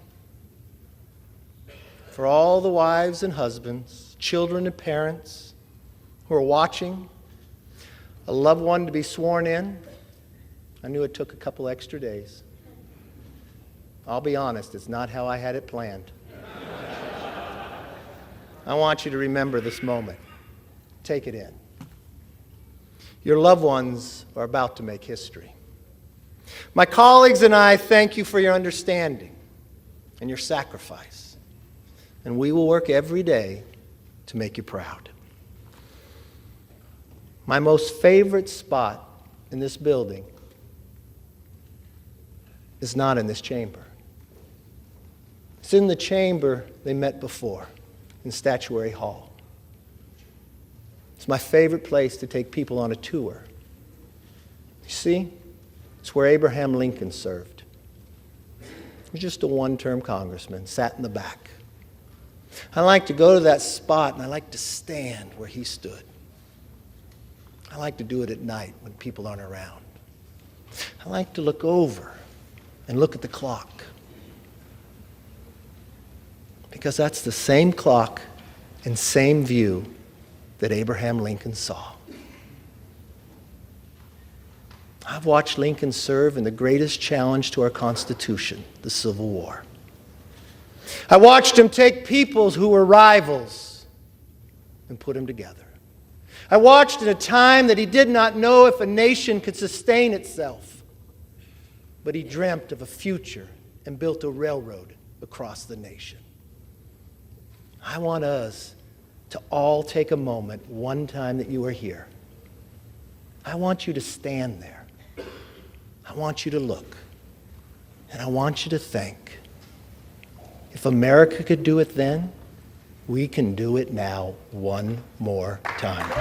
S13: For all the wives and husbands, children and parents who are watching, a loved one to be sworn in, I knew it took a couple extra days. I'll be honest, it's not how I had it planned. I want you to remember this moment. Take it in. Your loved ones are about to make history. My colleagues and I thank you for your understanding and your sacrifice. And we will work every day to make you proud. My most favorite spot in this building is not in this chamber. It's in the chamber they met before, in Statuary Hall. It's my favorite place to take people on a tour. You see, it's where Abraham Lincoln served. He was just a one-term congressman, sat in the back. I like to go to that spot and I like to stand where he stood. I like to do it at night when people aren't around. I like to look over and look at the clock. Because that's the same clock and same view that Abraham Lincoln saw. I've watched Lincoln serve in the greatest challenge to our Constitution, the Civil War. I watched him take peoples who were rivals and put them together. I watched at a time that he did not know if a nation could sustain itself, but he dreamt of a future and built a railroad across the nation. I want us to all take a moment one time that you are here. I want you to stand there. I want you to look. And I want you to think. If America could do it then, we can do it now one more time.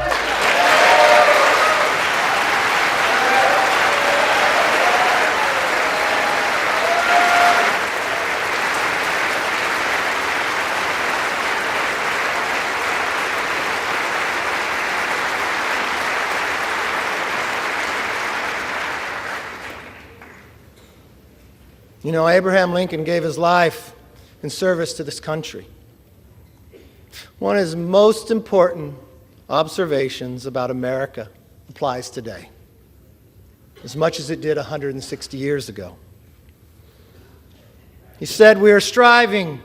S13: You know, Abraham Lincoln gave his life in service to this country. One of his most important observations about America applies today, as much as it did 160 years ago. He said, "We are striving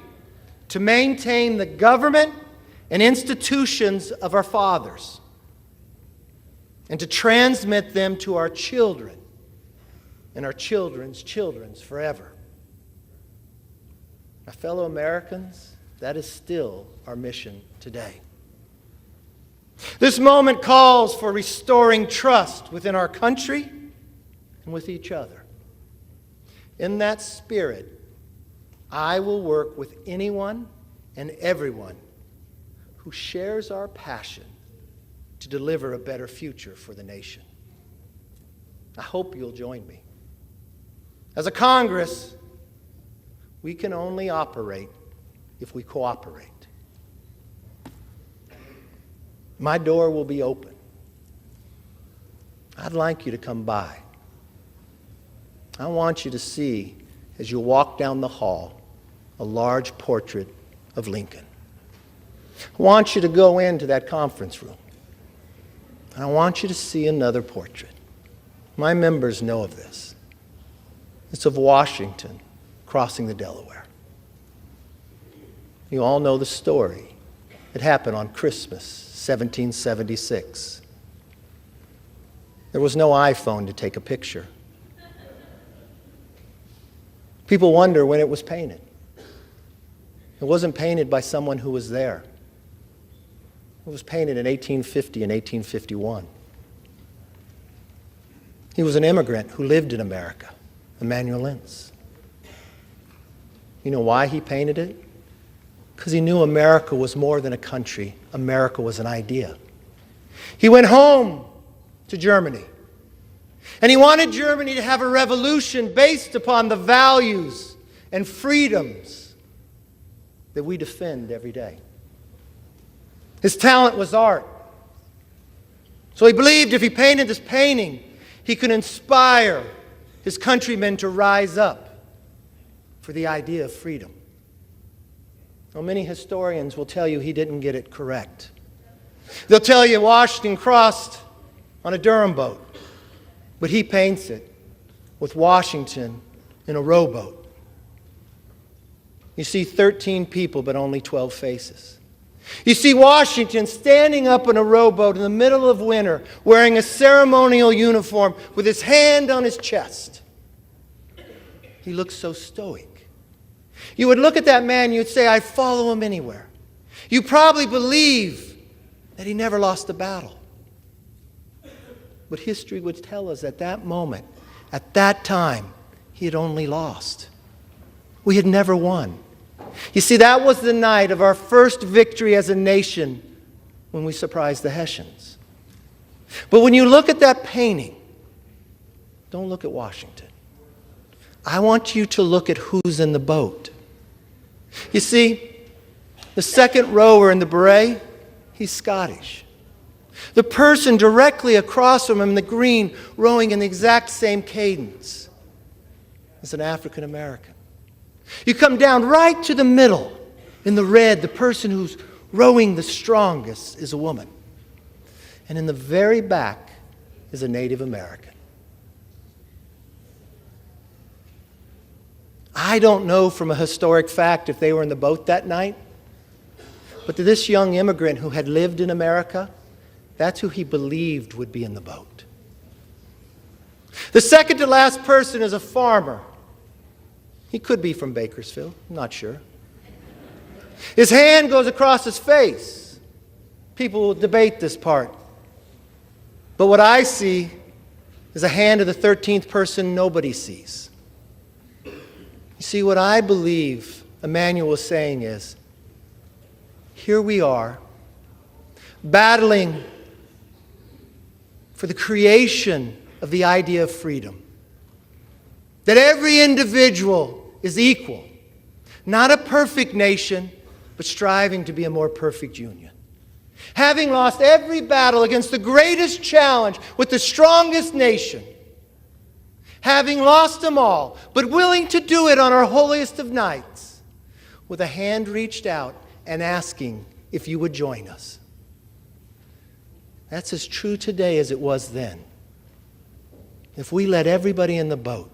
S13: to maintain the government and institutions of our fathers. and to transmit them to our children and our children's children's forever. My fellow Americans, that is still our mission today. This moment calls for restoring trust within our country and with each other. In that spirit, I will work with anyone and everyone who shares our passion to deliver a better future for the nation. I hope you'll join me. As a Congress, we can only operate if we cooperate. My door will be open. I'd like you to come by. I want you to see, as you walk down the hall, a large portrait of Lincoln. I want you to go into that conference room. And I want you to see another portrait. My members know of this. It's of Washington crossing the Delaware. You all know the story. It happened on Christmas, 1776. There was no iPhone to take a picture. People wonder when it was painted. It wasn't painted by someone who was there. It was painted in 1850 and 1851. He was an immigrant who lived in America, Emanuel Lentz. You know why he painted it? Because he knew America was more than a country. America was an idea. He went home to Germany, and he wanted Germany to have a revolution based upon the values and freedoms that we defend every day. His talent was art. So he believed if he painted this painting, he could inspire his countrymen to rise up for the idea of freedom. Well, many historians will tell you he didn't get it correct. They'll tell you Washington crossed on a Durham boat, but he paints it with Washington in a rowboat. You see 13 people, but only 12 faces. You see Washington standing up in a rowboat in the middle of winter, wearing a ceremonial uniform with his hand on his chest. He looks so stoic. You would look at that man, you'd say, I'd follow him anywhere. You probably believe that he never lost a battle. But history would tell us at that moment, at that time, he had only lost. We had never won. You see, that was the night of our first victory as a nation when we surprised the Hessians. But when you look at that painting, don't look at Washington. I want you to look at who's in the boat. You see, the second rower in the beret, he's Scottish. The person directly across from him in the green, rowing in the exact same cadence, is an African American. You come down right to the middle in the red, the person who's rowing the strongest is a woman. And in the very back is a Native American. I don't know from a historic fact if they were in the boat that night, but to this young immigrant who had lived in America, that's who he believed would be in the boat. The second to last person is a farmer. He could be from Bakersfield, I'm not sure. His hand goes across his face. People will debate this part. But what I see is a hand of the 13th person nobody sees. You see, what I believe Emmanuel was saying is, here we are, battling for the creation of the idea of freedom. That every individual is equal. Not a perfect nation, but striving to be a more perfect union. Having lost every battle against the greatest challenge with the strongest nation. Having lost them all, but willing to do it on our holiest of nights, with a hand reached out and asking if you would join us. That's as true today as it was then. If we let everybody in the boat,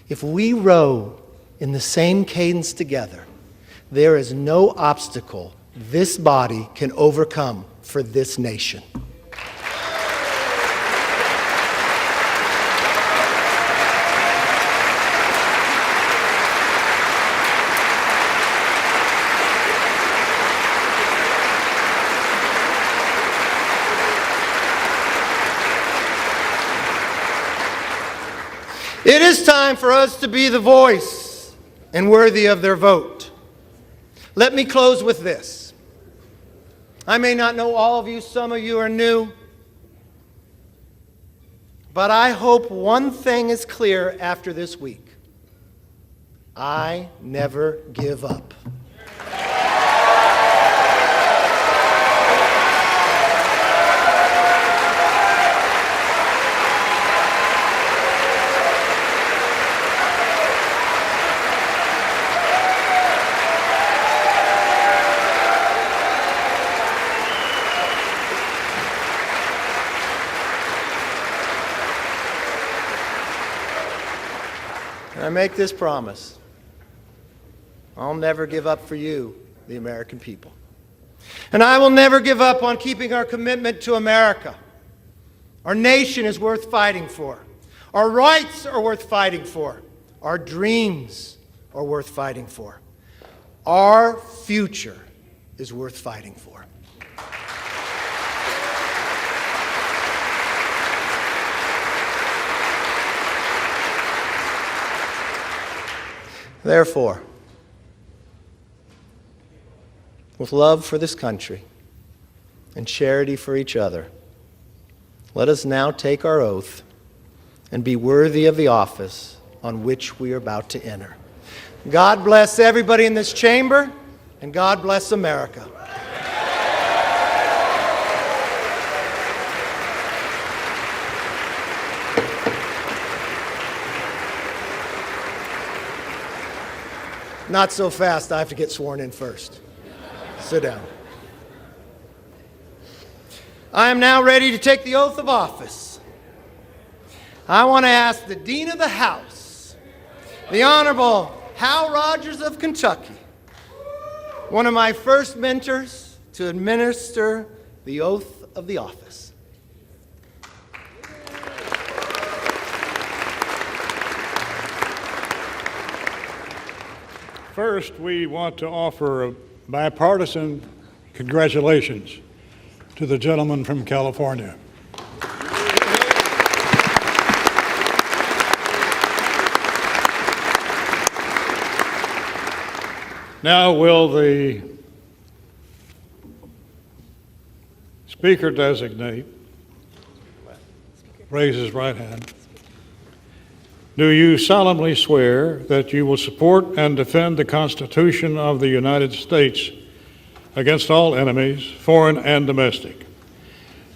S13: if we row in the same cadence together, there is no obstacle this body can overcome for this nation. It is time for us to be the voice and worthy of their vote. Let me close with this. I may not know all of you, some of you are new, but I hope one thing is clear after this week. I never give up. I make this promise. I'll never give up for you, the American people. And I will never give up on keeping our commitment to America. Our nation is worth fighting for. Our rights are worth fighting for. Our dreams are worth fighting for. Our future is worth fighting for. Therefore, with love for this country and charity for each other, let us now take our oath and be worthy of the office on which we are about to enter. God bless everybody in this chamber, and God bless America. Not so fast. I have to get sworn in first. Sit down. I am now ready to take the oath of office. I want to ask the Dean of the House, the Honorable Hal Rogers of Kentucky, one of my first mentors, to administer the oath of the office.
S14: First, we want to offer a bipartisan congratulations to the gentleman from California. Now, will the Speaker designate raise his right hand? Do you solemnly swear that you will support and defend the Constitution of the United States against all enemies, foreign and domestic,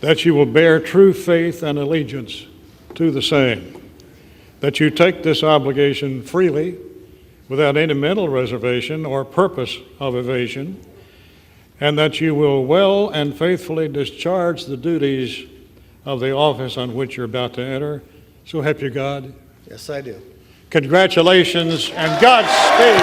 S14: that you will bear true faith and allegiance to the same, that you take this obligation freely, without any mental reservation or purpose of evasion, and that you will well and faithfully discharge the duties of the office on which you're about to enter? So help you God.
S13: Yes, I do.
S14: Congratulations and Godspeed.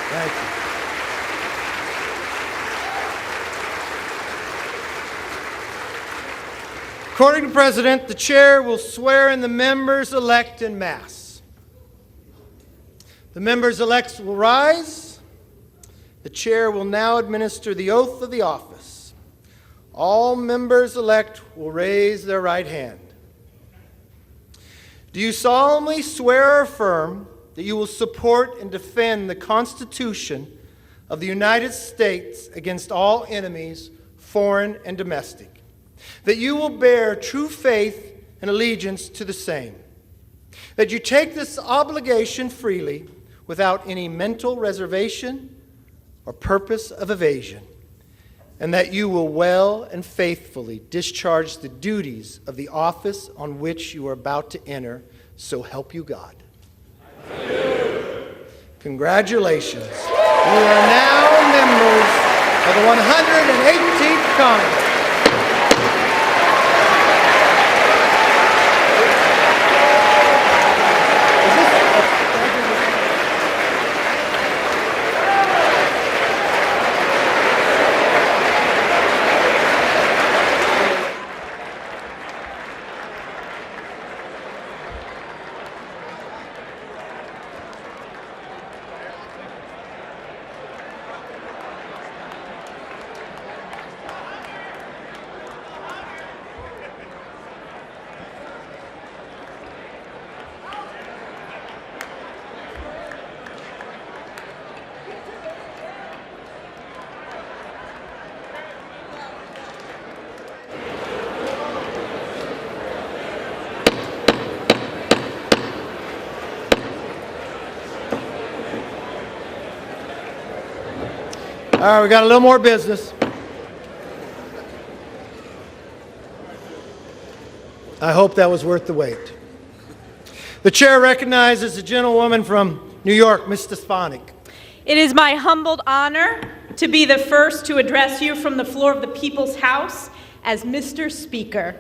S13: Thank you. According to the President, the Chair will swear in the members-elect en masse. The members-elect will rise. The Chair will now administer the oath of the office. All members-elect will raise their right hand. Do you solemnly swear or affirm that you will support and defend the Constitution of the United States against all enemies, foreign and domestic, that you will bear true faith and allegiance to the same, that you take this obligation freely without any mental reservation or purpose of evasion, and that you will well and faithfully discharge the duties of the office on which you are about to enter, so help you God. Congratulations. You are now members of the 118th Congress. right, we got a little more business. I hope that was worth the wait. The chair recognizes the gentlewoman from New York, Ms. Stefanik.
S15: It is my humbled honor to be the first to address you from the floor of the People's House as Mr. Speaker.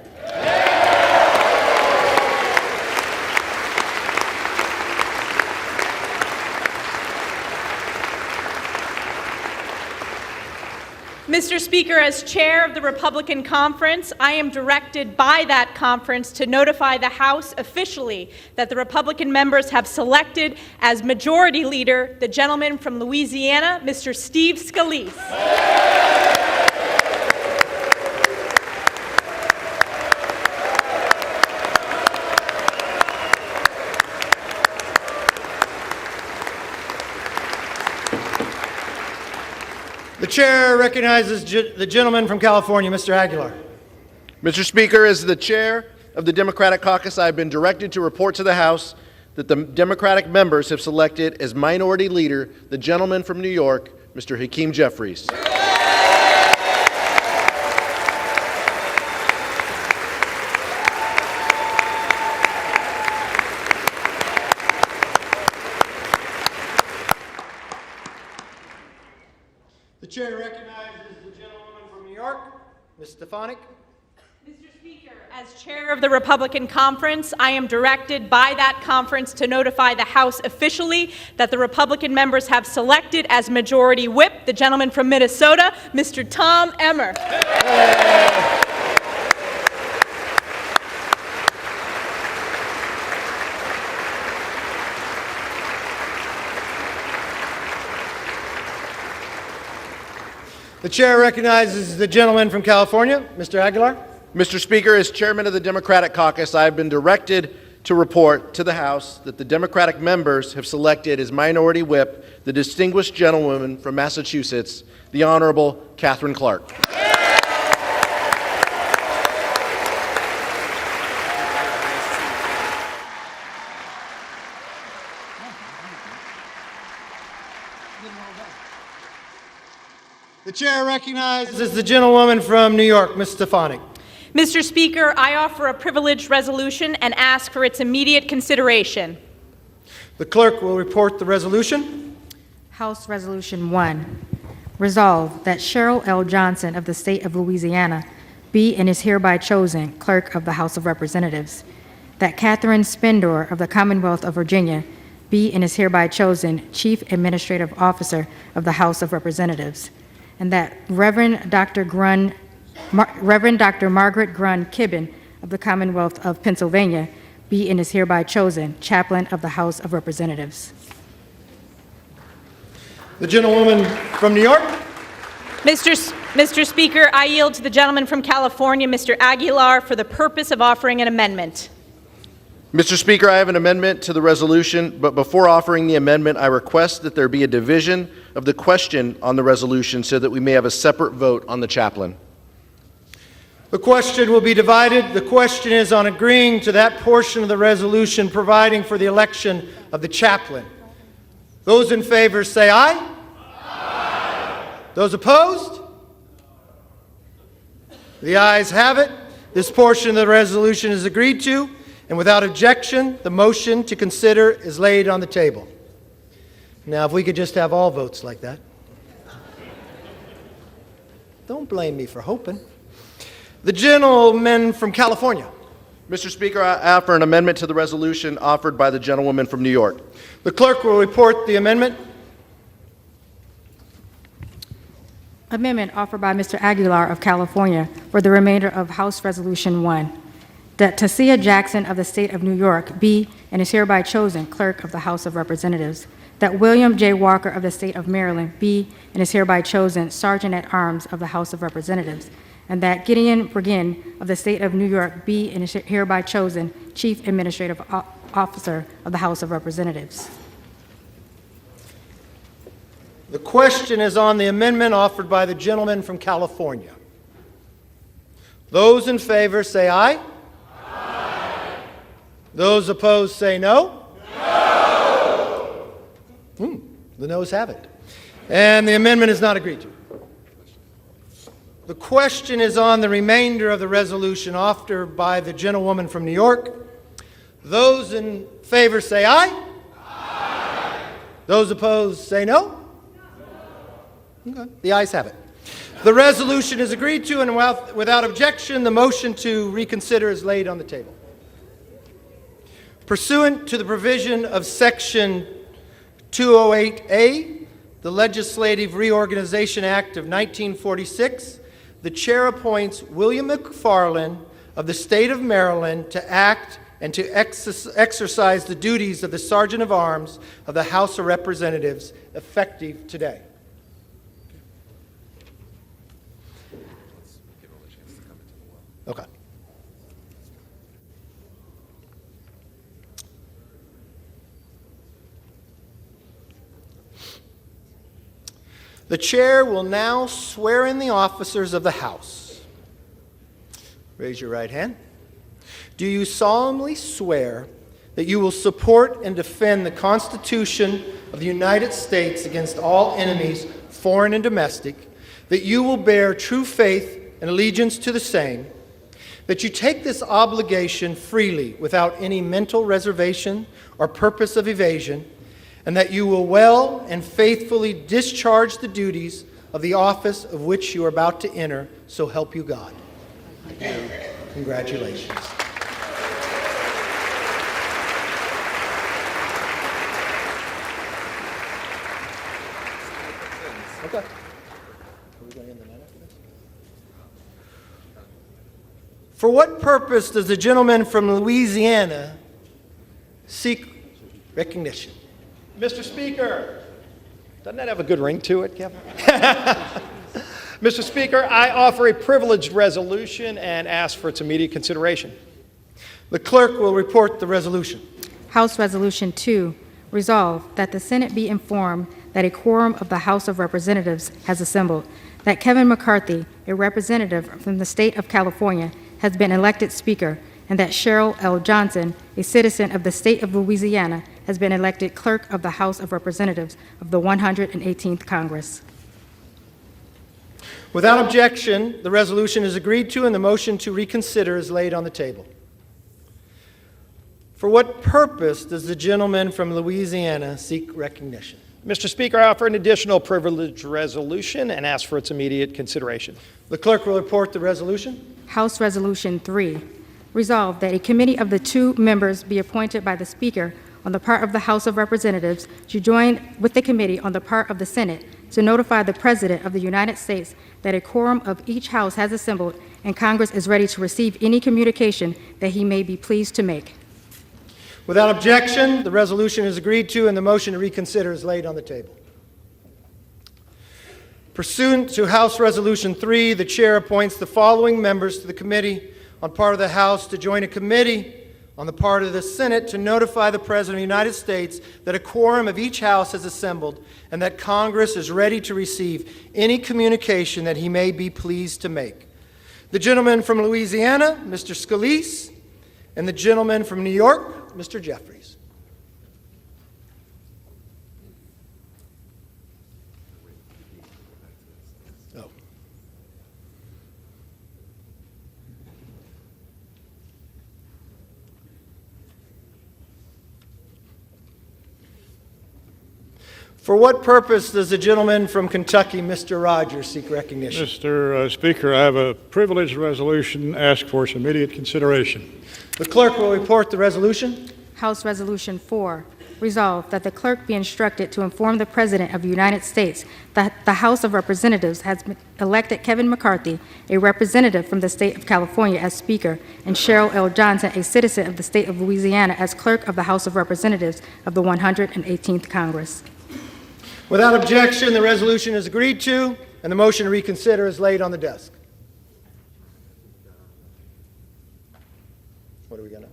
S15: Mr. Speaker, as chair of the Republican Conference, I am directed by that conference to notify the House officially that the Republican members have selected as Majority Leader the gentleman from Louisiana, Mr. Steve Scalise.
S13: The chair recognizes the gentleman from California, Mr. Aguilar.
S6: Mr. Speaker, as the chair of the Democratic Caucus, I have been directed to report to the House that the Democratic members have selected as Minority Leader the gentleman from New York, Mr. Hakeem Jeffries.
S13: The chair recognizes the gentlewoman from New York, Ms. Stefanik.
S15: Mr. Speaker, as chair of the Republican Conference, I am directed by that conference to notify the House officially that the Republican members have selected as Majority Whip the gentleman from Minnesota, Mr. Tom Emmer.
S13: The chair recognizes the gentleman from California, Mr. Aguilar.
S6: Mr. Speaker, as chairman of the Democratic Caucus, I have been directed to report to the House that the Democratic members have selected as Minority Whip the distinguished gentlewoman from Massachusetts, the Honorable Catherine Clark.
S13: The chair recognizes the gentlewoman from New York, Ms. Stefanik.
S15: Mr. Speaker, I offer a privileged resolution and ask for its immediate consideration.
S13: The clerk will report the resolution.
S16: House Resolution 1. Resolved that Cheryl L. Johnson of the state of Louisiana be and is hereby chosen Clerk of the House of Representatives. That Catherine Spendor of the Commonwealth of Virginia be and is hereby chosen Chief Administrative Officer of the House of Representatives. And that Reverend Dr. Margaret Grun Kibben of the Commonwealth of Pennsylvania be and is hereby chosen Chaplain of the House of Representatives.
S13: The gentlewoman from New York.
S15: Mr. Speaker, I yield to the gentleman from California, Mr. Aguilar, for the purpose of offering an amendment.
S6: Mr. Speaker, I have an amendment to the resolution, but before offering the amendment, I request that there be a division of the question on the resolution so that we may have a separate vote on the chaplain.
S13: The question will be divided. The question is on agreeing to that portion of the resolution providing for the election of the chaplain. Those in favor say aye. Aye. Those opposed? The ayes have it. This portion of the resolution is agreed to, and without objection, the motion to consider is laid on the table. Now, if we could just have all votes like that. Don't blame me for hoping. The gentleman from California.
S6: Mr. Speaker, I offer an amendment to the resolution offered by the gentlewoman from New York.
S13: The clerk will report the amendment.
S16: Amendment offered by Mr. Aguilar of California for the remainder of House Resolution 1. That Tasia Jackson of the state of New York be and is hereby chosen Clerk of the House of Representatives. That William J. Walker of the state of Maryland be and is hereby chosen Sergeant at Arms of the House of Representatives. And that Gideon Bergen of the state of New York be and is hereby chosen Chief Administrative Officer of the House of Representatives.
S13: The question is on the amendment offered by the gentleman from California. Those in favor say aye. Aye. Those opposed say no. No. The noes have it. And the amendment is not agreed to. The question is on the remainder of the resolution offered by the gentlewoman from New York. Those in favor say aye. Aye. Those opposed say no. Okay. The ayes have it. The resolution is agreed to, and without objection, the motion to reconsider is laid on the table. Pursuant to the provision of Section 208A, the Legislative Reorganization Act of 1946, the chair appoints William McFarland of the state of Maryland to act and to exercise the duties of the Sergeant of Arms of the House of Representatives, effective today. Okay. The chair will now swear in the officers of the House. Raise your right hand. Do you solemnly swear that you will support and defend the Constitution of the United States against all enemies, foreign and domestic, that you will bear true faith and allegiance to the same, that you take this obligation freely without any mental reservation or purpose of evasion, and that you will well and faithfully discharge the duties of the office of which you are about to enter, so help you God? I do. Congratulations. Okay. Are we going to end the night after this? For what purpose does the gentleman from Louisiana seek recognition?
S17: Mr. Speaker, doesn't that have a good ring to it, Kevin? Mr. Speaker, I offer a privileged resolution and ask for its immediate consideration.
S13: The clerk will report the resolution.
S16: House Resolution 2, resolve that the Senate be informed that a quorum of the House of Representatives has assembled, that Kevin McCarthy, a representative from the state of California, has been elected Speaker, and that Cheryl L. Johnson, a citizen of the state of Louisiana, has been elected Clerk of the House of Representatives of the 118th Congress.
S13: Without objection, the resolution is agreed to, and the motion to reconsider is laid on the table. For what purpose does the gentleman from Louisiana seek recognition?
S17: Mr. Speaker, I offer an additional privileged resolution and ask for its immediate consideration.
S13: The clerk will report the resolution.
S16: House Resolution 3, resolve that a committee of the 2 members be appointed by the Speaker on the part of the House of Representatives to join with the committee on the part of the Senate to notify the President of the United States that a quorum of each House has assembled and Congress is ready to receive any communication that he may be pleased to make.
S13: Without objection, the resolution is agreed to, and the motion to reconsider is laid on the table. Pursuant to House Resolution 3, the chair appoints the following members to the committee on part of the House to join a committee on the part of the Senate to notify the President of the United States that a quorum of each House has assembled and that Congress is ready to receive any communication that he may be pleased to make. The gentleman from Louisiana, Mr. Scalise, and the gentleman from New York, Mr. Jeffries. Oh. For what purpose does the gentleman from Kentucky, Mr. Rogers, seek recognition?
S14: Mr. Speaker, I have a privileged resolution, ask for its immediate consideration.
S13: The clerk will report the resolution.
S16: House Resolution 4, resolve that the clerk be instructed to inform the President of the United States that the House of Representatives has elected Kevin McCarthy, a representative from the state of California, as Speaker, and Cheryl L. Johnson, a citizen of the state of Louisiana, as Clerk of the House of Representatives of the 118th Congress.
S13: Without objection, the resolution is agreed to, and the motion to reconsider is laid on the desk. What are we going to?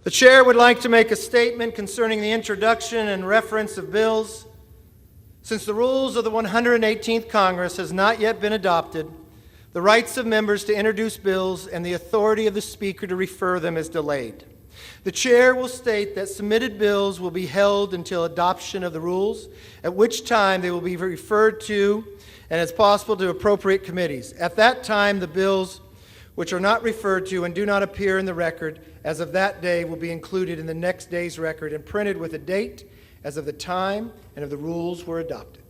S13: The chair would like to make a statement concerning the introduction and reference of bills. Since the rules of the 118th Congress has not yet been adopted, the rights of members to introduce bills and the authority of the Speaker to refer them is delayed. The chair will state that submitted bills will be held until adoption of the rules, at which time they will be referred to and, as possible, to appropriate committees. At that time, the bills which are not referred to and do not appear in the record as of that day will be included in the next day's record and printed with a date as of the time and of the rules were adopted.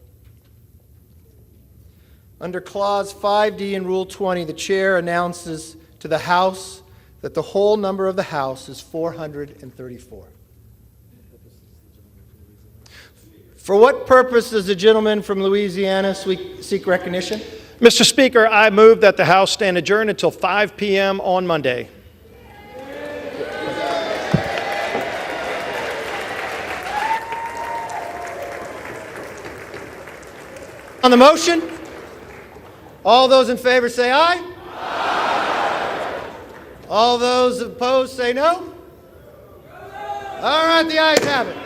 S13: Under Clause 5D in Rule 20, the chair announces to the House that the whole number of the House is 434. For what purpose does the gentleman from Louisiana seek recognition?
S17: Mr. Speaker, I move that the House stand adjourned until 5 p.m. on Monday.
S13: On the motion, all those in favor say aye. Aye. All those opposed say no. All right, the ayes have it.